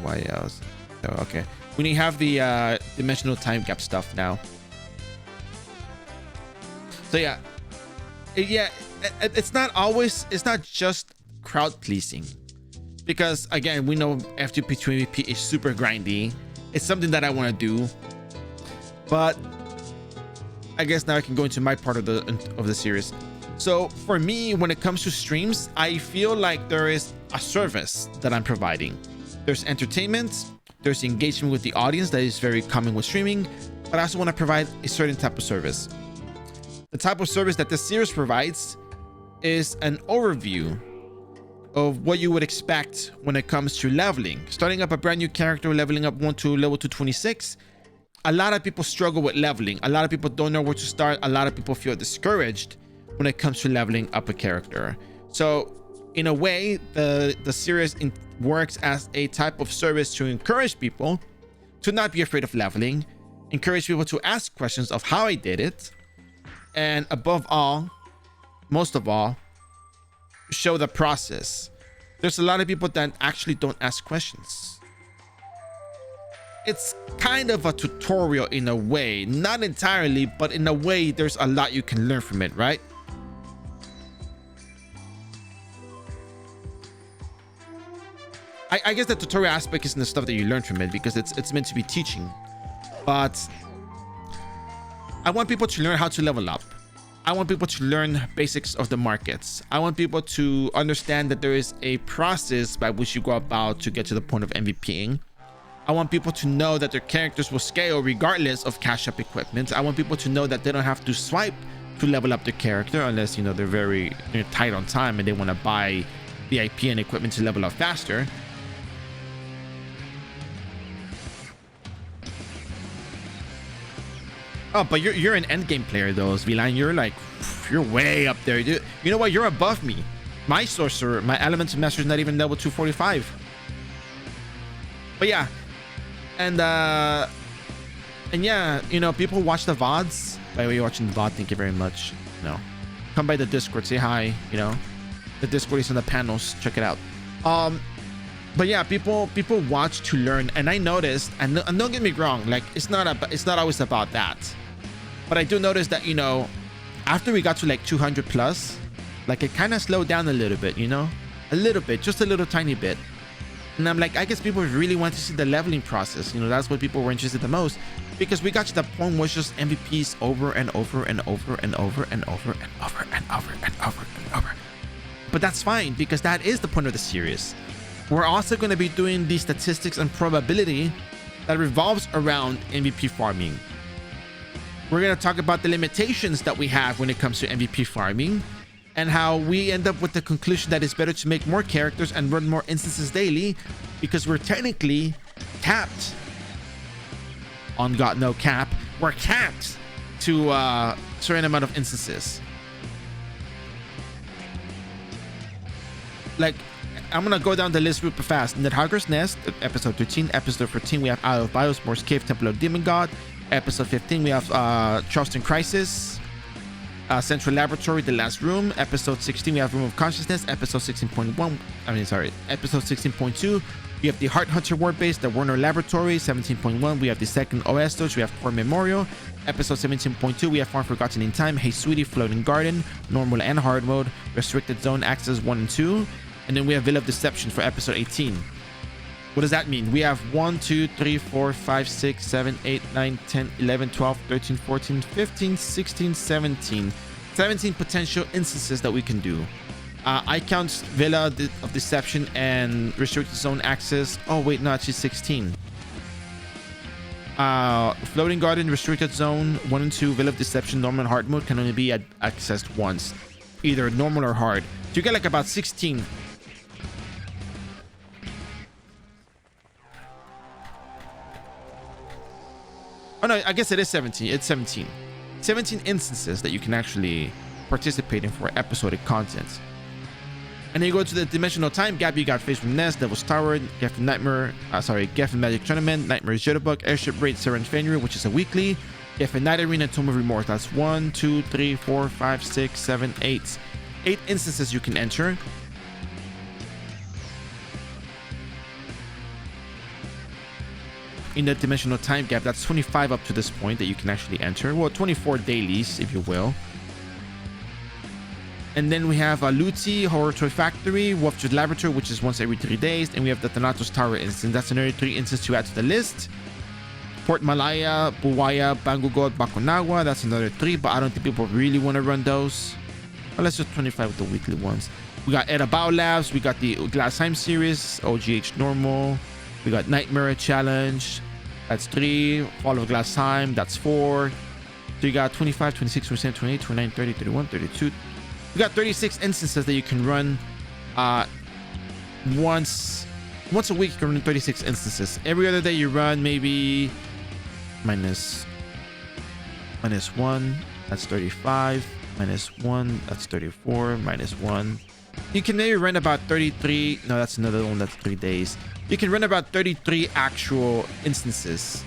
Why else? Oh, okay, we need to have the dimensional time gap stuff now. So yeah, it's not just crowd pleasing, because again, we know F2P 2MVP is super grindy. It's something that I want to do, but I guess now I can go into my part of the series. So for me, when it comes to streams, I feel like there is a service that I'm providing. There's entertainment, there's engagement with the audience that is very common with streaming, but I also want to provide a certain type of service. The type of service that this series provides is an overview of what you would expect when it comes to leveling. Starting up a brand new character, leveling up one to level 226. A lot of people struggle with leveling. A lot of people don't know where to start. A lot of people feel discouraged when it comes to leveling up a character. So in a way, the series works as a type of service to encourage people to not be afraid of leveling, encourage people to ask questions of how I did it, and above all, most of all, show the process. There's a lot of people that actually don't ask questions. It's kind of a tutorial in a way, not entirely, but in a way there's a lot you can learn from it, right? I guess the tutorial aspect isn't the stuff that you learn from it, because it's meant to be teaching. But I want people to learn how to level up. I want people to learn basics of the markets. I want people to understand that there is a process by which you go about to get to the point of MVPing. I want people to know that their characters will scale regardless of cash up equipment. I want people to know that they don't have to swipe to level up their character unless, you know, they're tight on time and they want to buy VIP and equipment to level up faster. Oh, but you're an endgame player though, Zvilan. You're way up there, dude. You know what? You're above me. My sorcerer, my elemental master is not even level 245. But yeah, and yeah, you know, people watch the VODs. By the way, you're watching the VOD, thank you very much. No, come by the Discord, say hi. You know, the Discord is on the panels. Check it out. But yeah, people watch to learn, and I noticed, and don't get me wrong, like it's not always about that. But I do notice that, you know, after we got to like 200 plus, like it kind of slowed down a little bit, you know, a little bit, just a little tiny bit. And I'm like, I guess people really want to see the leveling process. You know, that's what people were interested the most, because we got to the point where it's just MVPs over and over and over and over and over and over and over and over and over. But that's fine, because that is the point of the series. We're also going to be doing the statistics and probability that revolves around MVP farming. We're going to talk about the limitations that we have when it comes to MVP farming, and how we end up with the conclusion that it's better to make more characters and run more instances daily, because we're technically capped. On God, no cap. We're capped to a certain amount of instances. Like, I'm gonna go down the list super fast. Nidhogger's Nest, episode 13. Episode 14, we have Isle of Bios, Morse Cave, Temple of Demon God. Episode 15, we have Charleston Crisis, Central Laboratory, The Last Room. Episode 16, we have Room of Consciousness. Episode 16.1, episode 16.2, we have the Heart Hunter War Base, the Warner Laboratory. 17.1, we have the second OS Doge, we have Core Memorial. Episode 17.2, we have Farm Forgotten in Time, Hey Sweetie, Floating Garden, Normal and Hard Mode, Restricted Zone Access 1 and 2. And then we have Veil of Deception for episode 18. What does that mean? We have 1, 2, 3, 4, 5, 6, 7, 8, 9, 10, 11, 12, 13, 14, 15, 16, 17. 17 potential instances that we can do. I count Veil of Deception and Restricted Zone Access. Oh, wait, no, actually 16. Floating Garden, Restricted Zone 1 and 2, Veil of Deception, Normal and Hard Mode can only be accessed once. Either normal or hard. So you get like about 16. Oh no, I guess it is 17. It's 17. 17 instances that you can actually participate in for episodic content. And then you go to the Dimensional Time Gap. You got Face from Nest, Devil's Tower, Geffen Magic Tournament, Nightmare's Jitterbug, Airship Raid, Seren Fenrir, which is a weekly, Geffen Night Arena, Tomb of Remorse. That's 1, 2, 3, 4, 5, 6, 7, 8. 8 instances you can enter. In the Dimensional Time Gap, that's 25 up to this point that you can actually enter. Well, 24 dailies, if you will. And then we have Luti, Horror Toy Factory, Wolf's Laboratory, which is once every 3 days. And we have the Thanatos Tower instance. That's another 3 instances to add to the list. Port Malaya, Buwaya, Bangugod, Bakunawa. That's another 3, but I don't think people really want to run those. Well, let's just 25 with the weekly ones. We got Edda Bao Labs. We got the Glassheim series, OGH Normal. We got Nightmare Challenge. That's 3. Fall of Glassheim. That's 4. So you got 25, 26, 27, 28, 29, 30, 31, 32. You got 36 instances that you can run once a week. You can run 36 instances. Every other day you run maybe minus 1. That's 35. Minus 1. That's 34. Minus 1. You can maybe run about 33. No, that's another one. That's 3 days. You can run about 33 actual instances.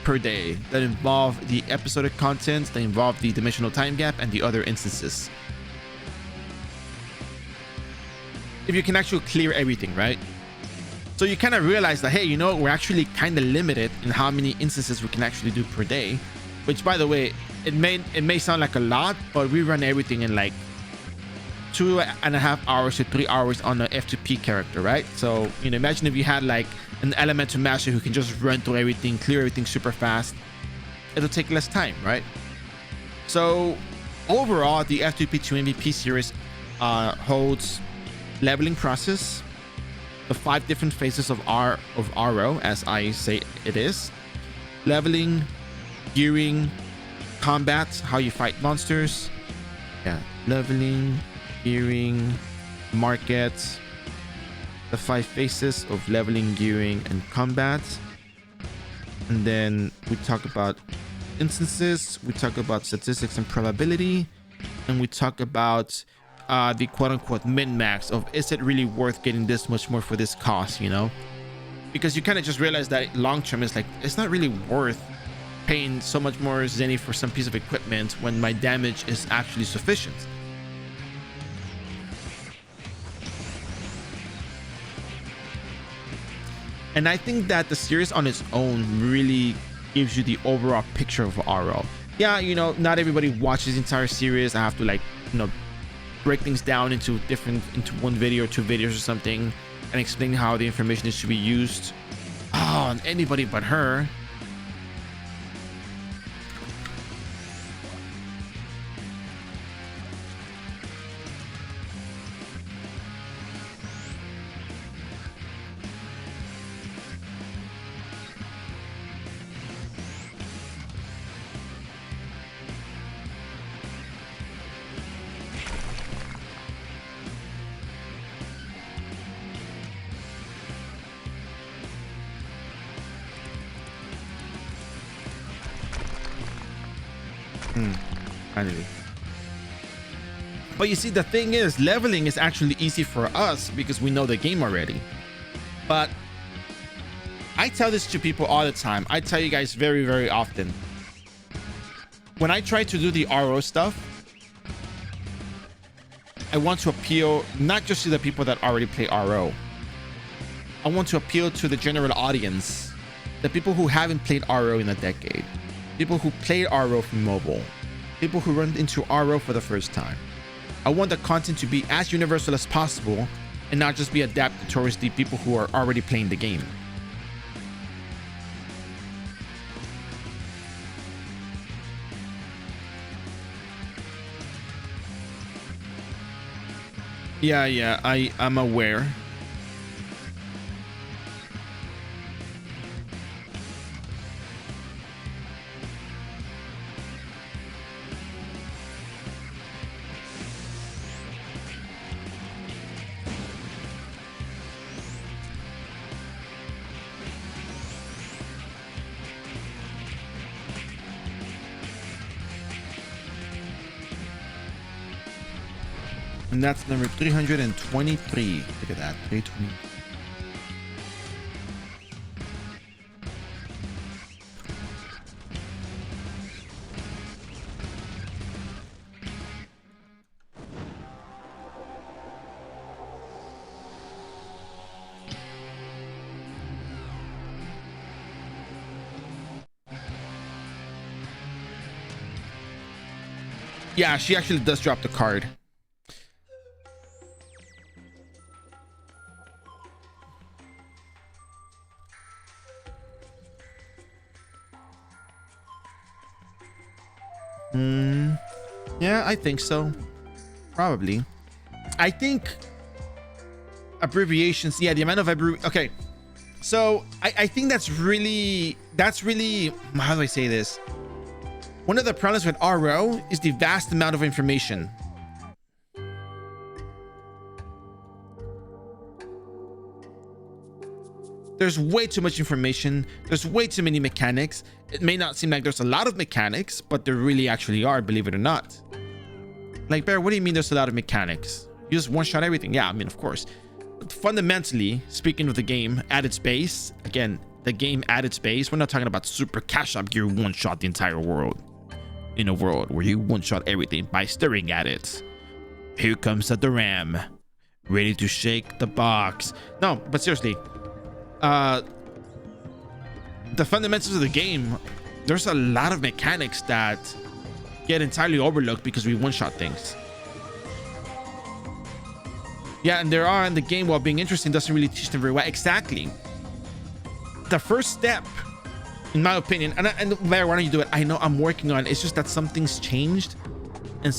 Per day that involve the episodic content, that involve the Dimensional Time Gap, and the other instances. If you can actually clear everything, right? So you kind of realize that, hey, you know, we're actually kind of limited in how many instances we can actually do per day. Which, by the way, it may sound like a lot, but we run everything in like 2.5 hours to 3 hours on an F2P character, right? So, you know, imagine if you had like an elemental master who can just run through everything, clear everything super fast. It'll take less time, right? So overall, the F2P to MVP series holds leveling process, the 5 different phases of iRO, as I say it is, leveling, gearing, combat, how you fight monsters. Yeah, leveling, gearing, market, the 5 phases of leveling, gearing, and combat. And then we talk about instances, we talk about statistics and probability, and we talk about the quote-unquote min-max of, is it really worth getting this much more for this cost, you know? Because you kind of just realize that long-term is like, it's not really worth paying so much more zenny for some piece of equipment when my damage is actually sufficient. And I think that the series on its own really gives you the overall picture of iRO. Yeah, you know, not everybody watches the entire series. I have to, like, you know, break things down into one video or 2 videos or something and explain how the information is to be used. Oh, and anybody but her. Finally. But you see, the thing is, leveling is actually easy for us because we know the game already. But I tell this to people all the time. I tell you guys very, very often. When I try to do the RO stuff, I want to appeal not just to the people that already play RO. I want to appeal to the general audience, the people who haven't played RO in a decade, people who played RO from mobile, people who run into RO for the first time. I want the content to be as universal as possible and not just be adapted towards the people who are already playing the game. Yeah, I'm aware. And that's number 323. Look at that, 320. Yeah, she actually does drop the card. Yeah, I think so. Probably. I think abbreviations. Yeah, the amount of okay. So I think that's really, how do I say this? One of the problems with RO is the vast amount of information. There's way too much information. There's way too many mechanics. It may not seem like there's a lot of mechanics, but there really actually are, believe it or not. Like, Bear, what do you mean there's a lot of mechanics? You just one-shot everything? Yeah, I mean, of course. But fundamentally, speaking of the game at its base, again, the game at its base, we're not talking about super cash up gear one-shot the entire world. In a world where you one-shot everything by staring at it. Here comes the Doram, ready to shake the box. No, but seriously, the fundamentals of the game, there's a lot of mechanics that get entirely overlooked because we one-shot things. Yeah, and there are in the game, while being interesting, doesn't really teach them very well. Exactly. The first step, in my opinion, and Blair, why don't you do it? I know I'm working on it. It's just that something's changed, and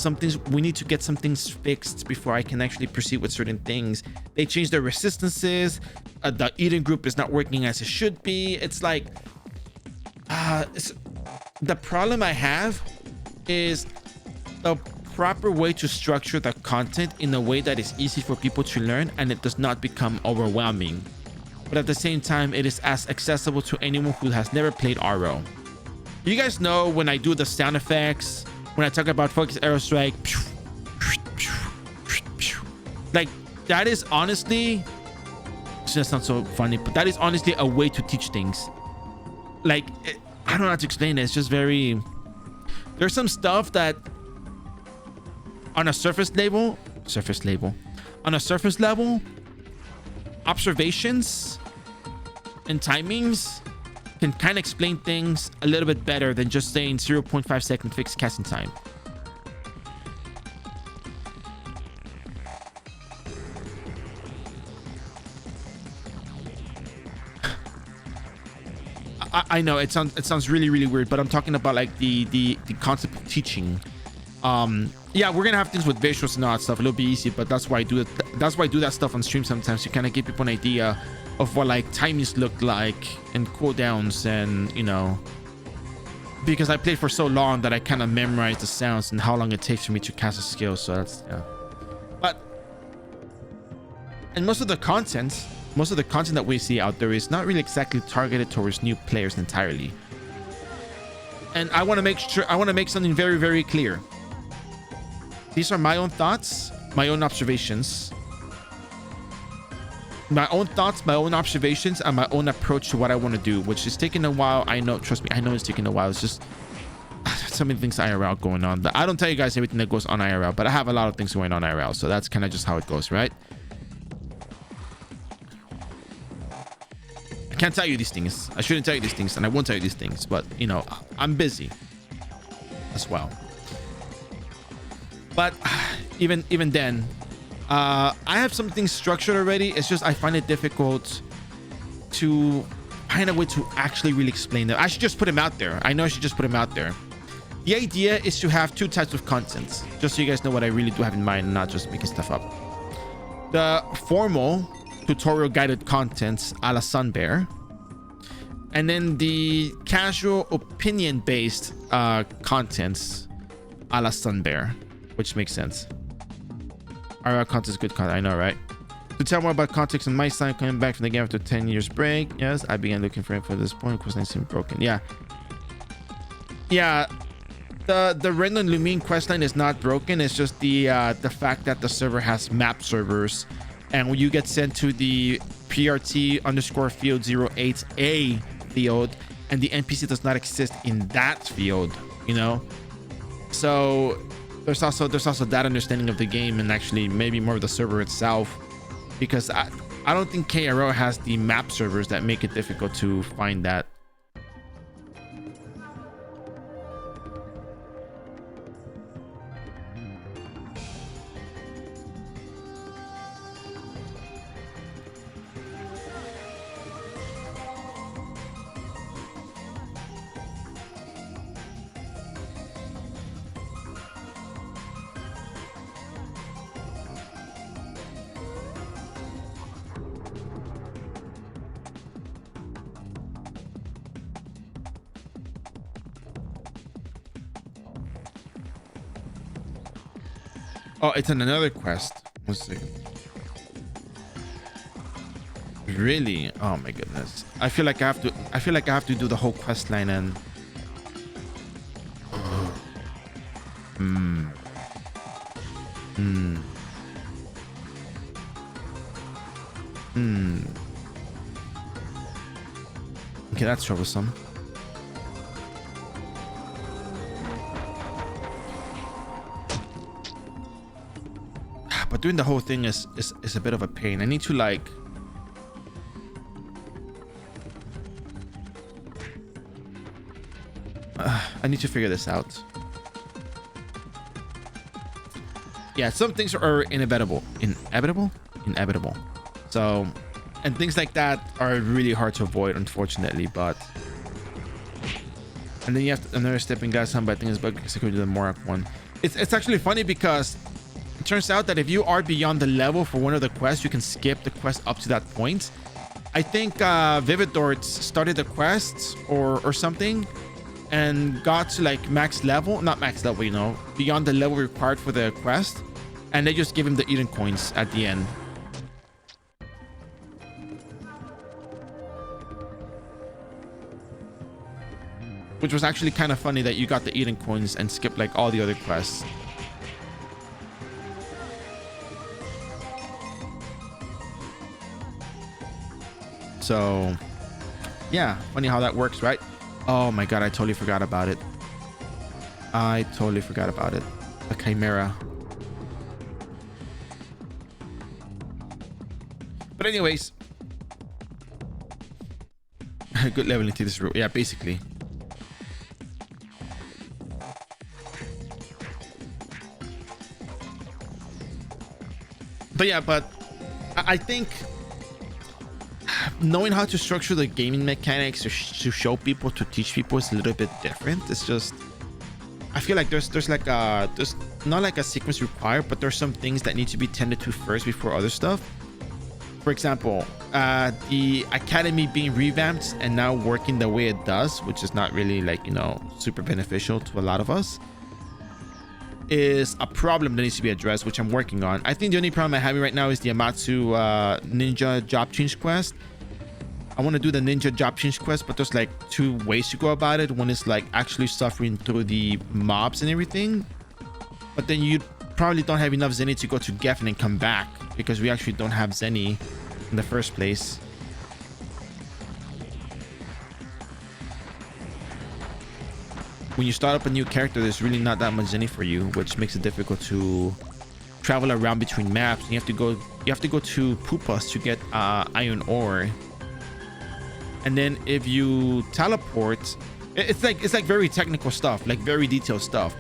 we need to get some things fixed before I can actually proceed with certain things. They changed their resistances. The Eden group is not working as it should be. It's like, the problem I have is the proper way to structure the content in a way that is easy for people to learn and it does not become overwhelming. But at the same time, it is as accessible to anyone who has never played iRO. You guys know when I do the sound effects, when I talk about focus arrow strike, like that is honestly, it's just not so funny, but that is honestly a way to teach things. Like, I don't know how to explain it. It's just very, there's some stuff that on a surface level, observations and timings can kind of explain things a little bit better than just saying 0.5 second fixed casting time. I know it sounds really weird, but I'm talking about like the concept of teaching. Yeah, we're gonna have things with visuals and all that stuff. It'll be easy, but that's why I do it. That's why I do that stuff on stream sometimes to kind of give people an idea of what like timings look like and cooldowns, and you know, because I played for so long that I kind of memorized the sounds and how long it takes for me to cast a skill. So that's, yeah. But and most of the content that we see out there is not really exactly targeted towards new players entirely. And I want to make something very clear. These are my own thoughts, my own observations, my own observations, and my own approach to what I want to do, which is taking a while. I know, trust me, I know it's taking a while. It's just so many things IRL going on. I don't tell you guys everything that goes on IRL, but I have a lot of things going on IRL, so that's kind of just how it goes, right? I can't tell you these things. I shouldn't tell you these things, and I won't tell you these things, but you know, I'm busy as well. But even then, I have some things structured already. It's just I find it difficult to find a way to actually really explain them. I should just put them out there. I know I should just put them out there. The idea is to have two types of content, just so you guys know what I really do have in mind and not just making stuff up. The formal tutorial guided contents a la Sunbear, and then the casual opinion based contents a la Sunbear, which makes sense. Our content is good content, I know, right? To tell more about context on my side, coming back from the game after 10 years break. Yes, I began looking for info at this point because I seem broken. Yeah, the Ren and Lumine questline is not broken. It's just the fact that the server has map servers, and when you get sent to the PRT_field 08A field, and the NPC does not exist in that field, you know. So there's also that understanding of the game, and actually maybe more of the server itself, because I don't think KRO has the map servers that make it difficult to find that. Oh, it's in another quest. 1 second. Really? Oh my goodness. I feel like I have to do the whole quest line and Okay, that's troublesome. But doing the whole thing is a bit of a pain. I need to like I need to figure this out. Yeah, some things are inevitable. So, and things like that are really hard to avoid, unfortunately. But and then you have to, another stepping guys. Some bad things, but I could do the Morak one. It's actually funny because it turns out that if you are beyond the level for one of the quests, you can skip the quest up to that point. I think Vivid Dorts started the quest or something, and got to like max level, not max level, you know, beyond the level required for the quest, and they just give him the Eden coins at the end. Which was actually kind of funny that you got the Eden coins and skipped like all the other quests. So yeah, funny how that works, right? Oh my god, I totally forgot about it. I totally forgot about it. The Chimera. But anyways, good level into this route. Yeah, basically. But yeah, but I think knowing how to structure the gaming mechanics to show people, to teach people, is a little bit different. It's just, I feel like there's like a, there's not like a sequence required, but there's some things that need to be tended to first before other stuff. For example, the academy being revamped and now working the way it does, which is not really like, you know, super beneficial to a lot of us, is a problem that needs to be addressed, which I'm working on. I think the only problem I'm having right now is the Amatsu ninja job change quest. I want to do the ninja job change quest, but there's like 2 ways to go about it. One is like actually suffering through the mobs and everything, but then you probably don't have enough Zenny to go to Geffen and come back, because we actually don't have Zenny in the first place. When you start up a new character, there's really not that much Zenny for you, which makes it difficult to travel around between maps. You have to go to Pupas to get iron ore. And then if you teleport, it's like very technical stuff, like very detailed stuff.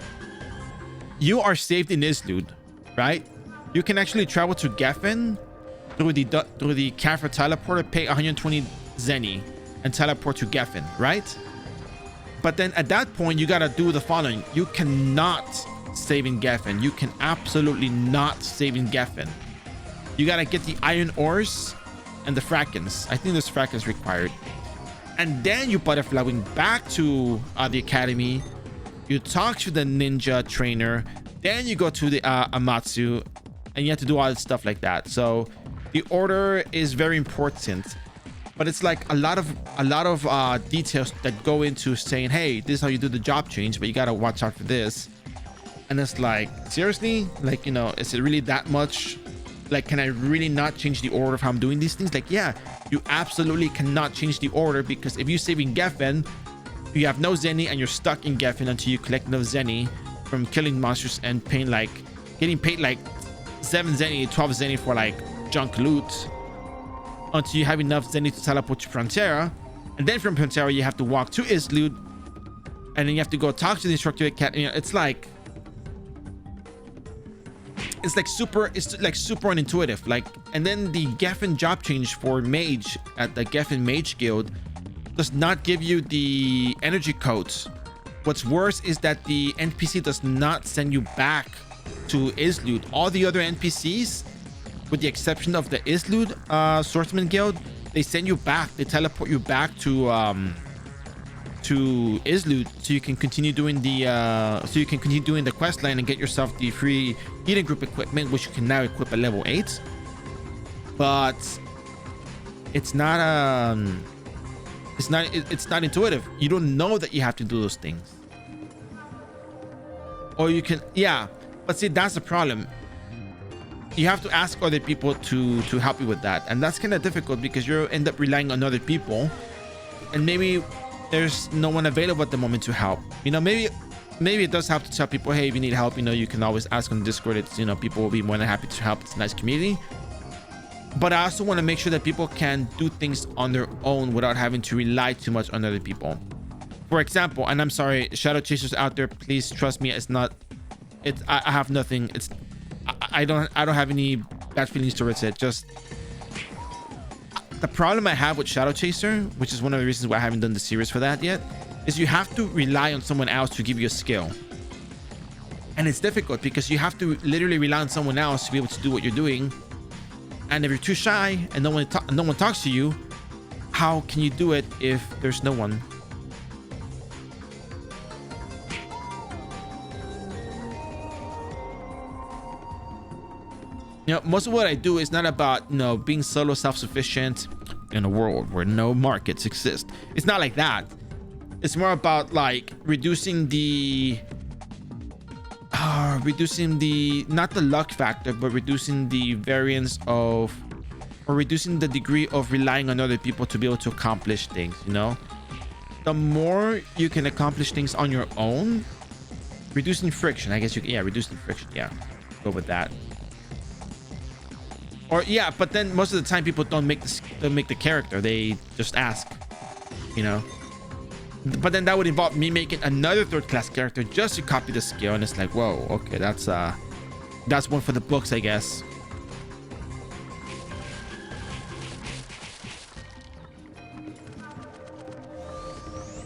You are saved in Islud, right? You can actually travel to Geffen through the Kafra teleporter, pay 120 Zenny, and teleport to Geffen, right? But then at that point, you gotta do the following. You cannot save in Geffen. You can absolutely not save in Geffen. You gotta get the iron ores and the fractions. I think there's fractions required. And then you butterfly wing back to the academy. You talk to the ninja trainer. Then you go to the Amatsu, and you have to do all this stuff like that. So the order is very important. But it's like a lot of details that go into saying, hey, this is how you do the job change, but you gotta watch out for this. And it's like, seriously, like, you know, is it really that much? Like, can I really not change the order of how I'm doing these things? Like, yeah, you absolutely cannot change the order, because if you save in Geffen, you have no Zenny and you're stuck in Geffen until you collect enough Zenny from killing monsters and paying like, getting paid like 7 Zenny, 12 Zenny for like junk loot, until you have enough Zenny to teleport to Frontera. And then from Frontera, you have to walk to Islud, and then you have to go talk to the instructor cat. You know, it's like super unintuitive. Like, and then the Geffen job change for mage at the Geffen Mage Guild does not give you the energy codes. What's worse is that the NPC does not send you back to Islud. All the other NPCs, with the exception of the Islud Swordsman Guild, they send you back. They teleport you back to Islud, so you can continue doing the quest line and get yourself the free Eden group equipment, which you can now equip at level 8. But it's not intuitive. You don't know that you have to do those things. Or you can, yeah, but see, that's the problem. You have to ask other people to help you with that, and that's kind of difficult, because you end up relying on other people, and maybe there's no one available at the moment to help. You know, maybe it does help to tell people, hey, if you need help, you know, you can always ask on Discord. It's, you know, people will be more than happy to help. It's a nice community. But I also want to make sure that people can do things on their own without having to rely too much on other people. For example, and I'm sorry, Shadow Chasers out there, please trust me, it's not, I have nothing, I don't have any bad feelings towards it. Just the problem I have with Shadow Chaser, which is one of the reasons why I haven't done the series for that yet, is you have to rely on someone else to give you a skill. And it's difficult, because you have to literally rely on someone else to be able to do what you're doing. And if you're too shy and no one talks to you, how can you do it if there's no one? You know, most of what I do is not about, you know, being solo self-sufficient in a world where no markets exist. It's not like that. It's more about like reducing the not the luck factor, but reducing the variance of, or reducing the degree of relying on other people to be able to accomplish things. You know, the more you can accomplish things on your own, reducing friction, I guess you can, yeah, reducing friction, yeah, go with that. Or yeah, but then most of the time people don't make the character, they just ask, you know. But then that would involve me making another third class character just to copy the skill, and it's like, whoa, okay, that's one for the books, I guess.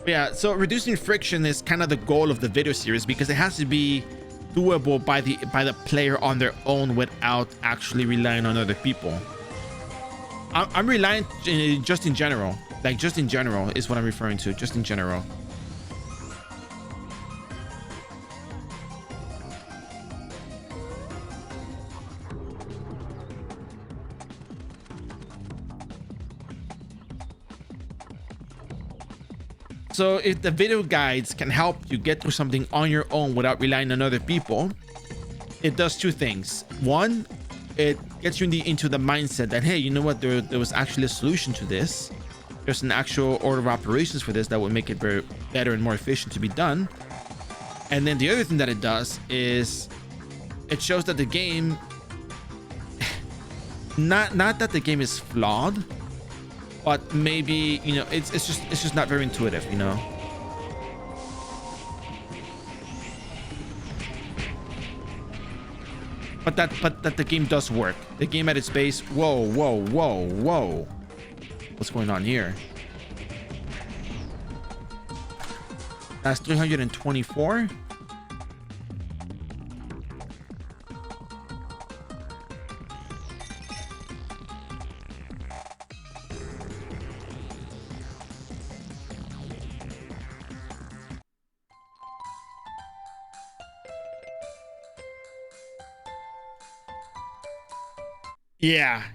Yeah, so reducing friction is kind of the goal of the video series, because it has to be doable by the player on their own without actually relying on other people. I'm relying just in general, like just in general is what I'm referring to, just in general. So if the video guides can help you get through something on your own without relying on other people, it does two things. One, it gets you into the mindset that, hey, you know what, there was actually a solution to this. There's an actual order of operations for this that would make it very better and more efficient to be done. And then the other thing that it does is it shows that the game, not that the game is flawed, but maybe, you know, it's just not very intuitive, you know. But that the game does work. The game at its base. Whoa, whoa, whoa, whoa. What's going on here? That's 324.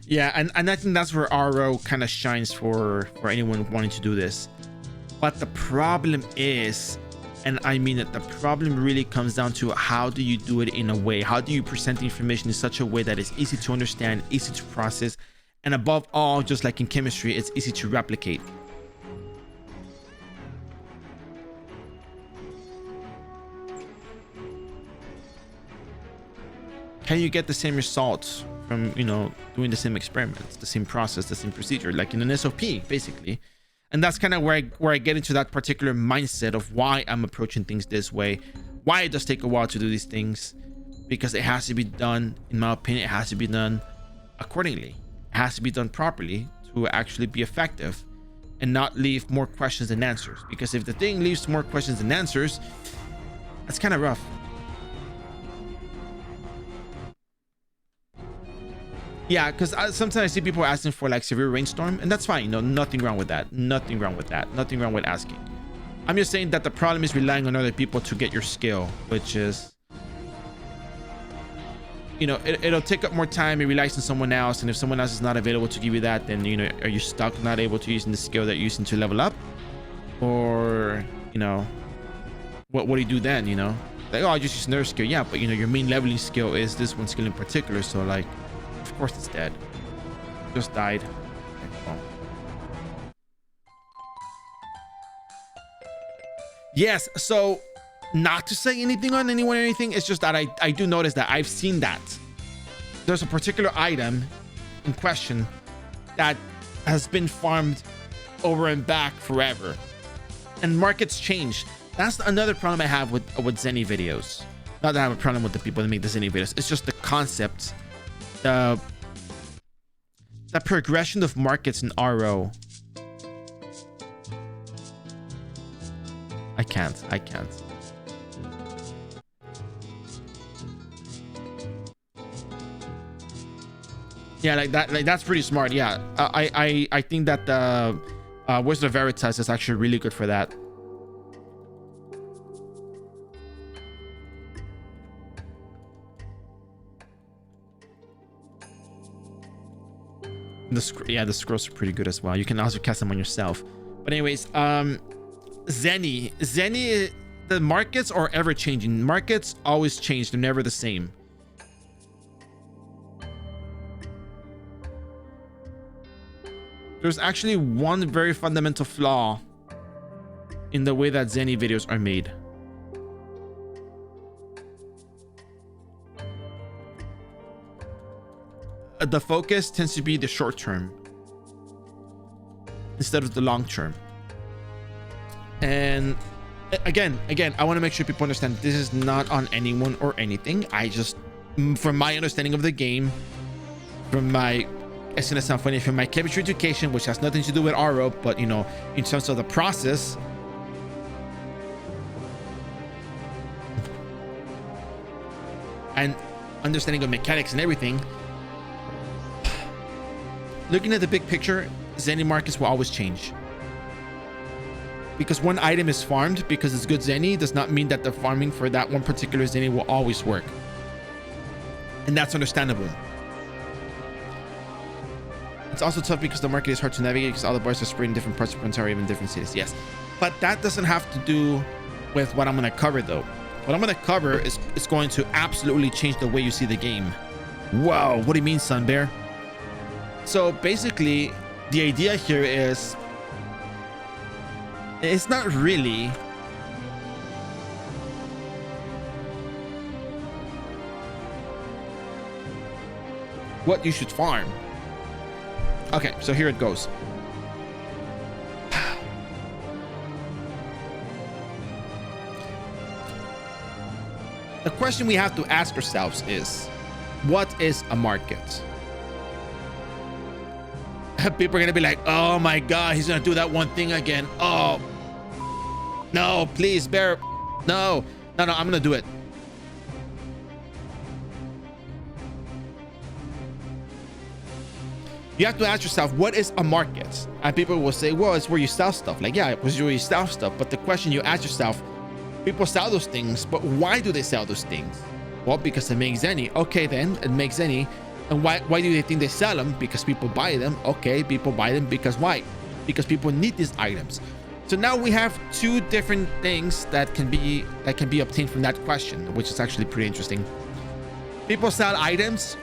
Yeah, and I think that's where iRO kind of shines for anyone wanting to do this. But the problem is, and I mean it, the problem really comes down to how do you do it in a way, how do you present the information in such a way that is easy to understand, easy to process, and above all, just like in chemistry, it's easy to replicate. Can you get the same results from, you know, doing the same experiments, the same process, the same procedure, like in an SOP, basically? And that's kind of where I get into that particular mindset of why I'm approaching things this way, why it does take a while to do these things, because it has to be done, in my opinion, it has to be done accordingly. It has to be done properly to actually be effective and not leave more questions than answers. Because if the thing leaves more questions than answers, that's kind of rough. Yeah, because sometimes I see people asking for like severe rainstorm, and that's fine. You know, nothing wrong with that. Nothing wrong with that. Nothing wrong with asking. I'm just saying that the problem is relying on other people to get your skill, which is, you know, it'll take up more time. It relies on someone else, and if someone else is not available to give you that, then, you know, are you stuck not able to using the skill that you're using to level up? Or, you know, what do you do then? You know, like, oh, I just use another skill. Yeah, but you know, your main leveling skill is this one skill in particular, so like, of course it's dead. Just died. Oh. Yes, so not to say anything on anyone or anything, it's just that I do notice that I've seen that there's a particular item in question that has been farmed over and back forever, and markets change. That's another problem I have with Zenny videos. Not that I have a problem with the people that make the Zenny videos, it's just the concept, the progression of markets in iRO. I can't. Yeah, like that's pretty smart. Yeah, I think that the Wizard of Veritas is actually really good for that. The scrolls are pretty good as well. You can also cast them on yourself. But anyways, Zenny, the markets are ever changing. Markets always change. They're never the same. There's actually one very fundamental flaw in the way that Zenny videos are made. The focus tends to be the short term instead of the long term. And again, I want to make sure people understand this is not on anyone or anything. I just, from my understanding of the game, from my, it's gonna sound funny, from my chemistry education, which has nothing to do with iRO, but you know, in terms of the process, and understanding of mechanics and everything, looking at the big picture, Zenny markets will always change. Because one item is farmed because it's good Zenny does not mean that the farming for that one particular Zenny will always work. And that's understandable. It's also tough because the market is hard to navigate because all the bars are spread in different parts of Ontario, even different cities. Yes, but that doesn't have to do with what I'm going to cover though. What I'm going to cover is going to absolutely change the way you see the game. Whoa, what do you mean, Sun Bear? So basically, the idea here is, it's not really what you should farm. Okay, so here it goes. The question we have to ask ourselves is, what is a market? People are gonna be like, oh my god, he's gonna do that one thing again. Oh no, please, Bear. No, I'm gonna do it. You have to ask yourself, what is a market? And people will say, well, it's where you sell stuff. Like, yeah, it was where you sell stuff. But the question you ask yourself, people sell those things, but why do they sell those things? Well, because it makes Zenny. Okay, then it makes Zenny. And why do they think they sell them? Because people buy them. Okay, people buy them because why? Because people need these items. So now we have two different things that can be obtained from that question, which is actually pretty interesting. People sell items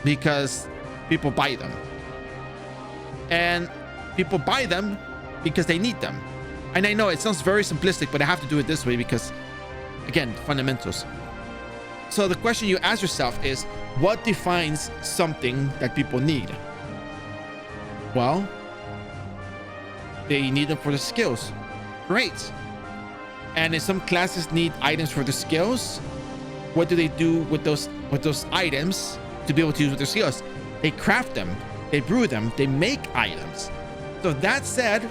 because people buy them. And people buy them because they need them. And I know it sounds very simplistic, but I have to do it this way because, again, fundamentals. So the question you ask yourself is, what defines something that people need? Well, they need them for the skills. Great. And if some classes need items for the skills, what do they do with those items to be able to use with their skills? They craft them, they brew them, they make items. So that said,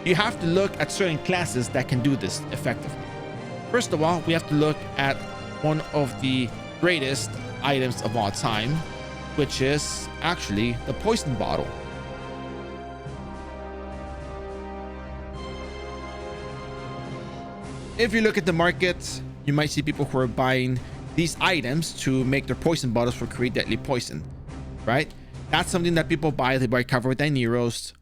you have to look at certain classes that can do this effectively. First of all, we have to look at one of the greatest items of all time, which is actually the poison bottle. If you look at the market, you might see people who are buying these items to make their poison bottles for create deadly poison, right? That's something that people buy. They buy carve without Neros,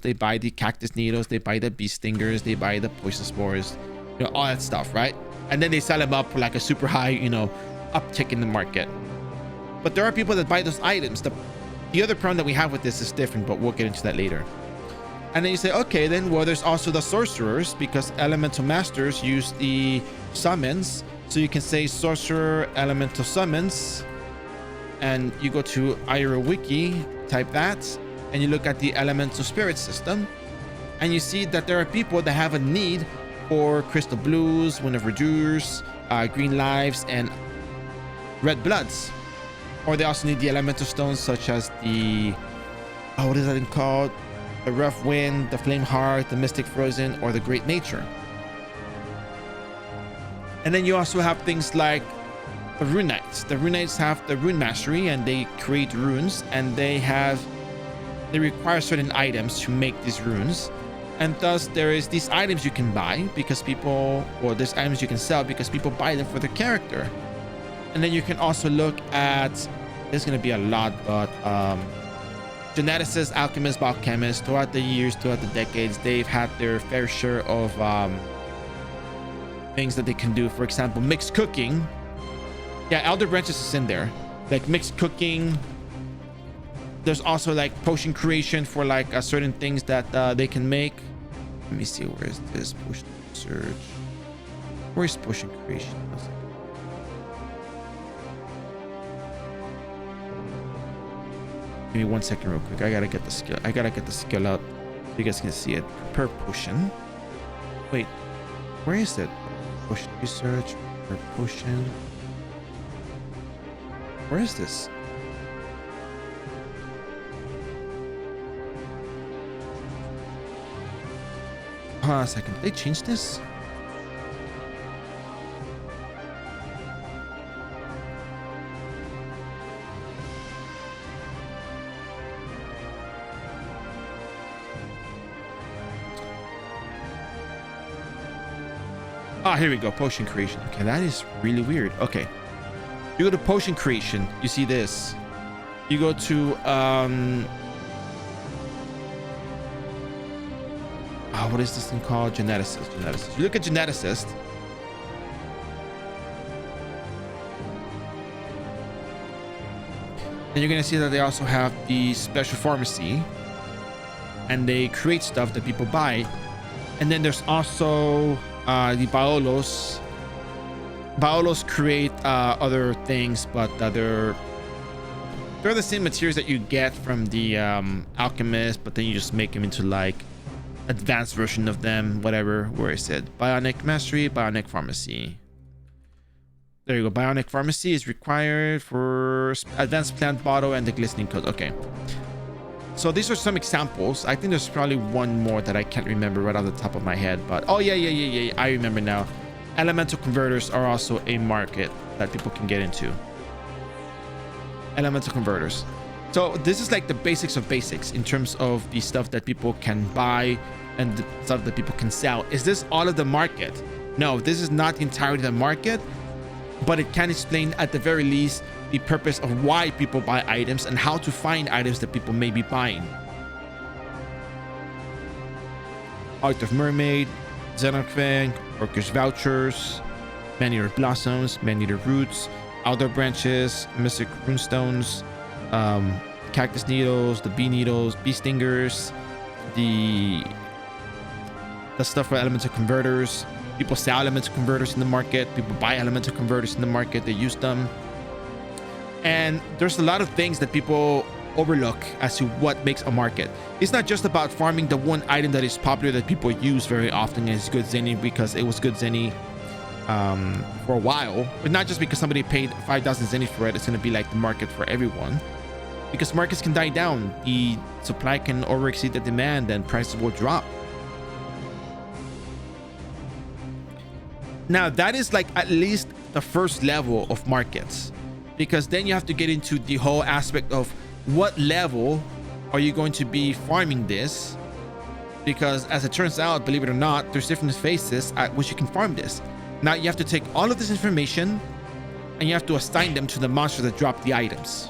they buy the cactus needles, they buy the bee stingers, they buy the poison spores, you know, all that stuff, right? And then they sell them up for like a super high, you know, uptick in the market. But there are people that buy those items. The other problem that we have with this is different, but we'll get into that later. And then you say, okay, then, well, there's also the sorcerers, because elemental masters use the summons. So you can say sorcerer elemental summons, and you go to iRO wiki, type that, and you look at the elemental spirit system, and you see that there are people that have a need for crystal blues, wind of verdures, green lives, and red bloods. Or they also need the elemental stones such as the, what is that called? The rough wind, the flame heart, the mystic frozen, or the great nature. And then you also have things like the rune knights. The rune knights have the rune mastery, and they create runes, and they require certain items to make these runes. And thus there is these items you can buy because people, or there's items you can sell because people buy them for their character. And then you can also look at, there's going to be a lot, but geneticists, alchemists, biochemists, throughout the years, throughout the decades, they've had their fair share of things that they can do. For example, mixed cooking. Yeah, elder branches is in there, like mixed cooking. There's also like potion creation for like certain things that they can make. Let me see, where is this potion search? Where is potion creation? Give me 1 second real quick. I gotta get the skill. I gotta get the skill out so you guys can see it. Prepare potion. Wait, where is it? Potion research. Prepare potion. Where is this? Hold on a second. Did they change this? Ah, here we go. Potion creation. Okay, that is really weird. Okay. You go to potion creation. You see this. You go to what is this thing called? Geneticist. You look at geneticist. Then you're gonna see that they also have the special pharmacy, and they create stuff that people buy. And then there's also the Baolos. Baolos create other things, but they're the same materials that you get from the alchemist, but then you just make them into like advanced version of them, whatever. Where is it? Bionic mastery, bionic pharmacy. There you go. Bionic pharmacy is required for advanced plant bottle and the glistening code. Okay. So these are some examples. I think there's probably one more that I can't remember right off the top of my head, but oh yeah. I remember now. Elemental converters are also a market that people can get into. Elemental converters. So this is like the basics of basics in terms of the stuff that people can buy and the stuff that people can sell. Is this all of the market? No, this is not the entirety of the market, but it can explain at the very least the purpose of why people buy items and how to find items that people may be buying. Art of Mermaid, Xenofang, Orcish Vouchers, Man-Eater Blossoms, Man-Eater Roots, Elder Branches, Mystic Runestones, Cactus Needles, the Bee Needles, Bee Stingers, the stuff for Elemental Converters. People sell Elemental Converters in the market. People buy Elemental Converters in the market. They use them. And there's a lot of things that people overlook as to what makes a market. It's not just about farming the one item that is popular that people use very often as good zenny because it was good zenny for a while, but not just because somebody paid 5,000 zenny for it. It's going to be like the market for everyone, because markets can die down. The supply can over exceed the demand and prices will drop. Now that is like at least the first level of markets, because then you have to get into the whole aspect of what level are you going to be farming this, because as it turns out, believe it or not, there's different phases at which you can farm this. Now you have to take all of this information and you have to assign them to the monster that dropped the items.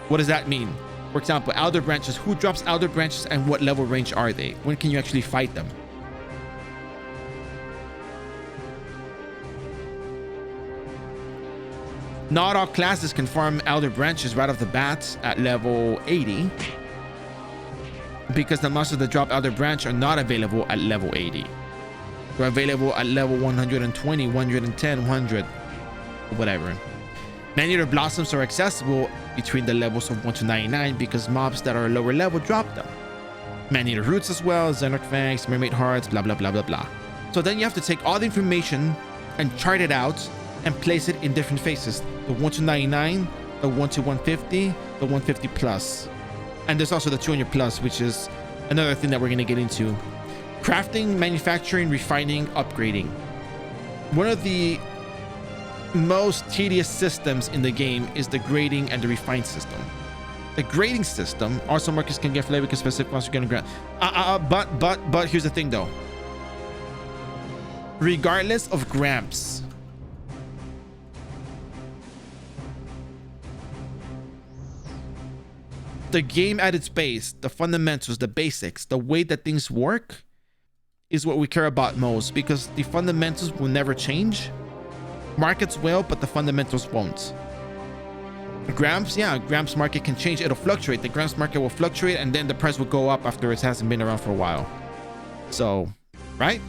What does that mean? For example, Elder Branches. Who drops Elder Branches and what level range are they? When can you actually fight them? Not all classes can farm Elder Branches right off the bat at level 80, because the monsters that drop Elder Branch are not available at level 80. They're available at level 120, 110, 100, whatever. Man-Eater Blossoms are accessible between the levels of 1 to 99 because mobs that are lower level drop them. Man-Eater Roots as well, Xenofang, Mermaid Hearts, blah, blah, blah, blah, blah. So then you have to take all the information and chart it out and place it in different phases. The 1 to 99, the 1 to 150, the 150 plus. And there's also the 200 plus, which is another thing that we're going to get into. Crafting, manufacturing, refining, upgrading. One of the most tedious systems in the game is the grading and the refine system. The grading system, also markets can get flavor because specific monsters are going to grant. But here's the thing though. Regardless of Gramps, the game at its base, the fundamentals, the basics, the way that things work is what we care about most, because the fundamentals will never change. Markets will, but the fundamentals won't. Grams, yeah, grams market can change. It'll fluctuate. The grams market will fluctuate, and then the price will go up after it hasn't been around for a while. So, right?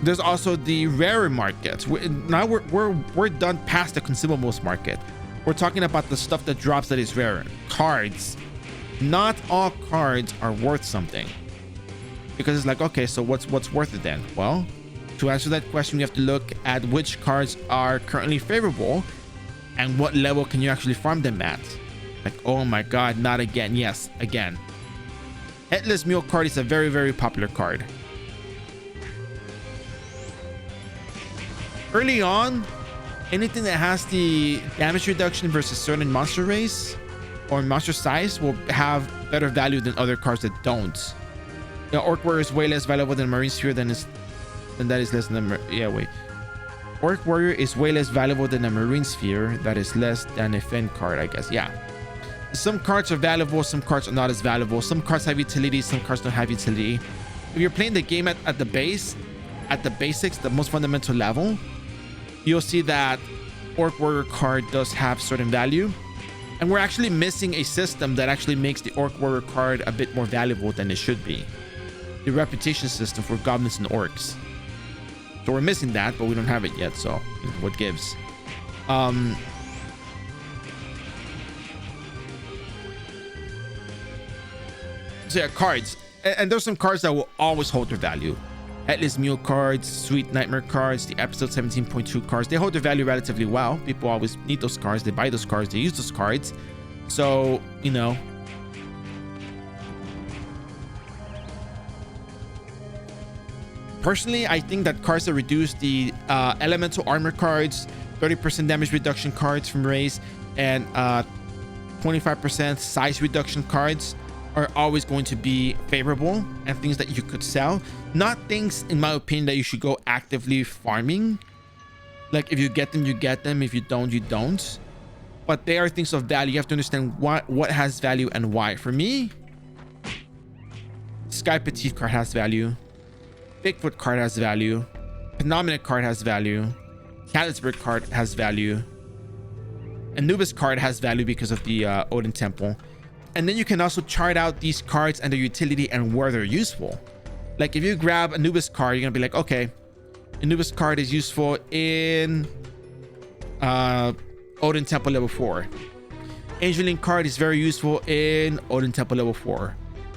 There's also the rarer markets. Now we're done past the consumables market. We're talking about the stuff that drops that is rarer. Cards. Not all cards are worth something. Because it's like, okay, so what's worth it then? Well, to answer that question, you have to look at which cards are currently favorable and what level can you actually farm them at. Like, oh my god, not again. Yes, again. Headless Mule card is a very, very popular card. Early on, anything that has the damage reduction versus certain monster race or monster size will have better value than other cards that don't. The Orc Warrior is way less valuable than Marine Sphere that is less than Orc Warrior is way less valuable than a Marine Sphere that is less than a Fen card, I guess. Yeah. Some cards are valuable, some cards are not as valuable. Some cards have utility, some cards don't have utility. If you're playing the game at the base, at the basics, the most fundamental level, you'll see that Orc Warrior card does have certain value. And we're actually missing a system that actually makes the Orc Warrior card a bit more valuable than it should be. The reputation system for goblins and orcs. So we're missing that, but we don't have it yet, so what gives? So yeah, cards. And there's some cards that will always hold their value. Headless Mule cards, Sweet Nightmare cards, the episode 17.2 cards, they hold their value relatively well. People always need those cards, they buy those cards, they use those cards. So, you know. Personally, I think that cards that reduce the elemental armor cards, 30% damage reduction cards from race, and 25% size reduction cards are always going to be favorable and things that you could sell. Not things, in my opinion, that you should go actively farming. Like, if you get them, you get them. If you don't, you don't. But they are things of value. You have to understand what has value and why. For me, Sky Petite card has value. Bigfoot card has value. Phenomenon card has value. Calisburg card has value. Anubis card has value because of the Odin Temple. And then you can also chart out these cards and their utility and where they're useful. Like, if you grab Anubis card, you're gonna be like, okay, Anubis card is useful in Odin Temple level 4. Angeling card is very useful in Odin Temple level 4.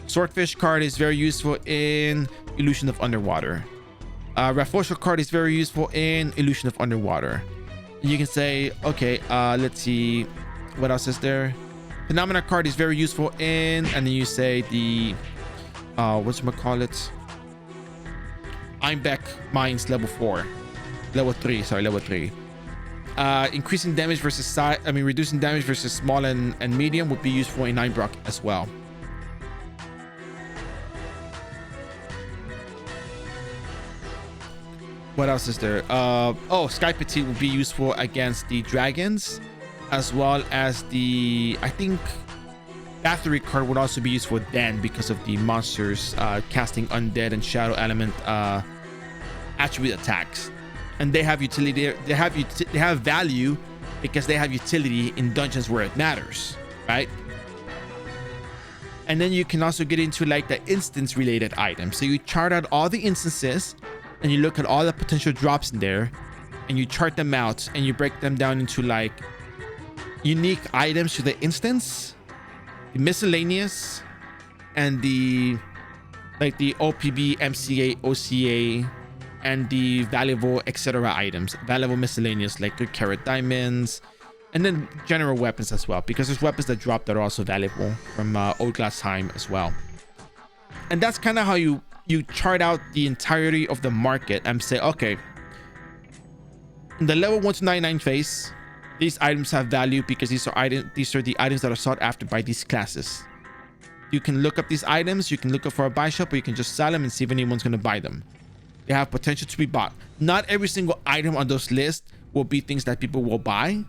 Swordfish card is very useful in Illusion of Underwater. Rafflesia card is very useful in Illusion of Underwater. And you can say, okay, let's see, what else is there? Phenomena card is very useful in, and then you say the whatchamacallit, Einbeck Mines level 3. Increasing damage versus size, reducing damage versus small and medium would be useful in Einbrock as well. What else is there? Sky Petite would be useful against the dragons, as well as the, I think, Battery card would also be useful then because of the monsters casting undead and shadow element attribute attacks, and they have utility. They have value because they have utility in dungeons where it matters, right? And then you can also get into like the instance related items. So you chart out all the instances and you look at all the potential drops in there and you chart them out and you break them down into like unique items to the instance, the miscellaneous, and the like the OPB, MCA, OCA, and the valuable etc. items, valuable miscellaneous like 3 carat diamonds, and then general weapons as well, because there's weapons that drop that are also valuable from Old Glass Time as well. And that's kind of how you chart out the entirety of the market and say, okay, in the level 1 to 99 phase, these items have value because these are the items that are sought after by these classes. You can look up these items, you can look up for a buy shop, or you can just sell them and see if anyone's going to buy them. They have potential to be bought. Not every single item on those lists will be things that people will buy,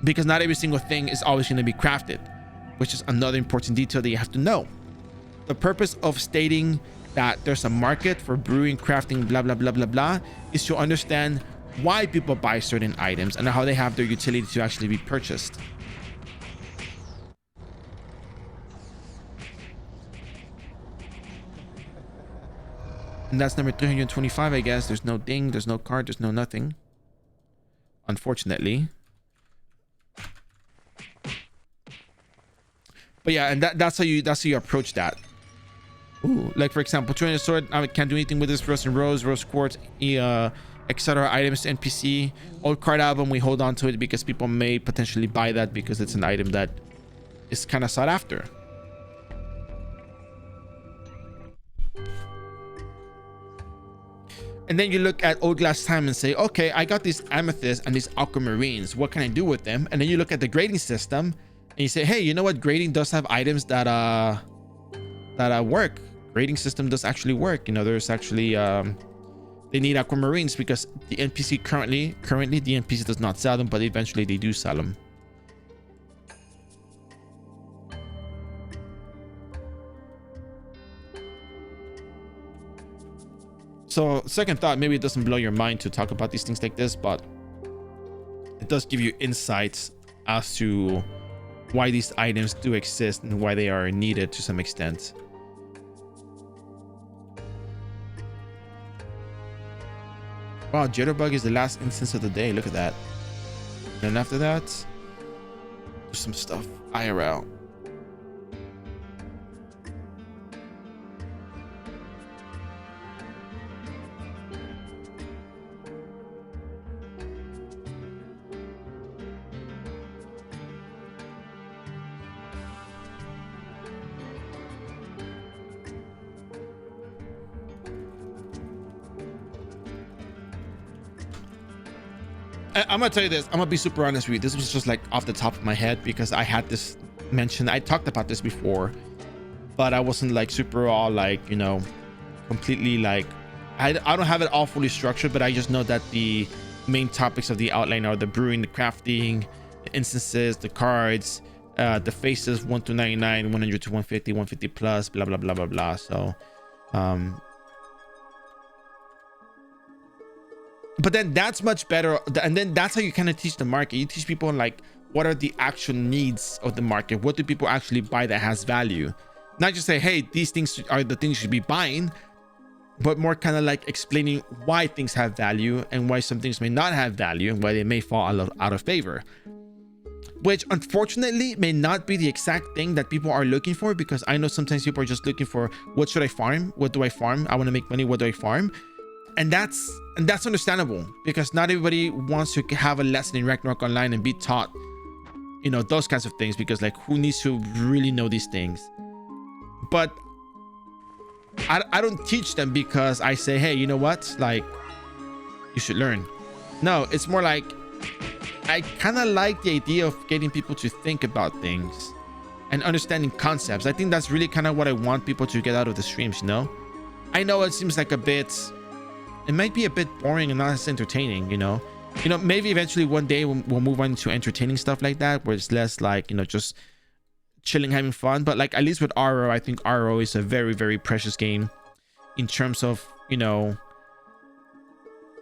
because not every single thing is always going to be crafted, which is another important detail that you have to know. The purpose of stating that there's a market for brewing, crafting, blah, blah, blah, blah, blah, is to understand why people buy certain items and how they have their utility to actually be purchased. And that's number 325, I guess. There's no ding, there's no card, there's no nothing, unfortunately. But yeah, and that's how you approach that. Ooh, like for example, 200 sword, I can't do anything with this. Rose and rose quartz, etc. items to NPC. Old card album, we hold on to it because people may potentially buy that because it's an item that is kind of sought after. And then you look at Old Glass Time and say, okay, I got these amethysts and these aquamarines. What can I do with them? And then you look at the grading system and you say, hey, you know what? Grading does have items that work. Grading system does actually work. You know, there's actually they need aquamarines because the NPC currently the NPC does not sell them, but eventually they do sell them. So second thought, maybe it doesn't blow your mind to talk about these things like this, but it does give you insights as to why these items do exist and why they are needed to some extent. Wow, Jitterbug is the last instance of the day. Look at that. And after that, there's some stuff IRL. I'm gonna tell you this. I'm gonna be super honest with you. This was just like off the top of my head because I had this mentioned. I talked about this before, but I wasn't like super all like, you know, completely like, I don't have it all fully structured, but I just know that the main topics of the outline are the brewing, the crafting, the instances, the cards, the faces 1 to 99, 100 to 150, 150 plus, blah, blah, blah, blah, blah. So, but then that's much better, and then that's how you kind of teach the market. You teach people like what are the actual needs of the market, what do people actually buy that has value, not just say, hey, these things are the things you should be buying, but more kind of like explaining why things have value and why some things may not have value and why they may fall out of favor, which unfortunately may not be the exact thing that people are looking for, because I know sometimes people are just looking for, what should I farm, what do I farm, I want to make money, what do I farm? And that's understandable, because not everybody wants to have a lesson in Ragnarok Online and be taught, you know, those kinds of things, because like, who needs to really know these things? But I don't teach them because I say, hey, you know what, like, you should learn. No, it's more like I kind of like the idea of getting people to think about things and understanding concepts. I think that's really kind of what I want people to get out of the streams, you know? I know it seems like it might be a bit boring and not as entertaining, you know? Maybe eventually one day we'll move on to entertaining stuff like that, where it's less like, you know, just chilling, having fun. But like, at least with iRO, I think iRO is a very, very precious game in terms of, you know,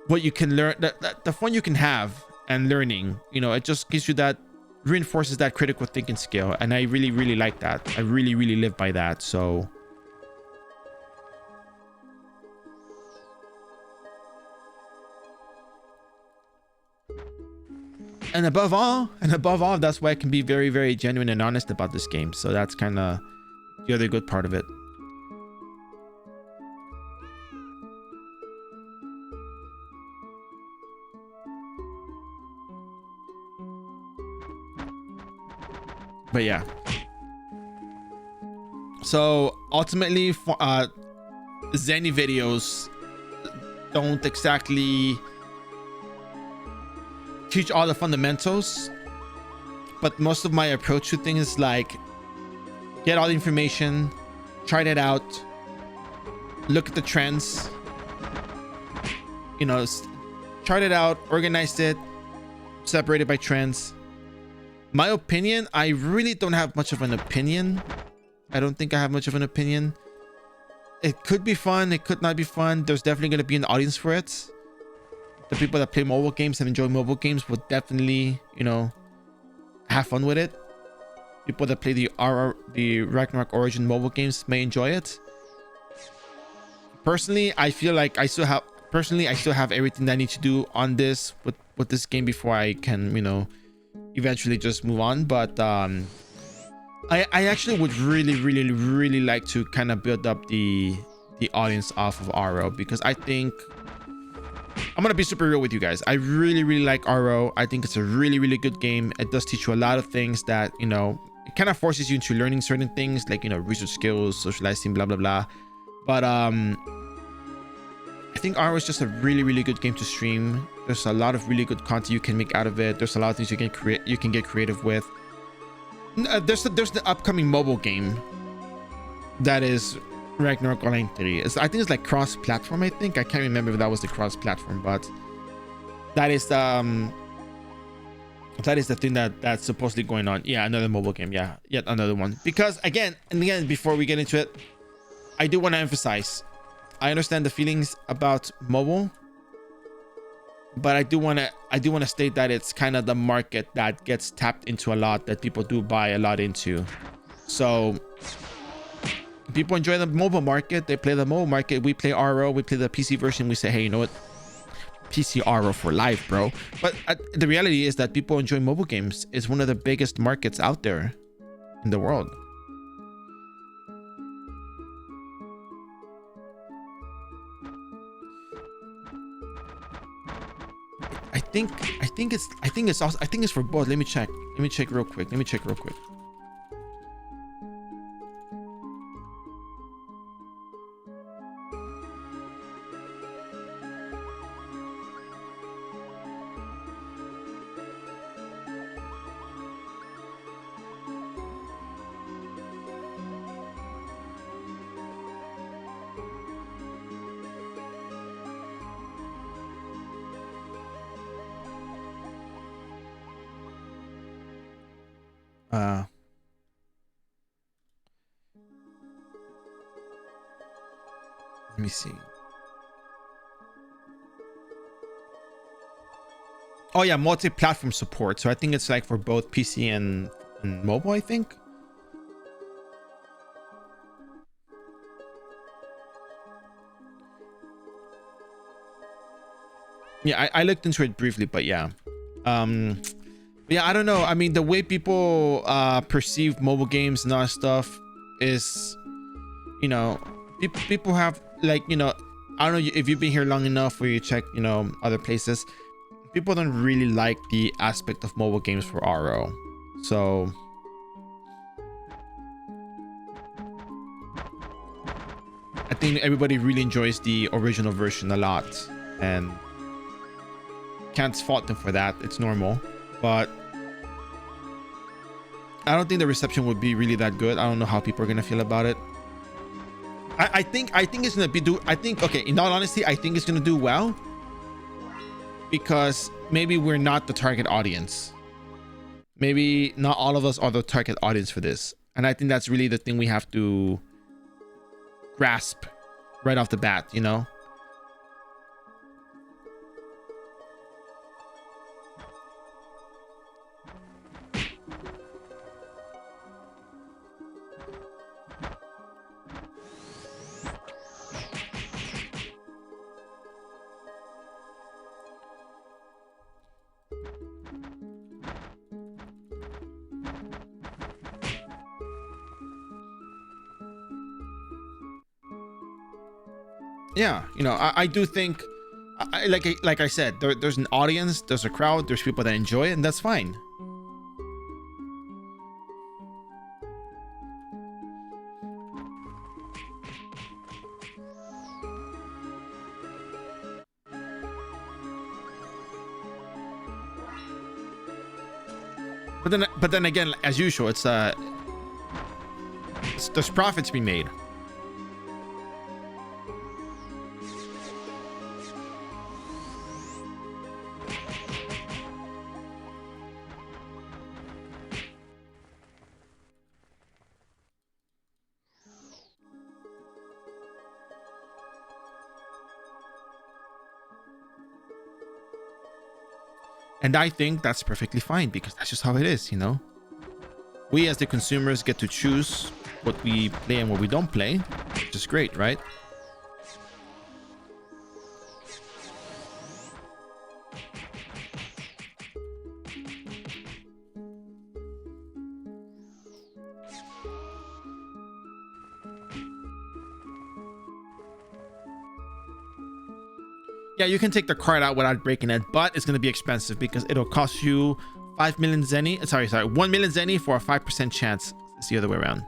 what you can learn, the fun you can have and learning, you know, it just gives you that, reinforces that critical thinking skill. And I really, really like that. I really, really live by that. So and above all, that's why I can be very, very genuine and honest about this game. So that's kind of the other good part of it. But yeah. So ultimately, Zenny videos don't exactly teach all the fundamentals, but most of my approach to things is like, get all the information, try it out, look at the trends, you know, charted out, organized it, separated by trends. My opinion, I really don't have much of an opinion. I don't think I have much of an opinion. It could be fun, it could not be fun. There's definitely going to be an audience for it. The people that play mobile games and enjoy mobile games would definitely, you know, have fun with it. People that play the Ragnarok Origin mobile games may enjoy it. Personally, I feel like I still have everything that I need to do on this with this game before I can, you know, eventually just move on. But I actually would really like to kind of build up the audience off of iRO, because I think I'm gonna be super real with you guys. I really like iRO. I think it's a really good game. It does teach you a lot of things that, you know, it kind of forces you into learning certain things, like, you know, research skills, socializing, blah blah. But I think iRO is just a really good game to stream. There's a lot of really good content you can make out of it. There's a lot of things you can get creative with. There's the upcoming mobile game that is Ragnarok Online 3. I think it's like cross-platform. I can't remember if that was the cross-platform, but that is the thing that's supposedly going on. Yeah, another mobile game. Yeah, yet another one. Because again, before we get into it, I do want to emphasize, I understand the feelings about mobile, but I do want to state that it's kind of the market that gets tapped into a lot, that people do buy a lot into. So people enjoy the mobile market, they play the mobile market. We play iRO, we play the PC version. We say, hey, you know what, PC iRO for life, bro. But the reality is that people enjoy mobile games. It's one of the biggest markets out there in the world. I think it's for both. Let me check real quick. Let me see. Oh yeah, multi-platform support. So I think it's like for both PC and mobile, I think. Yeah, I looked into it briefly, but yeah. Yeah, I don't know. I mean, the way people perceive mobile games and all that stuff is, you know, people have, like, you know, I don't know if you've been here long enough where you check, you know, other places. People don't really like the aspect of mobile games for iRO. So I think everybody really enjoys the original version a lot, and can't fault them for that. It's normal. But I don't think the reception would be really that good. I don't know how people are gonna feel about it. I think it's gonna be okay, in all honesty, I think it's gonna do well, because maybe we're not the target audience. Maybe not all of us are the target audience for this, and I think that's really the thing we have to grasp right off the bat, you know. Yeah, you know, I do think, like I said, there's an audience, there's a crowd, there's people that enjoy it, and that's fine. But then again, as usual, there's profits being made. And I think that's perfectly fine because that's just how it is, you know. We as the consumers get to choose what we play and what we don't play, which is great, right? Yeah, you can take the card out without breaking it, but it's going to be expensive because it'll cost you 5 million zenny. Sorry, 1 million zenny for a 5% chance. It's the other way around.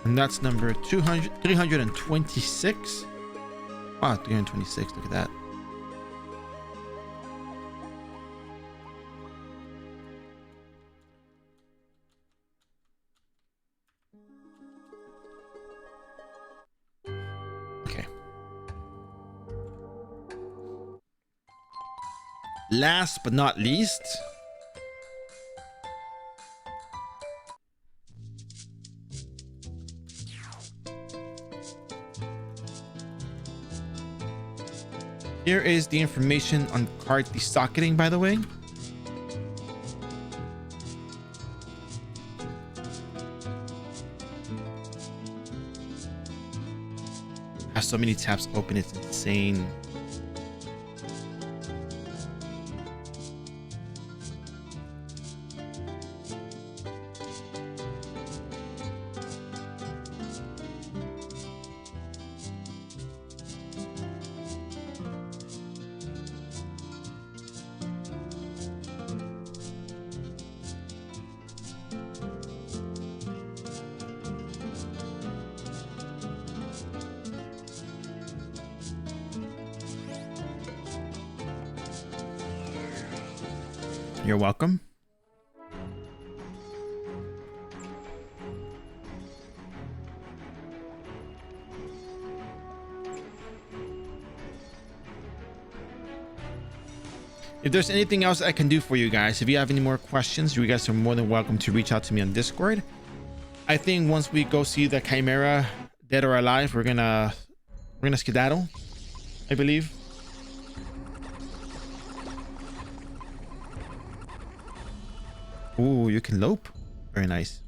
And that's number 326. Wow, 326. Look at that. Okay. Last but not least, here is the information on card desocketing, by the way. I have so many tabs open, it's insane. You're welcome. If there's anything else I can do for you guys, if you have any more questions, you guys are more than welcome to reach out to me on Discord. I think once we go see the Chimera, dead or alive, we're gonna skedaddle, I believe. Ooh, you can lope. Very nice.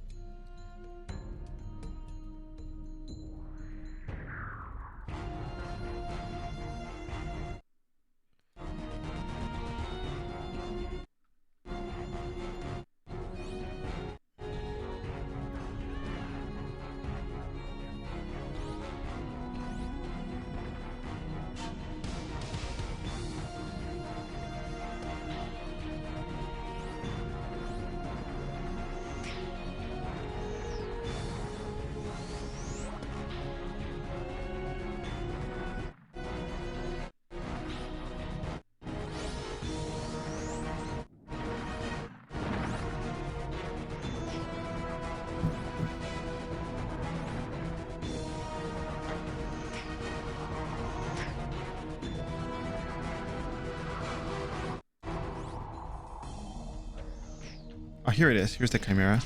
Oh, here it is. Here's the Chimera.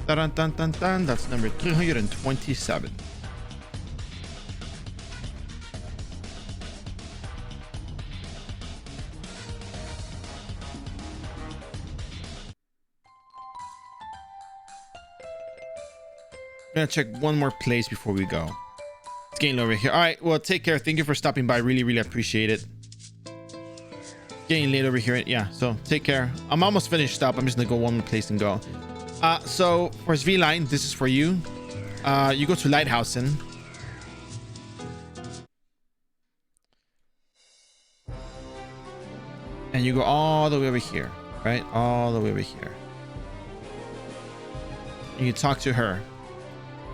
Dun, dun, dun, dun. That's number 327. I'm gonna check one more place before we go. It's getting over here. All right, well, take care. Thank you for stopping by. Really appreciate it. Getting late over here. Yeah, so take care. I'm almost finished up. I'm just gonna go one more place and go. So for his V-line, this is for you. You go to Lighthousen. And you go all the way over here, right? All the way over here. and you talk to her.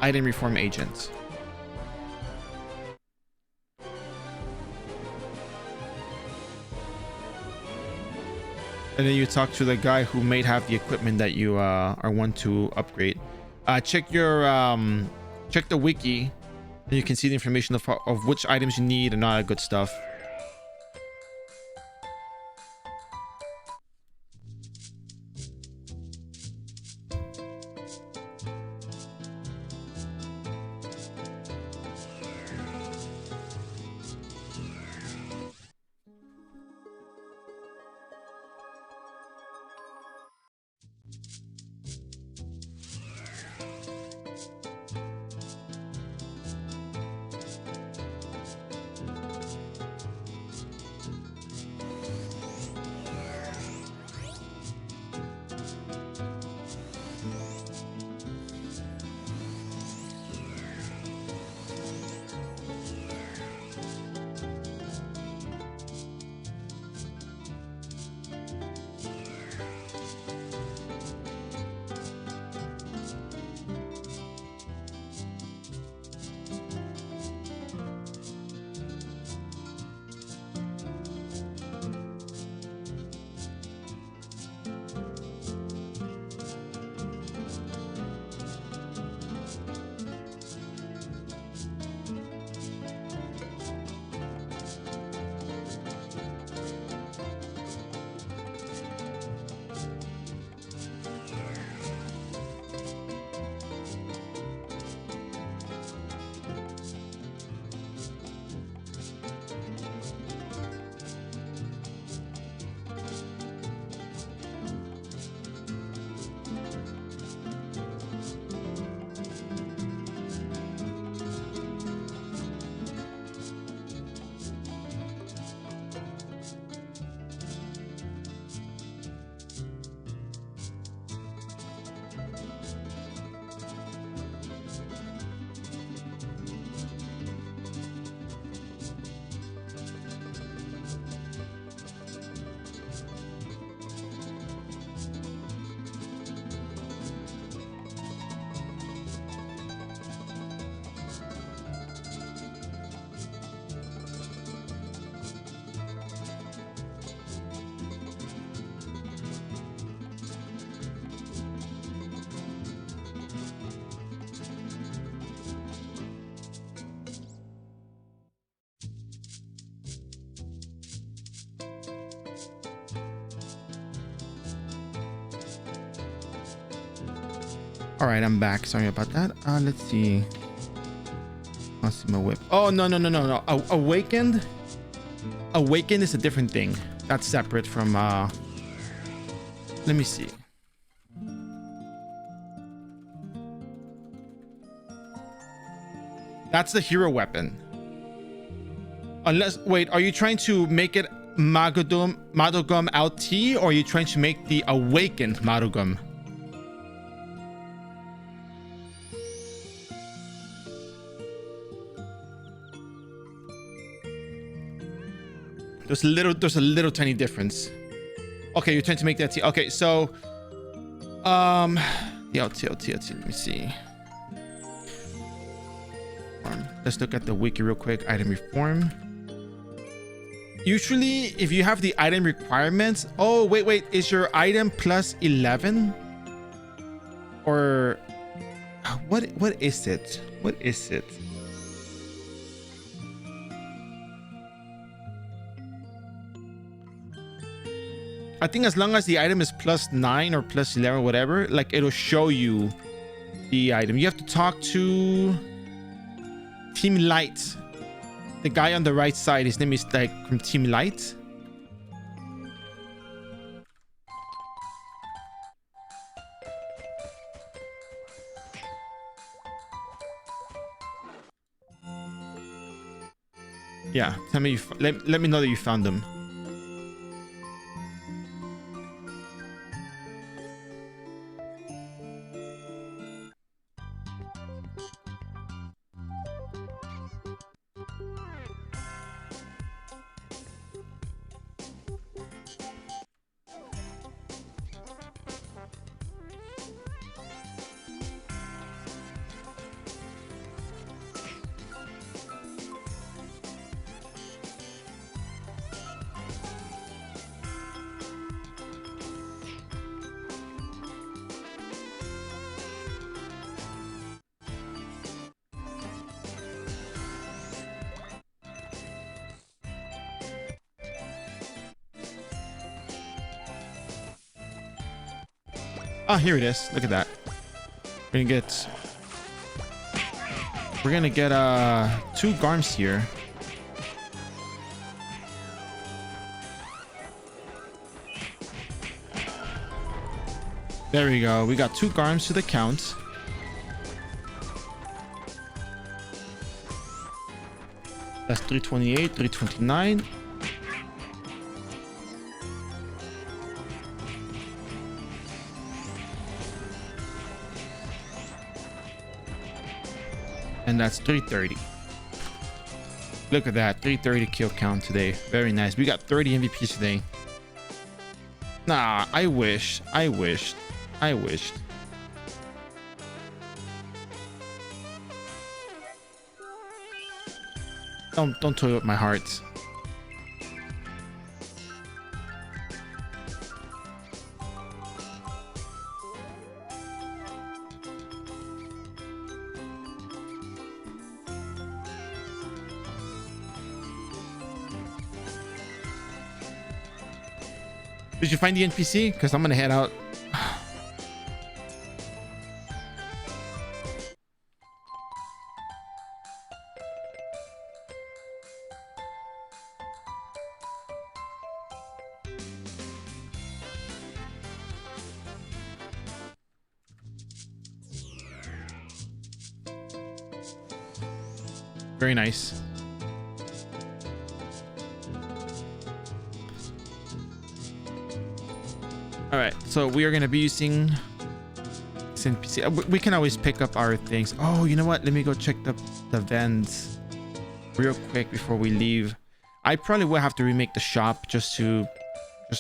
Item reform agent. And then you talk to the guy who may have the equipment that you are want to upgrade. Check the wiki, and you can see the information of which items you need and all that good stuff. All right, I'm back. Sorry about that. Let's see. Let's see my whip. Oh, no. Awakened. Awakened is a different thing. That's separate from, let me see. That's the hero weapon. Unless, wait, are you trying to make it Madogum LT, or are you trying to make the awakened Madogum? There's a little tiny difference. Okay, you're trying to make that T. Okay, so the LT, let me see. Let's look at the wiki real quick. Item reform. Usually, if you have the item requirements, oh wait, is your item plus 11? Or what is it? What is it? I think as long as the item is plus 9 or plus 11 or whatever, like it'll show you the item. You have to talk to Team Light. The guy on the right side, his name is like from Team Light. Yeah, tell me let me know that you found them. Oh, here it is. Look at that. We're gonna get 2 Garms here. There we go. We got 2 Garms to the count. That's 328, 329. And that's 330. Look at that. 330 kill count today. Very nice. We got 30 MVPs today. Nah, I wished. Don't toy with my heart. Did you find the NPC? Because I'm gonna head out. Very nice. All right, so we are going to be using this NPC. We can always pick up our things. Oh, you know what? Let me go check the vents real quick before we leave. I probably will have to remake the shop just to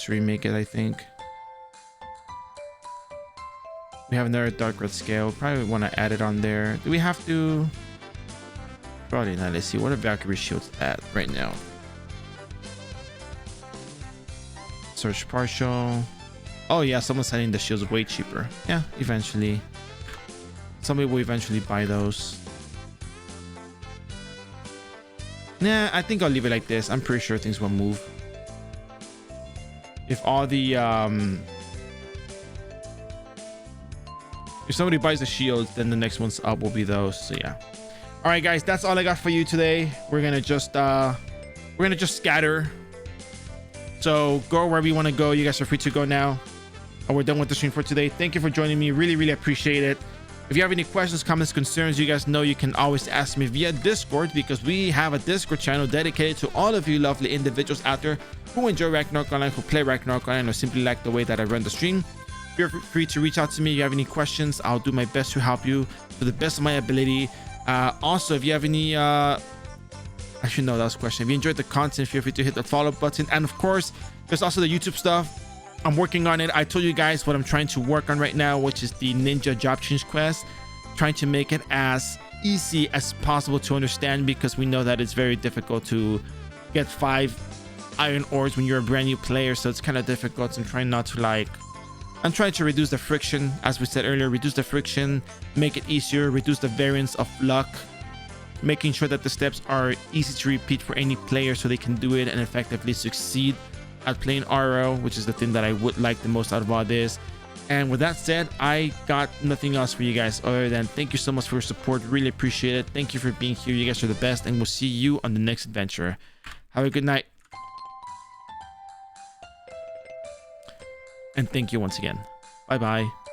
remake it, I think. We have another dark red scale. Probably want to add it on there. Do we have to? Probably not. Let's see. What are Valkyrie shields at right now? Search partial. Oh yeah, someone's selling the shields way cheaper. Yeah, eventually. Somebody will eventually buy those. Nah, I think I'll leave it like this. I'm pretty sure things will move. If all the if somebody buys the shields, then the next one's up will be those. So yeah. All right, guys, that's all I got for you today. We're gonna just scatter. So go wherever you want to go. You guys are free to go now. And we're done with the stream for today. Thank you for joining me. Really appreciate it. If you have any questions, comments, concerns, you guys know you can always ask me via Discord, because we have a Discord channel dedicated to all of you lovely individuals out there who enjoy Ragnarok Online, who play Ragnarok Online, or simply like the way that I run the stream. Feel free to reach out to me if you have any questions. I'll do my best to help you to the best of my ability. Also, if you have any actually no, that was a question. If you enjoyed the content, feel free to hit the follow button. And of course, there's also the YouTube stuff. I'm working on it. I told you guys what I'm trying to work on right now, which is the ninja job change quest. Trying to make it as easy as possible to understand, because we know that it's very difficult to get 5 iron ores when you're a brand new player. So it's kind of difficult. I'm trying to reduce the friction, as we said earlier, reduce the friction, make it easier, reduce the variance of luck, making sure that the steps are easy to repeat for any player so they can do it and effectively succeed at playing iRO, which is the thing that I would like the most out of all this. And with that said, I got nothing else for you guys other than thank you so much for your support. Really appreciate it. Thank you for being here. You guys are the best, and we'll see you on the next adventure. Have a good night. And thank you once again. Bye bye.